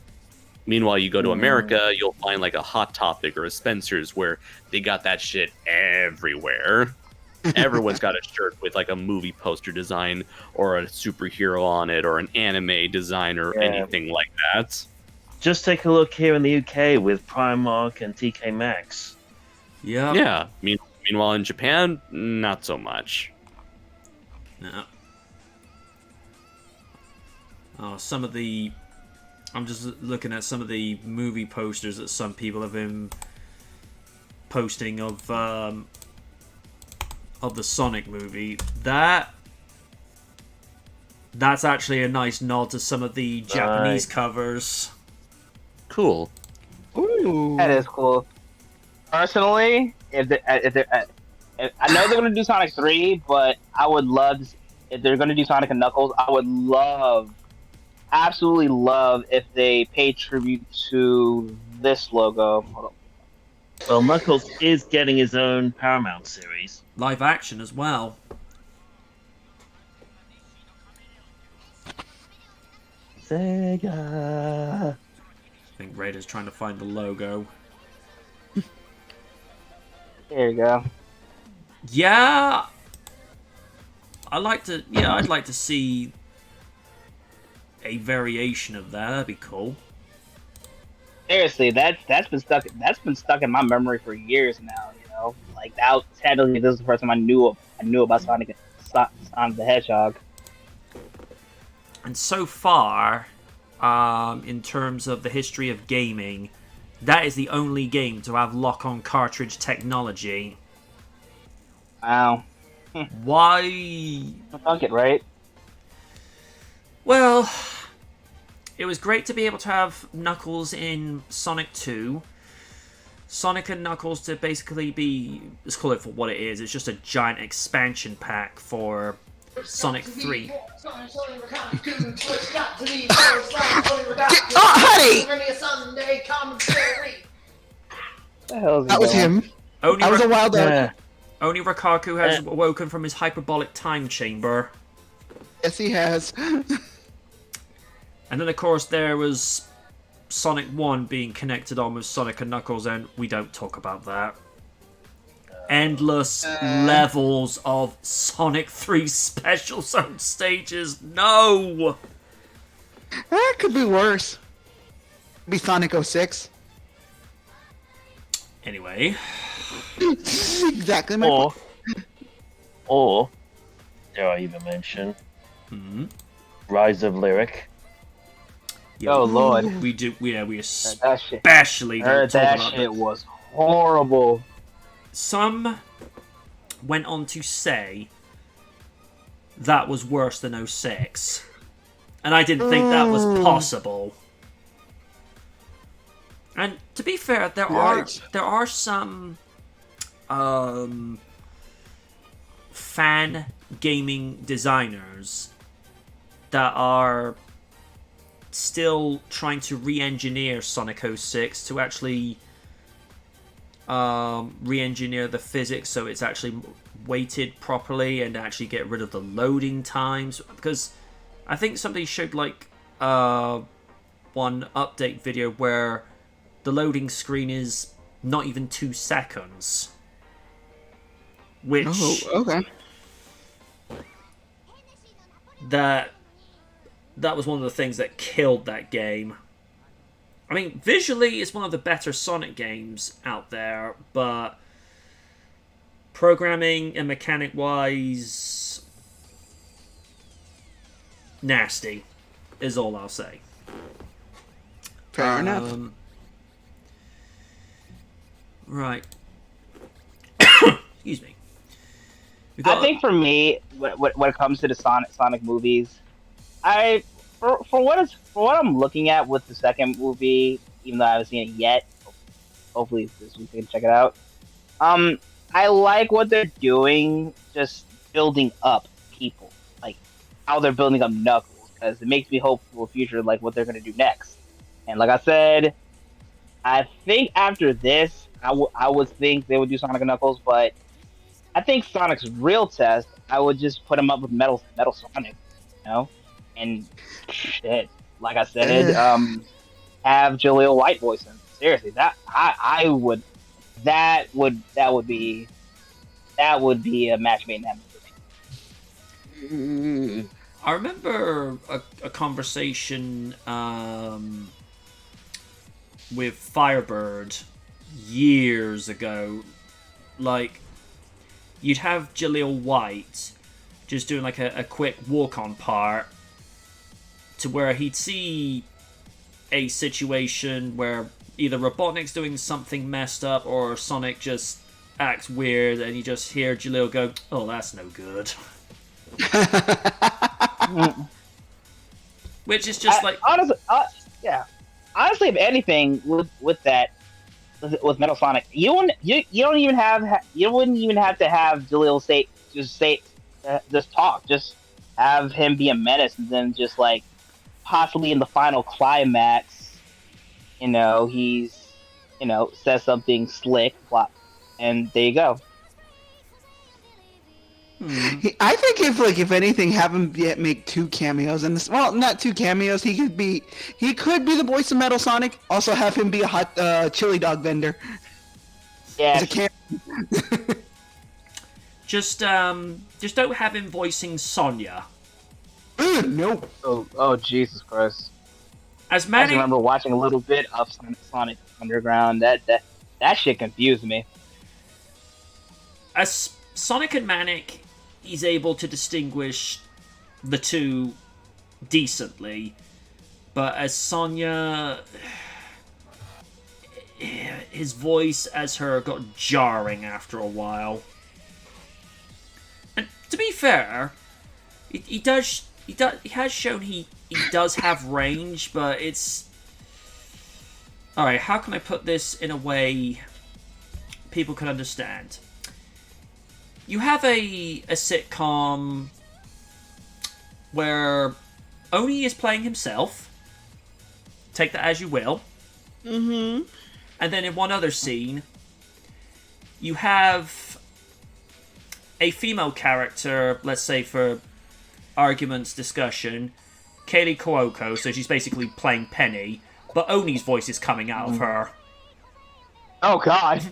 Speaker 2: Meanwhile, you go to America, you'll find like a Hot Topic or a Spencer's where they got that shit everywhere. Everyone's got a shirt with like a movie poster design or a superhero on it or an anime design or anything like that.
Speaker 3: Just take a look here in the UK with Primark and TK Maxx.
Speaker 4: Yeah.
Speaker 2: Yeah. Meanwhile, in Japan, not so much.
Speaker 4: No. Oh, I'm just looking at some of the movie posters that some people have been posting of the Sonic movie. That's actually a nice nod to some of the Japanese covers.
Speaker 2: Cool.
Speaker 1: Ooh.
Speaker 6: That is cool. Personally, I know they're gonna do Sonic 3, but I would love if they're gonna do Sonic and Knuckles. I would absolutely love if they pay tribute to this logo. Hold on.
Speaker 3: Well, Knuckles is getting his own Paramount series.
Speaker 4: Live action as well.
Speaker 3: Sega.
Speaker 4: I think Raider's trying to find the logo.
Speaker 6: There you go.
Speaker 4: Yeah, I'd like to see a variation of that. That'd be cool.
Speaker 6: Seriously, that's been stuck in my memory for years now. You know, like that. Sadly, this is the first time I knew about Sonic the Hedgehog.
Speaker 4: And so far, in terms of the history of gaming, that is the only game to have lock-on cartridge technology.
Speaker 6: Wow.
Speaker 4: Why?
Speaker 6: Fuck it, right?
Speaker 4: Well, it was great to be able to have Knuckles in Sonic 2. Sonic and Knuckles to basically be, let's call it for what it is, it's just a giant expansion pack for Sonic 3.
Speaker 1: Honey!
Speaker 6: That
Speaker 1: was him.
Speaker 4: Only
Speaker 1: That was a wild
Speaker 4: Only Rikaku has awoken from his hyperbolic time chamber.
Speaker 1: Yes, he has.
Speaker 4: And then, of course, there was Sonic 1 being connected on with Sonic and Knuckles, and we don't talk about that. Endless levels of Sonic 3 Special Zone stages. No!
Speaker 1: That could be worse. Be Sonic 06.
Speaker 4: Anyway.
Speaker 1: Exactly my point.
Speaker 3: Or, dare I even mention, Rise of Lyric.
Speaker 4: Yeah,
Speaker 6: Oh Lord,
Speaker 4: we do. We
Speaker 6: that shit.
Speaker 4: especially don't
Speaker 6: Heard
Speaker 4: talk
Speaker 6: that
Speaker 4: about
Speaker 6: shit
Speaker 4: that.
Speaker 6: was horrible.
Speaker 4: Some went on to say that was worse than 06, and I didn't think that was possible. And to be fair, there are some fan gaming designers that are still trying to re-engineer Sonic 06 to actually re-engineer the physics so it's actually weighted properly and actually get rid of the loading times, because I think somebody showed like one update video where the loading screen is not even 2 seconds, which
Speaker 1: Okay.
Speaker 4: that was one of the things that killed that game. I mean, visually, it's one of the better Sonic games out there, but programming and mechanic-wise, nasty, is all I'll say.
Speaker 1: Fair enough.
Speaker 4: Right. Excuse me.
Speaker 6: I think for me, when it comes to the Sonic movies, for what I'm looking at with the second movie, even though I haven't seen it yet, hopefully this week we can check it out. I like what they're doing, just building up people, like how they're building up Knuckles, because it makes me hope for the future, like what they're gonna do next. And like I said, I think after this, I would think they would do Sonic and Knuckles, but I think Sonic's real test, I would just put him up with Metal Sonic, you know, and shit. Like I said, have Jaleel White voice him. Seriously, that would be a match made in heaven for me.
Speaker 4: I remember a conversation with Firebird years ago. Like, you'd have Jaleel White just doing like a quick walk-on part to where he'd see a situation where either Robotnik's doing something messed up or Sonic just acts weird, and you just hear Jaleel go, "Oh, that's no good." Which is just like
Speaker 6: honestly, yeah. Honestly, if anything, with Metal Sonic, you wouldn't even have to have Jaleel just talk, just have him be a menace, and then just like possibly in the final climax, he's says something slick, blah, and there you go.
Speaker 1: I think if anything, have him make 2 cameos in this. Well, not 2 cameos. He could be the voice of Metal Sonic. Also, have him be a hot chili dog vendor.
Speaker 6: Yeah.
Speaker 1: As a cameo.
Speaker 4: just don't have him voicing Sonya.
Speaker 1: Nope.
Speaker 6: Oh, Jesus Christ!
Speaker 4: As
Speaker 6: I
Speaker 4: many
Speaker 6: remember watching a little bit of Sonic Underground. That shit confused me.
Speaker 4: as Sonic and Manic, he's able to distinguish the two decently, but as Sonya, his voice as her got jarring after a while. And to be fair, he has shown he does have range, but it's alright. How can I put this in a way people can understand? You have a sitcom where Oni is playing himself. Take that as you will.
Speaker 1: Mm-hmm.
Speaker 4: And then in one other scene, you have a female character, let's say for argument's discussion, Kaylee Cuoco, so she's basically playing Penny, but Oni's voice is coming out of her.
Speaker 6: Oh God.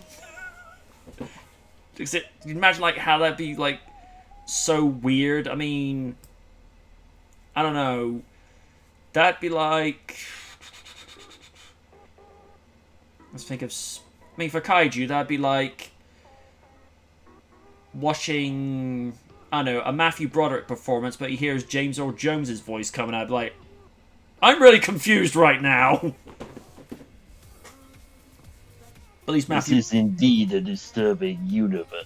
Speaker 4: Imagine like how that'd be like so weird. I mean, I don't know. That'd be like, let's think of. I mean, for kaiju, that'd be like watching, I don't know, a Matthew Broderick performance, but he hears James Earl Jones's voice coming out. Like, I'm really confused right now. At least Matthew.
Speaker 3: This is indeed a disturbing universe.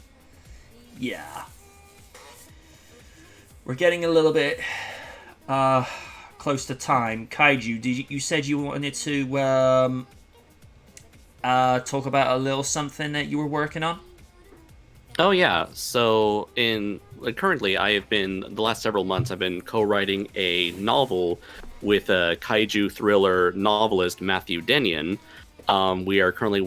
Speaker 4: Yeah. We're getting a little bit close to time. Kaiju, you said you wanted to talk about a little something that you were working on?
Speaker 2: Oh yeah. So currently, I have been the last several months. I've been co-writing a novel with a kaiju thriller novelist Matthew Denyon. We are currently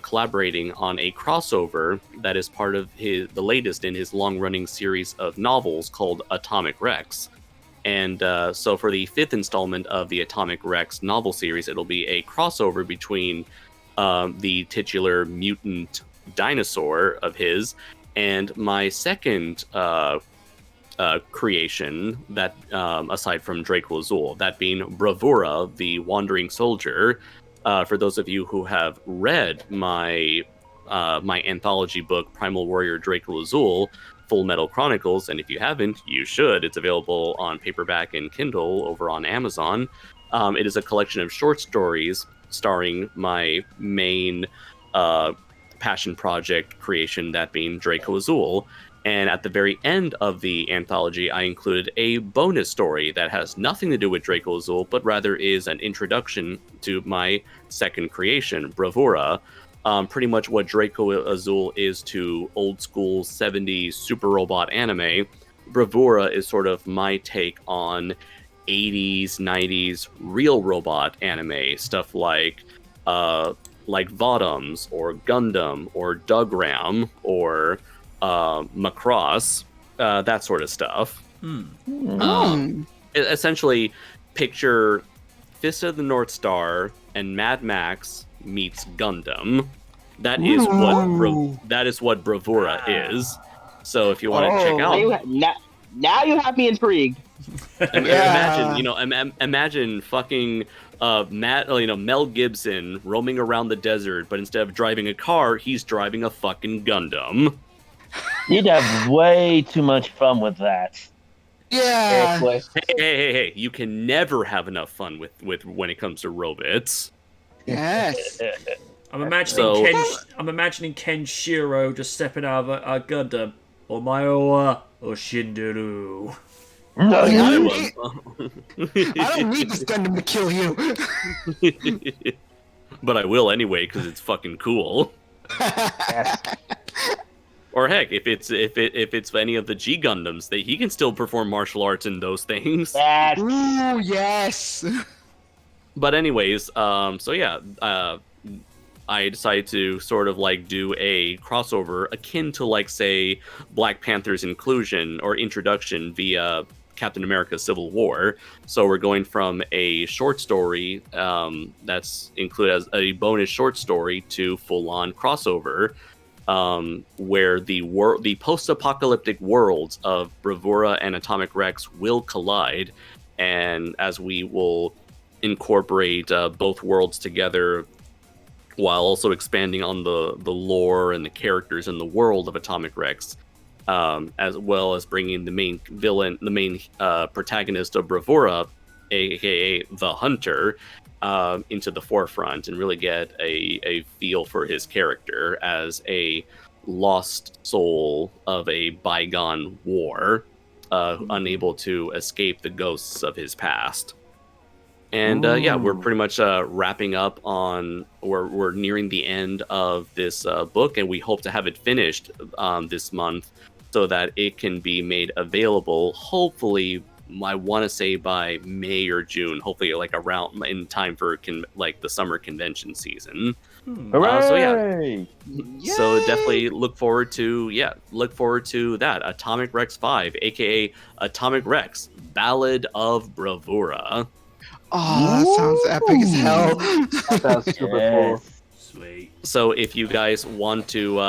Speaker 2: collaborating on a crossover that is part of the latest in his long-running series of novels called Atomic Rex. And so for the 5th installment of the Atomic Rex novel series, it'll be a crossover between the titular mutant dinosaur of his and my second creation, that aside from Draco Azul, that being Bravura, the Wandering Soldier. For those of you who have read my anthology book, Primal Warrior Draco Azul, Full Metal Chronicles, and if you haven't, you should. It's available on paperback and Kindle over on Amazon. It is a collection of short stories starring my main passion project creation, that being Draco Azul. And at the very end of the anthology, I included a bonus story that has nothing to do with Draco Azul, but rather is an introduction to my second creation, Bravura. Pretty much what Draco Azul is to old school 70s super robot anime, Bravura is sort of my take on 80s, 90s real robot anime, stuff like Vodums or Gundam or Dugram or Macross, that sort of stuff. Essentially, picture Fist of the North Star and Mad Max meets Gundam. That is what Bravura is. So if you want to check out,
Speaker 6: now you have me intrigued.
Speaker 2: Imagine fucking Mel Gibson roaming around the desert, but instead of driving a car, he's driving a fucking Gundam.
Speaker 3: You'd have way too much fun with that.
Speaker 1: Yeah.
Speaker 2: Hey! You can never have enough fun with when it comes to robots.
Speaker 1: Yes.
Speaker 4: I'm imagining Kenshiro just stepping out of a Gundam. Omae wa Shinderu.
Speaker 3: No,
Speaker 1: I don't need this Gundam to kill you.
Speaker 2: But I will anyway because it's fucking cool. Or heck, if it's any of the G Gundams, he can still perform martial arts in those things.
Speaker 6: Yes.
Speaker 1: Ooh, yes.
Speaker 2: But anyways, I decided to sort of like do a crossover akin to like say Black Panther's inclusion or introduction via Captain America Civil War. So we're going from a short story that's included as a bonus short story to full-on crossover, where the post-apocalyptic worlds of Bravura and Atomic Rex will collide, and as we will incorporate both worlds together while also expanding on the lore and the characters in the world of Atomic Rex, as well as bringing the main villain, the main protagonist of Bravura, aka the Hunter, into the forefront, and really get a feel for his character as a lost soul of a bygone war, unable to escape the ghosts of his past. And we're pretty much wrapping up on, we're nearing the end of this book, and we hope to have it finished this month so that it can be made available, hopefully I want to say by May or June, hopefully like around in time for like the summer convention season.
Speaker 3: Hooray!
Speaker 2: So yeah, so definitely look forward to that Atomic Rex 5, aka Atomic Rex Ballad of Bravura.
Speaker 1: Oh, that sounds epic as hell.
Speaker 6: That sounds super cool.
Speaker 4: Sweet.
Speaker 2: So if you guys want to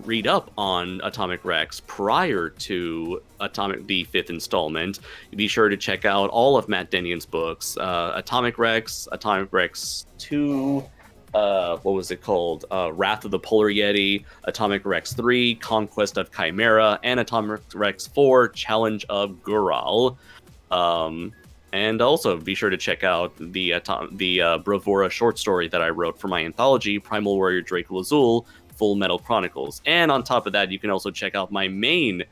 Speaker 2: read up on Atomic Rex prior to the 5th installment, be sure to check out all of Matt Denion's books. Atomic Rex 2, what was it called? Wrath of the Polar Yeti, Atomic Rex 3, Conquest of Chimera, and Atomic Rex 4, Challenge of Gural. And also be sure to check out the Bravura short story that I wrote for my anthology, Primal Warrior Draco Azul, Full Metal Chronicles. And on top of that, you can also check out my main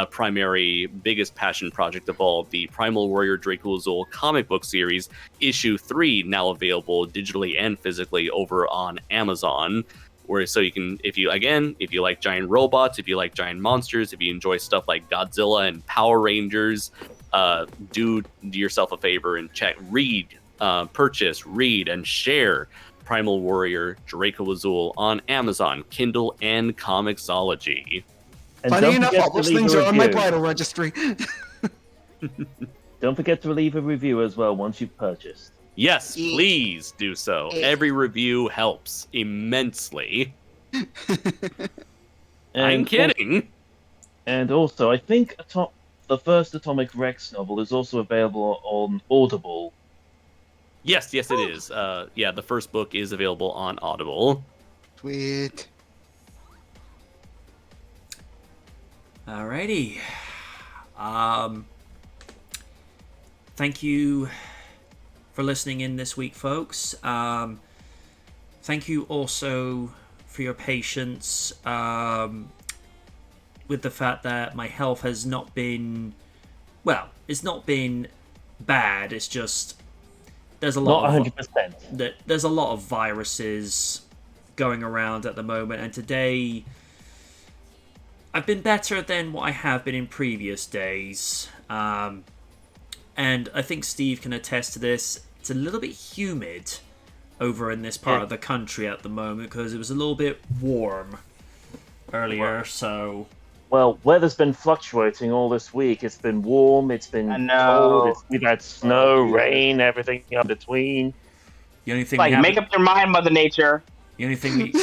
Speaker 2: primary biggest passion project of all, the Primal Warrior Draco Azul comic book series, issue 3, now available digitally and physically over on Amazon. Where so you can, if you like giant robots, if you like giant monsters, if you enjoy stuff like Godzilla and Power Rangers, do yourself a favor and purchase, read, and share Primal Warrior Draco Azul on Amazon, Kindle, and Comixology.
Speaker 3: And
Speaker 1: Funny
Speaker 3: don't
Speaker 1: enough,
Speaker 3: forget
Speaker 1: all
Speaker 3: to
Speaker 1: those
Speaker 3: leave
Speaker 1: things
Speaker 3: a
Speaker 1: are on my
Speaker 3: review.
Speaker 1: bridal registry.
Speaker 3: Don't forget to leave a review as well once you've purchased.
Speaker 2: Yes, please do so. Every review helps immensely. I'm kidding.
Speaker 3: And also, I think the first Atomic Rex novel is also available on Audible.
Speaker 2: Yes, it is. Yeah, the first book is available on Audible.
Speaker 1: Sweet.
Speaker 4: Alrighty. Thank you for listening in this week, folks. Thank you also for your patience with the fact that my health has not been, well, it's not been bad. It's just there's a lot
Speaker 3: Not
Speaker 4: of
Speaker 3: 100%.
Speaker 4: there's a lot of viruses going around at the moment, and today I've been better than what I have been in previous days. And I think Steve can attest to this. It's a little bit humid over in this part of the country at the moment because it was a little bit warm earlier, so...
Speaker 3: Well, weather's been fluctuating all this week. It's been warm, it's been cold, we've had snow, rain, everything in between.
Speaker 4: The only thing
Speaker 6: make up your mind, Mother Nature.
Speaker 4: The only thing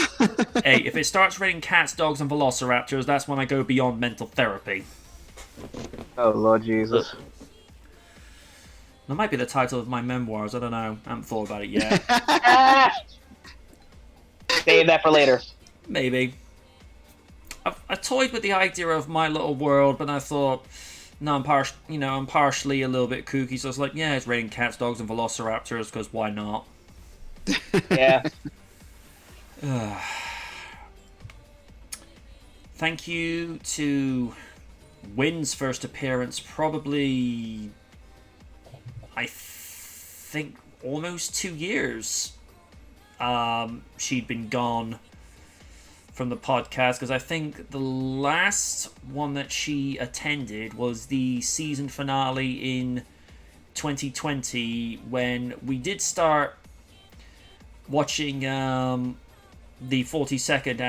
Speaker 4: hey, if it starts raining cats, dogs, and velociraptors, that's when I go beyond mental therapy.
Speaker 6: Oh, Lord Jesus.
Speaker 4: That might be the title of my memoirs, I don't know. I haven't thought about it yet.
Speaker 6: Save that for later.
Speaker 4: Maybe. I toyed with the idea of My Little World, but I thought, no, I'm partially a little bit kooky, so I was like, yeah, it's raining cats, dogs, and velociraptors, because why not?
Speaker 6: Yeah.
Speaker 4: Thank you to Wynn's first appearance, probably, I think, almost 2 years. She'd been gone from the podcast, because I think the last one that she attended was the season finale in 2020, when we did start watching the 42nd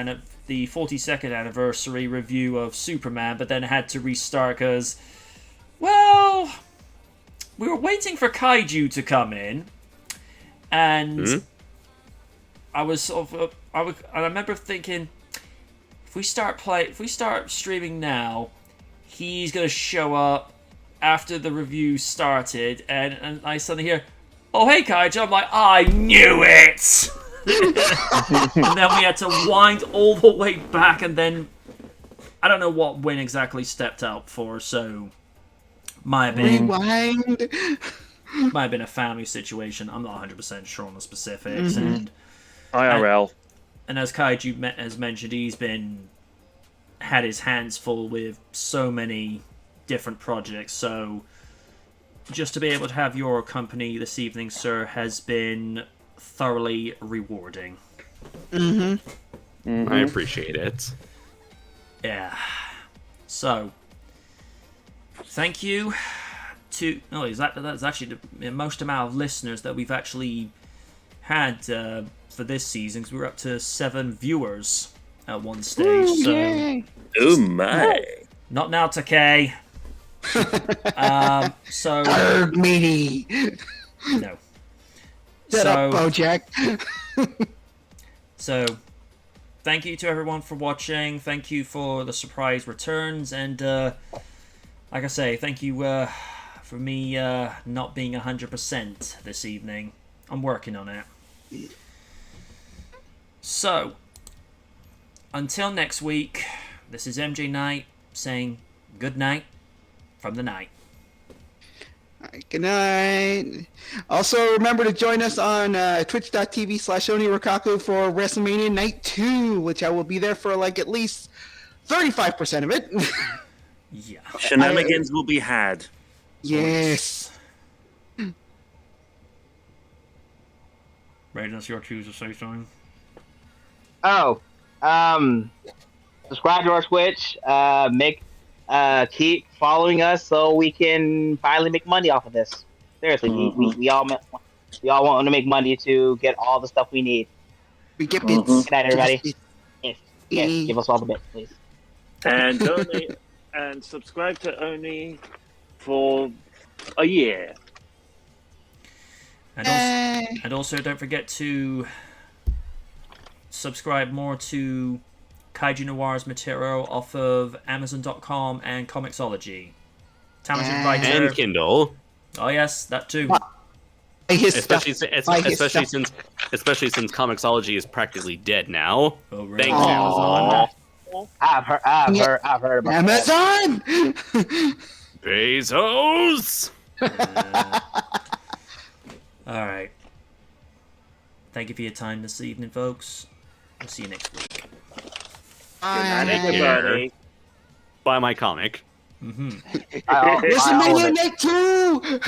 Speaker 4: anniversary review of Superman, but then had to restart because, well, we were waiting for Kaiju to come in, and I was sort of, I remember thinking, if we start streaming now, he's gonna show up after the review started, and I suddenly hear, "Oh hey Kaiju," I'm like, I knew it. And then we had to wind all the way back, and then I don't know what Wynn exactly stepped out for, so might have been
Speaker 1: Rewind.
Speaker 4: might have been a family situation. I'm not 100% sure on the specifics. And
Speaker 3: IRL.
Speaker 4: And as Kaiju has mentioned, he's had his hands full with so many different projects. So just to be able to have your company this evening, sir, has been thoroughly rewarding.
Speaker 2: I appreciate it.
Speaker 4: Yeah. So, thank you to. No, that's actually the most amount of listeners that we've actually had for this season, because we were up to 7 viewers at one stage. So,
Speaker 7: Oh my!
Speaker 4: not now, Takei. So
Speaker 1: Arg, meaty.
Speaker 4: no.
Speaker 1: Shut up, Bojack.
Speaker 4: So, thank you to everyone for watching. Thank you for the surprise returns, and like I say, thank you for me not being 100% this evening. I'm working on it. So, until next week, this is MJ Knight saying good night from the night.
Speaker 1: All right, good night. Also, remember to join us on twitch.tv/OniRokaku for WrestleMania Night 2, which I will be there for like at least 35% of it.
Speaker 4: Yeah.
Speaker 7: Shenanigans will be had.
Speaker 1: Yes.
Speaker 4: Raiden, it's your choose to say something.
Speaker 6: Oh, subscribe to our Twitch. Keep following us so we can finally make money off of this. Seriously, we all want to make money to get all the stuff we need.
Speaker 1: We get bits.
Speaker 6: Good night, everybody. Yes, give us all the bits, please.
Speaker 7: And donate and subscribe to Oni for a year.
Speaker 4: And also don't forget to subscribe more to Kaiju Noir's material off of Amazon.com and Comixology. Talented writer.
Speaker 2: And Kindle.
Speaker 4: Oh yes, that too.
Speaker 2: Especially since Comixology is practically dead now.
Speaker 4: Oh, really?
Speaker 2: Thanks, Amazon.
Speaker 6: I've heard about
Speaker 1: Amazon.
Speaker 2: Bezos.
Speaker 4: All right. Thank you for your time this evening, folks. We'll see you next week.
Speaker 7: Good night,
Speaker 2: Take
Speaker 7: everybody.
Speaker 2: care. Buy my comic.
Speaker 4: Mm-hmm.
Speaker 1: WrestleMania Night 2.